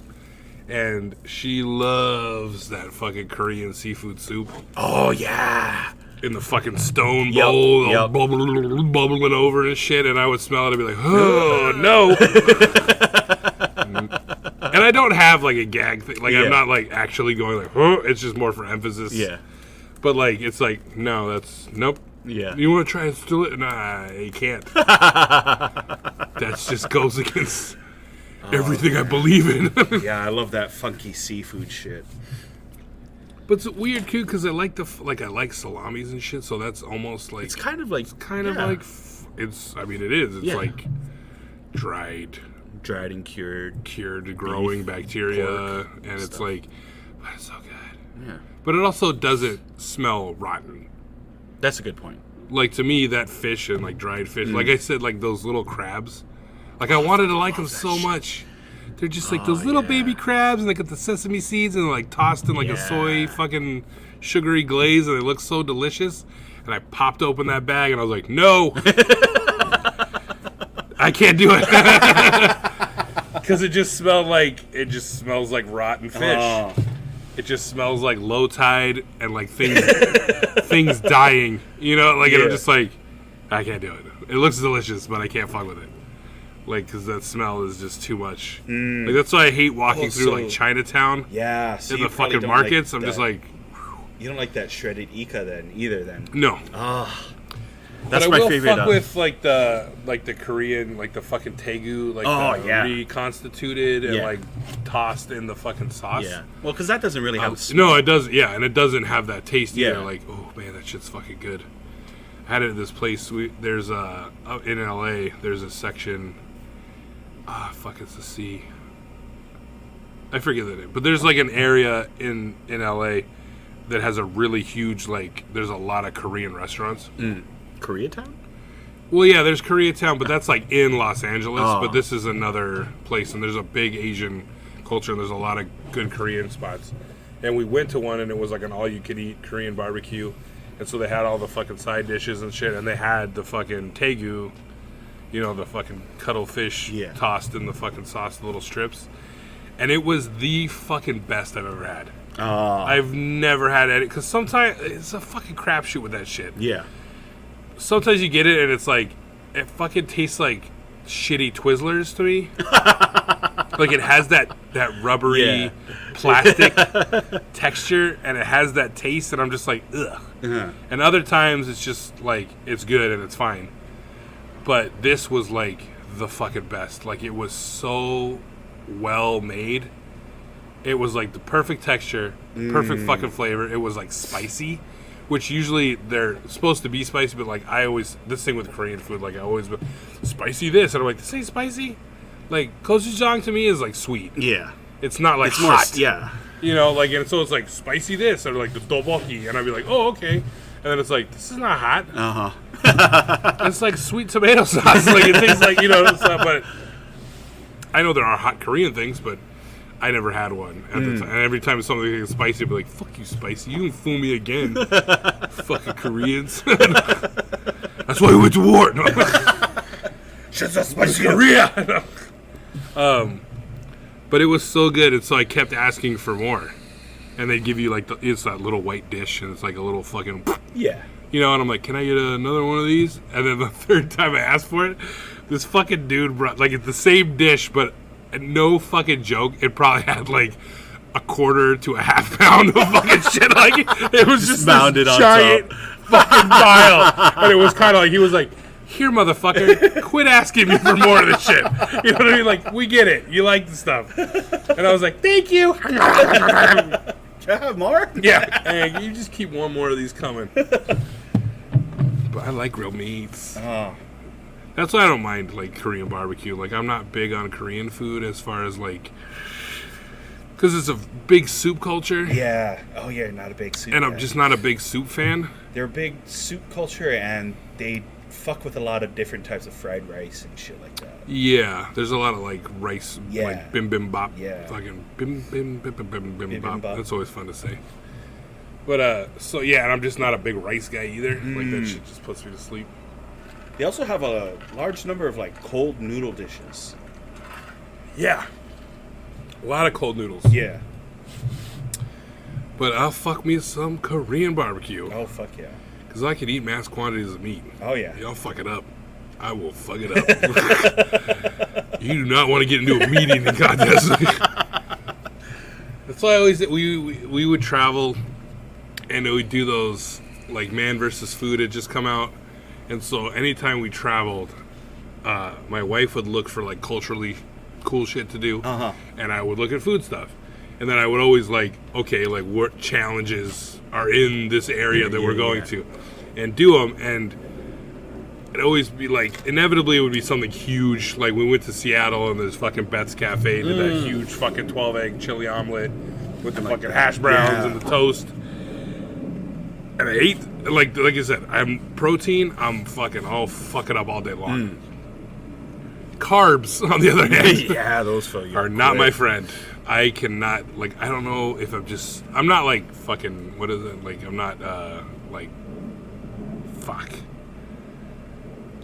and she loves that fucking Korean seafood soup. Oh, yeah. In the fucking stone bowl, bubbling over and shit, and I would smell it and be like, oh, no. And I don't have, like, a gag thing. Like, I'm not, like, actually going like, oh, it's just more for emphasis. Yeah. But, like, it's like, no, nope. Yeah. You want to try and steal it? Nah, you can't. That just goes against everything I believe in. Yeah, I love that funky seafood shit. But it's weird, too, because I like I like salamis and shit, so that's almost like... It's kind of like... It's, I mean, it is. It's like dried and cured growing beef, bacteria, pork, and it's like, but it's so good. Yeah. But it also doesn't smell rotten. That's a good point. Like, to me, that fish and, like, dried fish, like I said, like, those little crabs, like, I wanted to like them so much. They're just, like, those little baby crabs, and they got the sesame seeds, and they're, like, tossed in, like, a soy fucking sugary glaze, and they look so delicious. And I popped open that bag, and I was like, no! I can't do it. Because it just smells like rotten fish. Oh. It just smells like low tide and like things dying. You know, like and I'm just like, I can't do it. It looks delicious, but I can't fuck with it. Like, because that smell is just too much. Like, that's why I hate walking through like Chinatown. Yeah, so in the fucking markets. I'm just like, you don't like that shredded Ika then either. Then no. That's but my I will favorite. Fuck with like the Korean, like the fucking tegu, like reconstituted and like tossed in the fucking sauce. Yeah. Well, because that doesn't really have. No, it does. Yeah, and it doesn't have that taste either. Yeah. Like, oh man, that shit's fucking good. I had it at this place. There's in LA. There's a section. It's the sea. I forget the name, but there's like an area in LA that has a really huge There's a lot of Korean restaurants. Koreatown? Well, yeah, there's Koreatown, but that's like in Los Angeles. But this is another place, and there's a big Asian culture, and there's a lot of good Korean spots. And we went to one, and it was like an all-you-could-eat Korean barbecue. And so they had all the fucking side dishes and shit, and they had the fucking tegu, you know, the fucking cuttlefish tossed in the fucking sauce, the little strips. And it was the fucking best I've ever had. I've never had it, because sometimes it's a fucking crapshoot with that shit. Yeah. Sometimes you get it and it's like, it fucking tastes like shitty Twizzlers to me. Like it has that rubbery plastic texture and it has that taste and I'm just like, ugh. And other times it's just like, it's good and it's fine. But this was like the fucking best. Like it was so well made. It was like the perfect texture, perfect fucking flavor. It was like spicy. Which usually they're supposed to be spicy, but like this thing with Korean food, like I always spicy this, and I'm like, this ain't spicy. Like gochujang to me is like sweet. Yeah, it's not like it's hot. More, yeah, you know, like and so it's like spicy this or like the tteokbokki, and I'd be like, oh okay, and then it's like this is not hot. It's like sweet tomato sauce. Like it tastes like but I know there are hot Korean things, but I never had one at the time. And every time something is spicy, I'd be like, fuck you, spicy. You can fool me again. Fucking Koreans. That's why we went to war. No. Shit's so spicy. Korea. But it was so good, and so I kept asking for more. And they'd give you, like, it's that little white dish, and it's like a little fucking... Yeah. You know, and I'm like, can I get another one of these? And then the third time I asked for it, this fucking dude brought, like, it's the same dish, but... And no fucking joke, it probably had like a quarter to a half pound of fucking shit. Like it was just mounted this on giant top. fucking pile. And it was kind of like he was like, here, motherfucker, quit asking me for more of this shit. You know what I mean? Like, we get it. You like the stuff. And I was like, thank you. Can I have more? Yeah. Hey, you just keep one more of these coming. But I like grilled meats. Oh. That's why I don't mind, like, Korean barbecue. Like, I'm not big on Korean food as far as, like... Because it's a big soup culture. Yeah. Oh, yeah, not a big soup And fan. I'm just not a big soup fan. They're a big soup culture, and they fuck with a lot of different types of fried rice and shit like that. Yeah. There's a lot of, like, rice, Yeah. like, bim bim bop. Yeah. Fucking bim bim bim bim bim bim bop. bop. That's always fun to say. But, so, yeah, and I'm just not a big rice guy either. Like, that shit just puts me to sleep. They also have a large number of, like, cold noodle dishes. Yeah. A lot of cold noodles. Yeah. But I'll fuck me some Korean barbecue. Oh, fuck yeah. Because I can eat mass quantities of meat. Oh, yeah. Y'all fuck it up. I will fuck it up. You do not want to get into a meat eating contest. That's why I always... We would travel, and we would do those, like, Man versus Food had just come out. And so anytime we traveled, my wife would look for, like, culturally cool shit to do. And I would look at food stuff. And then I would always, like, okay, like, what challenges are in this area that we're going to? And do them. And it'd always be, like, inevitably it would be something huge. Like, we went to Seattle, and there's fucking Beth's Cafe. Did that huge fucking 12-egg chili omelet with the fucking hash browns and the toast. And I ate, like I said, I'm protein. I'll fuck it up all day long. Carbs, on the other hand, Yeah, those fuck you are not quick. my friend. I cannot, like, I don't know if I'm not like fucking, what is it? Like, I'm not, like, fuck.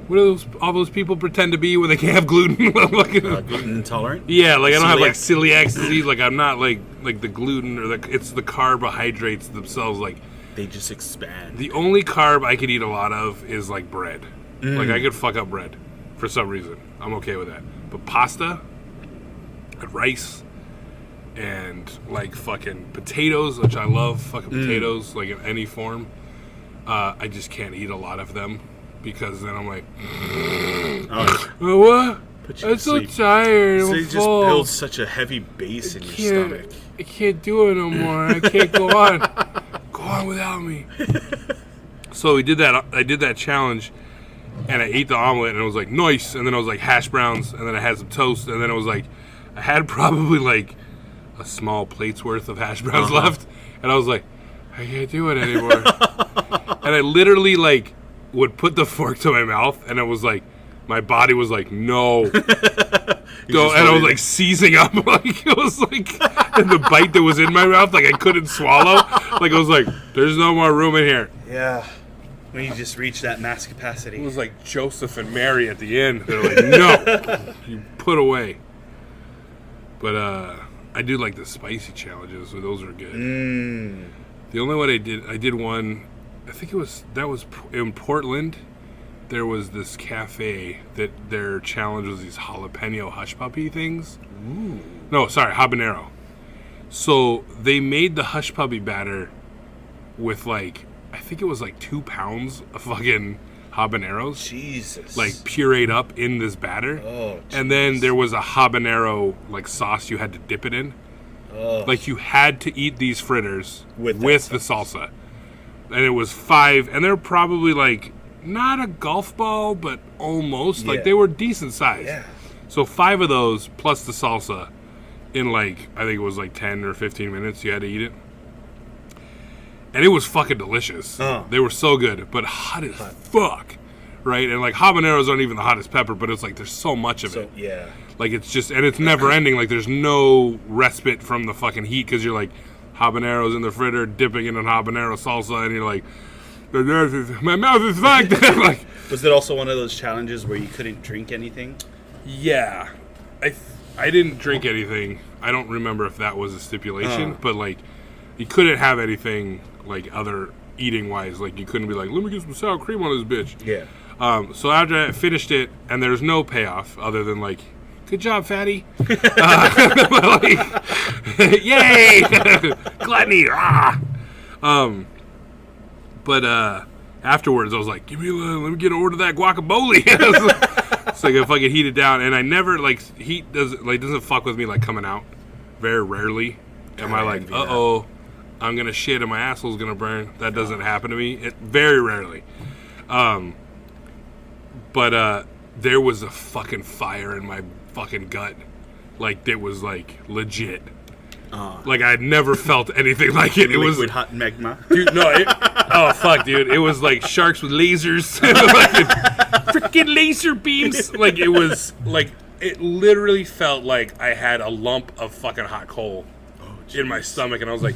What are all those people pretend to be when they can't have gluten? Gluten intolerant? Yeah, like, I don't have, like, Celiac. celiac disease. Like, I'm not, like the gluten or it's the carbohydrates themselves, like. They just expand. The only carb I could eat a lot of is, like, bread. Like, I could fuck up bread for some reason. I'm okay with that. But pasta and rice and, like, fucking potatoes, which I love fucking potatoes, like, in any form, I just can't eat a lot of them because then I'm like, what? I'm so tired. So I'm you just full. build such a heavy base in your stomach. I can't do it no more. I can't go on. Go on without me. So we did that. I did that challenge, and I ate the omelet, and it was like nice. And then I was like hash browns, and then I had some toast, and then it was like I had probably like a small plate's worth of hash browns left, and I was like, I can't do it anymore. And I literally like would put the fork to my mouth, and it was like my body was like, no. And I was like seizing up, like it was like, and the bite that was in my mouth, like I couldn't swallow. Like I was like, there's no more room in here. Yeah. When you just reach that mass capacity. It was like Joseph and Mary at the end. They're like, no, you put away. But I do like the spicy challenges, so those are good. The only one I did one, I think that was in Portland. There was this cafe that their challenge was these jalapeno hush puppy things. Ooh. No, sorry, habanero. So they made the hush puppy batter with like, I think it was like 2 pounds of fucking habaneros. Jesus. Like pureed up in this batter. Oh, and then there was a habanero like sauce you had to dip it in. Oh. Like you had to eat these fritters with the salsa. And it was 5, and they're probably like, not a golf ball, but almost. Like, they were decent size. Yeah. So 5 of those, plus the salsa, in like, I think it was like 10 or 15 minutes, you had to eat it. And it was fucking delicious. They were so good, but hot as fuck. Right? And like, habaneros aren't even the hottest pepper, but it's like, there's so much of it. Yeah. Like, it's just, and it's never ending. Like, there's no respite from the fucking heat, because you're like, habaneros in the fritter, dipping in a habanero salsa, and you're like, my mouth is fucked. Like, was it also one of those challenges where you couldn't drink anything? Yeah, I didn't drink anything. I don't remember if that was a stipulation, but like, you couldn't have anything like other eating wise. Like, you couldn't be like, let me get some sour cream on this bitch. Yeah. So after I finished it, and there's no payoff other than like, good job, fatty. Like, yay, gluttony. But afterwards, I was like, let me get an order of that guacamole. So I can fucking heat it down. And I never, like, heat doesn't fuck with me, like, coming out. Very rarely am I like, uh-oh, I'm going to shit and my asshole's going to burn. That doesn't happen to me. Very rarely. But there was a fucking fire in my fucking gut. Like, it was, like, legit. Like, I had never felt anything like it. It was liquid hot magma. Dude, no. Oh, fuck, dude. It was like sharks with lasers. Freaking laser beams. Like, it was, like, it literally felt like I had a lump of fucking hot coal in my stomach. And I was like,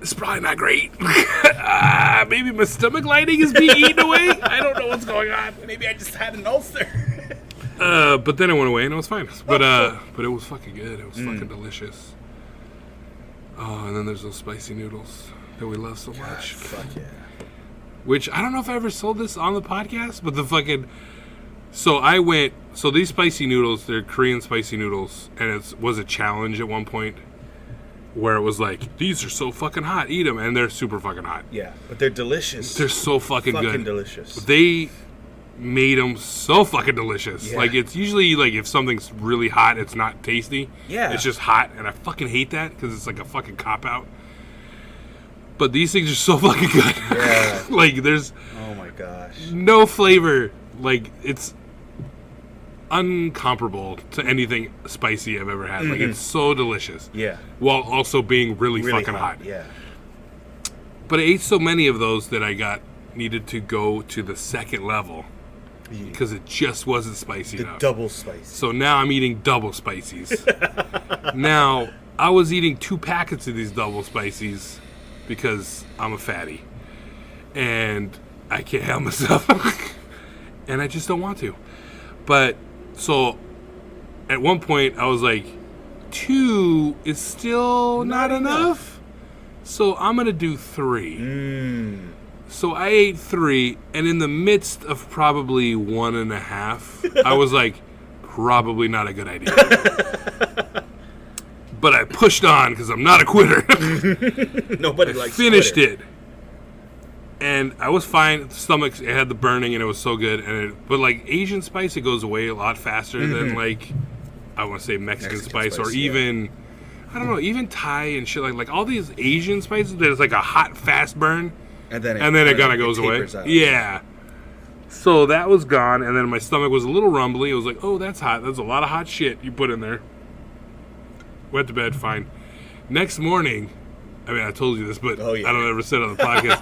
it's probably not great. Maybe my stomach lining is being eaten away. I don't know what's going on. Maybe I just had an ulcer. But then it went away and it was fine. But it was fucking good. It was fucking delicious. Oh, and then there's those spicy noodles that we love so much. Fuck yeah. Which, I don't know if I ever sold this on the podcast, but the fucking... So these spicy noodles, they're Korean spicy noodles, and it was a challenge at one point where it was like, these are so fucking hot, eat them, and they're super fucking hot. Yeah, but they're delicious. They're so fucking good. Fucking delicious. They made them so fucking delicious. Yeah. Like, it's usually, like, if something's really hot, it's not tasty. Yeah. It's just hot, and I fucking hate that, because it's like a fucking cop-out. But these things are so fucking good. Yeah. Like, there's... Oh, my gosh. No flavor. Like, it's uncomparable to anything spicy I've ever had. Like, it's so delicious. Yeah. While also being really fucking hot. Yeah. But I ate so many of those that I needed to go to the second level. Because it just wasn't spicy enough. Double spicy. So now I'm eating double spicies. Now, I was eating 2 packets of these double spicies because I'm a fatty. And I can't help myself. And I just don't want to. But, so, at one point, I was like, 2 is still not enough? So I'm going to do 3. So I ate 3, and in the midst of probably 1.5, I was like, probably not a good idea. But I pushed on because I'm not a quitter. Nobody likes finished quitter. it. And I was fine. The stomach, it had the burning, and it was so good. But like Asian spice, it goes away a lot faster than like, I want to say Mexican spice, or even, I don't know, even Thai and shit. Like all these Asian spices, there's like a hot, fast burn. And then it kind of goes away. Out. Yeah. So that was gone, and then my stomach was a little rumbly. It was like, oh, that's hot. That's a lot of hot shit you put in there. Went to bed, fine. Next morning, I mean, I told you this, but I don't ever say it on the podcast.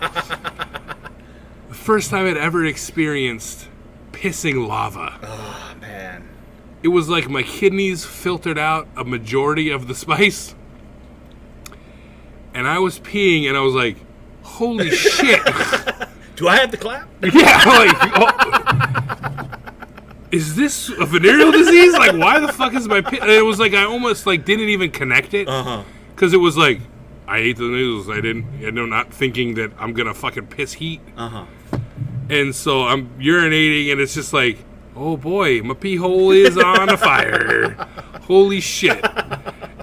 The first time I'd ever experienced pissing lava. Oh, man. It was like my kidneys filtered out a majority of the spice. And I was peeing, and I was like, holy shit. Do I have to clap? Yeah, like, is this a venereal disease? Like, why the fuck is my piss? And it was like, I almost, like, didn't even connect it. Because it was like, I ate the noodles. I'm not thinking that I'm going to fucking piss heat. And so I'm urinating, and it's just like, oh boy, my pee hole is on fire. Holy shit.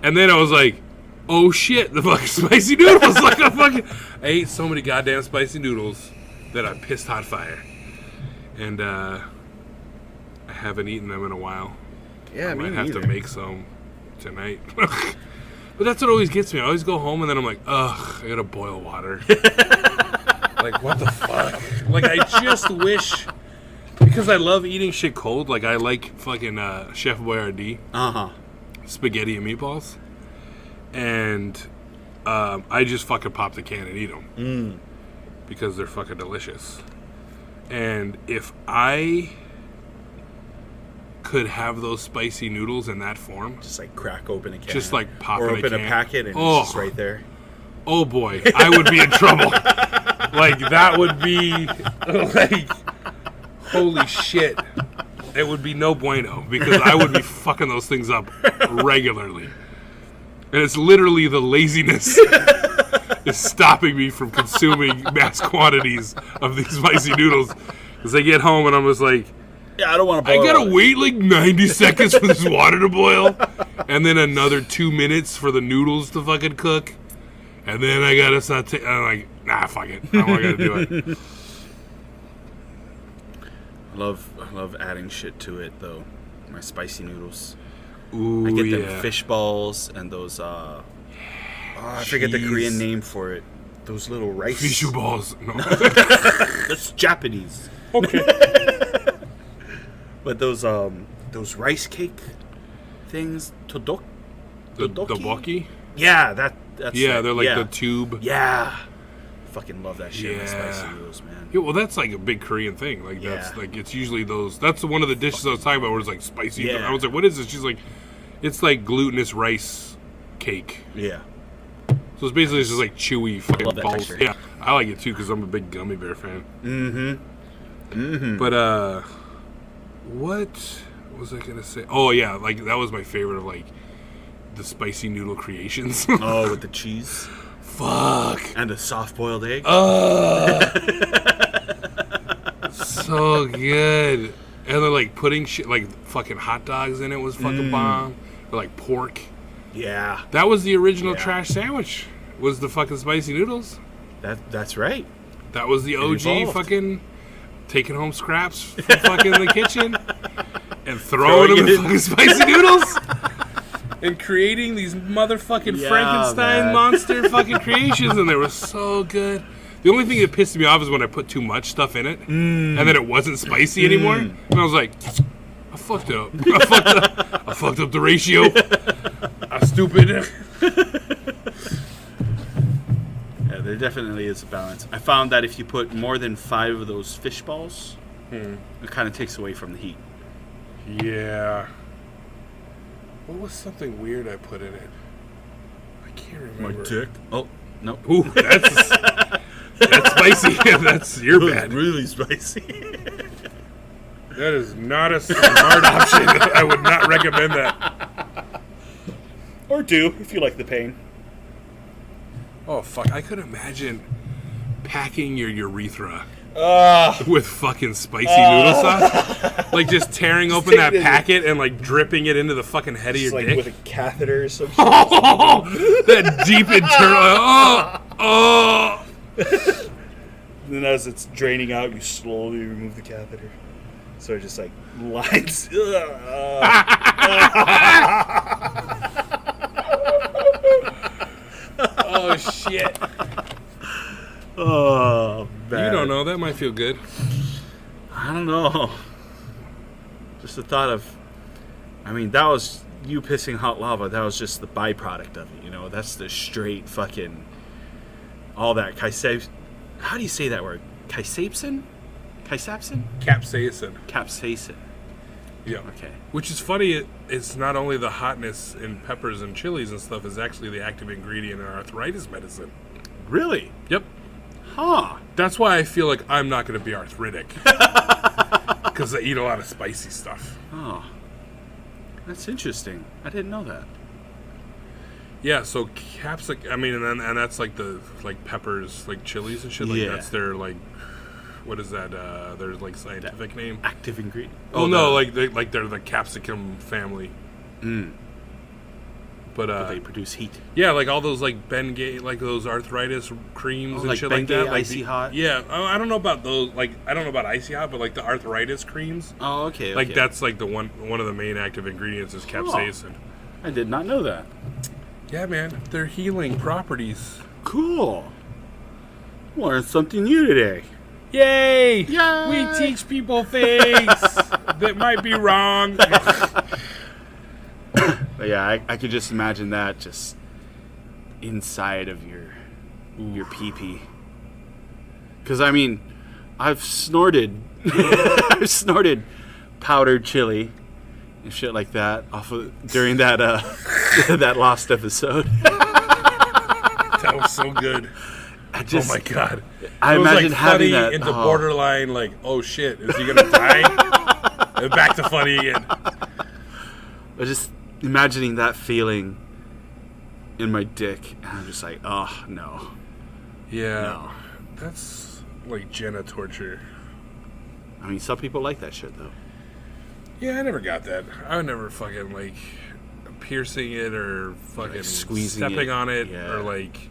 And then I was like, oh shit, the fucking spicy noodles. Like, I ate so many goddamn spicy noodles that I pissed hot fire. And I haven't eaten them in a while. Yeah, I might have to make some tonight. But that's what always gets me. I always go home and then I'm like, ugh, I gotta boil water. Like, what the fuck? Like, I just wish, because I love eating shit cold. Like, I like fucking Chef Boyardee. Spaghetti and meatballs. And I just fucking pop the can and eat them. Because they're fucking delicious. And if I could have those spicy noodles in that form, just like crack open a can, just like pop or in open a can. a packet and it's just right there. Oh boy, I would be in trouble. Like, that would be like, holy shit. It would be no bueno, because I would be fucking those things up regularly. And it's literally the laziness is stopping me from consuming mass quantities of these spicy noodles. Because I get home and I'm just like, yeah, I don't want to boil. I gotta wait like 90 seconds for this water to boil, and then another 2 minutes for the noodles to fucking cook, and then I gotta saute. I'm like, nah, fuck it. I'm not gonna do it. I love adding shit to it though. My spicy noodles. Ooh, I get them fish balls and those. I forget the Korean name for it. Those little rice fish balls. No, that's Japanese. Okay. But those rice cake things, Tteokbokki? Yeah, that's they're like the tube. Yeah. Fucking love that shit. Yeah. The spicy noodles, man. Yeah, well, that's like a big Korean thing. Like that's like it's usually those. That's one of the dishes I was talking about where it's like spicy. Yeah. I was like, what is this? She's like, it's like glutinous rice cake. Yeah. So it's basically just like chewy fucking balls. texture. Yeah, I like it too because I'm a big gummy bear fan. But what was I gonna say? Oh yeah, like that was my favorite of like the spicy noodle creations. Oh, with the cheese. Fuck. And a soft-boiled egg. So good. And then like putting shit like fucking hot dogs in it was fucking bomb. Or like pork. Yeah. That was the original trash sandwich. Was the fucking spicy noodles. That's right. That was the OG evolved. fucking taking home scraps from fucking the kitchen and throwing them in fucking spicy noodles. And creating these motherfucking Frankenstein monster fucking creations, and they were so good. The only thing that pissed me off is when I put too much stuff in it, and then it wasn't spicy anymore. And I was like, I fucked up. I fucked up the ratio. I'm stupid. Yeah, there definitely is a balance. I found that if you put more than 5 of those fish balls, it kind of takes away from the heat. Yeah. What was something weird I put in it? I can't remember. My dick. Oh, no. Ooh, that's spicy. That's your bad. Really spicy. That is not a smart option. I would not recommend that. Or do, if you like the pain. Oh, fuck. I could imagine packing your urethra with fucking spicy noodle sauce. Like just tearing open that packet and like dripping it into the fucking head of your like dick. with a catheter or some shit. That deep internal. And then as it's draining out, you slowly remove the catheter. So it just like lines. Oh, shit. Oh, bad. You don't know. That might feel good. I don't know. Just the thought of, I mean, that was you pissing hot lava. That was just the byproduct of it, you know? That's the straight fucking, all that. How do you say that word? Capsaicin? Capsaicin. Capsaicin. Yeah. Okay. Which is funny. It's not only the hotness in peppers and chilies and stuff. It's actually the active ingredient in arthritis medicine. Really? Yep. Huh. That's why I feel like I'm not going to be arthritic. Because I eat a lot of spicy stuff. Oh. That's interesting. I didn't know that. Yeah, so capsicum, I mean, and that's like the, like peppers, like chilies and shit. Like that's their, like, what is that? Their, like, scientific name? Active ingredient. Oh, no, like they're the capsicum family. But they produce heat. Yeah, like all those like Bengay, like those arthritis creams and like shit Bengay, like that. Like Icy Hot. Yeah, I don't know about those. Like I don't know about Icy Hot, but like the arthritis creams. Oh, okay. Like that's like the one of the main active ingredients is capsaicin. I did not know that. Yeah, man, they're healing properties. Cool. Learned something new today. Yay! Yay! We teach people things that might be wrong. But yeah, I could just imagine that just inside of your pee-pee. Because I mean, I've snorted powdered chili and shit like that off of during that that lost episode. That was so good. Oh my god! I imagine like having funny that into borderline, like, oh shit, is he gonna die? And back to funny again. I just imagining that feeling in my dick, and I'm just like, oh no. Yeah, no. That's like Jenna torture. I mean, some people like that shit though. Yeah, I never got that. I would never fucking like piercing it or fucking like squeezing stepping on it yeah. or like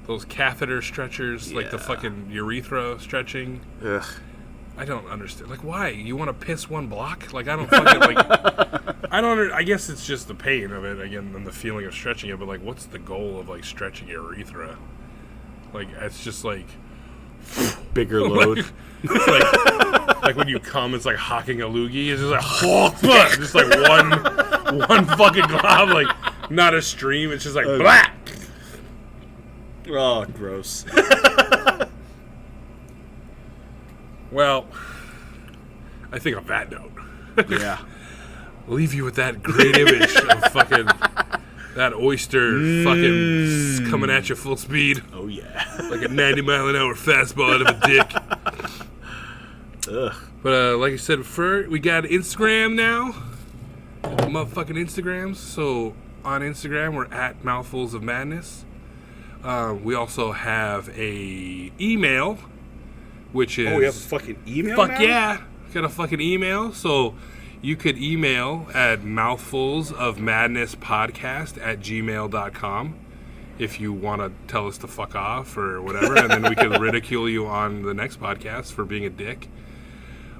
those catheter stretchers, like the fucking urethra stretching. Ugh. I don't understand. Like, why? You want to piss one block? Like, I don't fucking, like... I guess it's just the pain of it, again, and the feeling of stretching it, but, like, what's the goal of, like, stretching your urethra? Like, it's just, like... Bigger load. It's like when you come, it's like hocking a loogie. It's just like, just like one fucking glob, like, not a stream. It's just like, blah! Oh, gross. Well, I think on that note, yeah, I'll leave you with that great image of fucking that oyster fucking coming at you full speed. Oh yeah, like a 90-mile-an-hour fastball out of a dick. Ugh. But like I said before, we got Instagram now, motherfucking Instagrams. So on Instagram, we're at Mouthfuls of Madness. We also have a email. Which is... Oh, we have a fucking email Fuck now? yeah. Got a fucking email. So you could email at mouthfulsofmadnesspodcast@gmail.com if you want to tell us to fuck off or whatever. And then we can ridicule you on the next podcast for being a dick.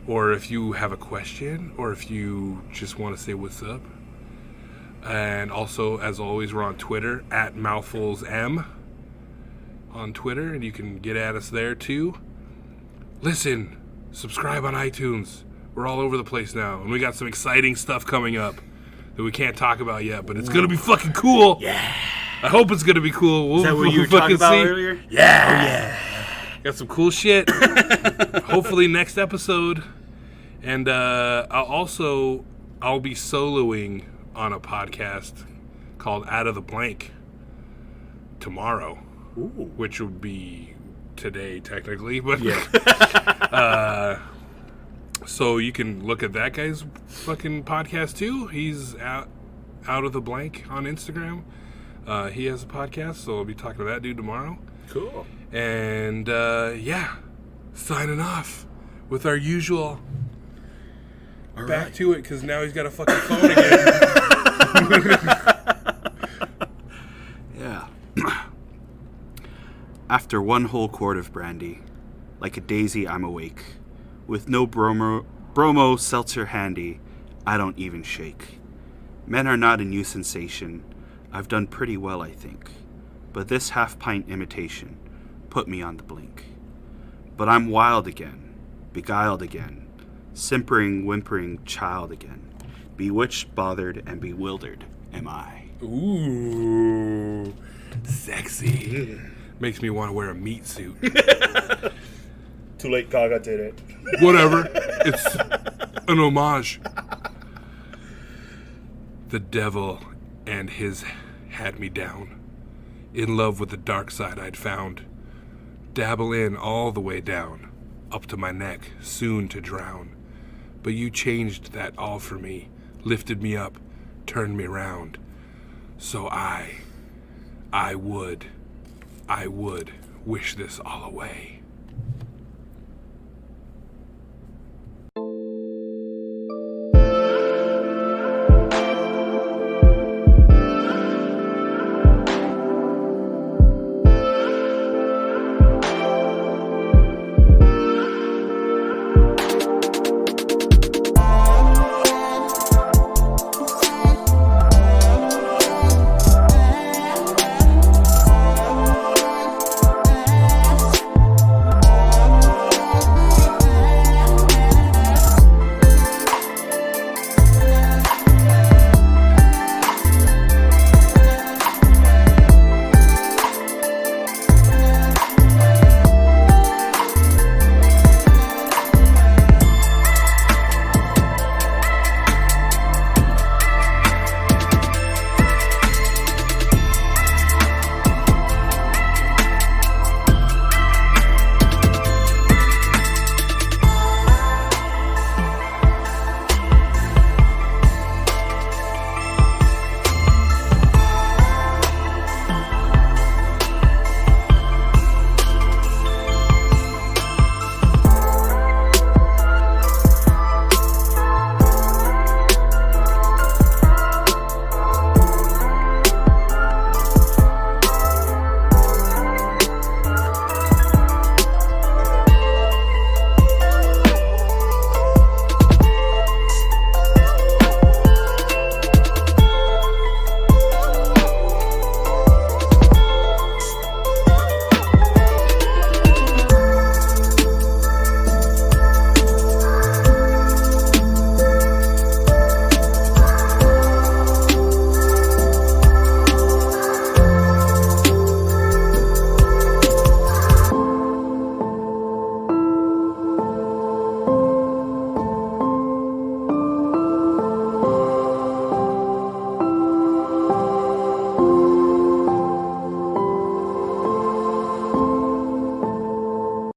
Or if you have a question. Or if you just want to say what's up. And also, as always, we're on Twitter at mouthfulsm on Twitter. And you can get at us there too. Listen, subscribe on iTunes. We're all over the place now. And we got some exciting stuff coming up that we can't talk about yet, but it's going to be fucking cool. Yeah. I hope it's going to be cool. Is that what you were talking about earlier? Yeah. Oh, yeah. Got some cool shit. Hopefully next episode. And I'll be soloing on a podcast called Out of the Blank tomorrow. Ooh. Which would be... today technically, but yeah. So you can look at that guy's fucking podcast too. He's out of the blank on Instagram. He has a podcast, so I'll be talking to that dude tomorrow. Cool. And yeah, signing off with our usual All back right. to it, because now he's got a fucking phone again. Yeah. After one whole quart of brandy, like a daisy I'm awake. With no bromo seltzer handy, I don't even shake. Men are not a new sensation. I've done pretty well, I think. But this half-pint imitation put me on the blink. But I'm wild again, beguiled again, simpering, whimpering child again. Bewitched, bothered, and bewildered am I. Ooh, sexy. Makes me want to wear a meat suit. Too late, Gaga did it. Whatever. It's an homage. The devil and his had me down. In love with the dark side I'd found. Dabble in all the way down. Up to my neck, soon to drown. But you changed that all for me. Lifted me up, turned me round. So I would wish this all away.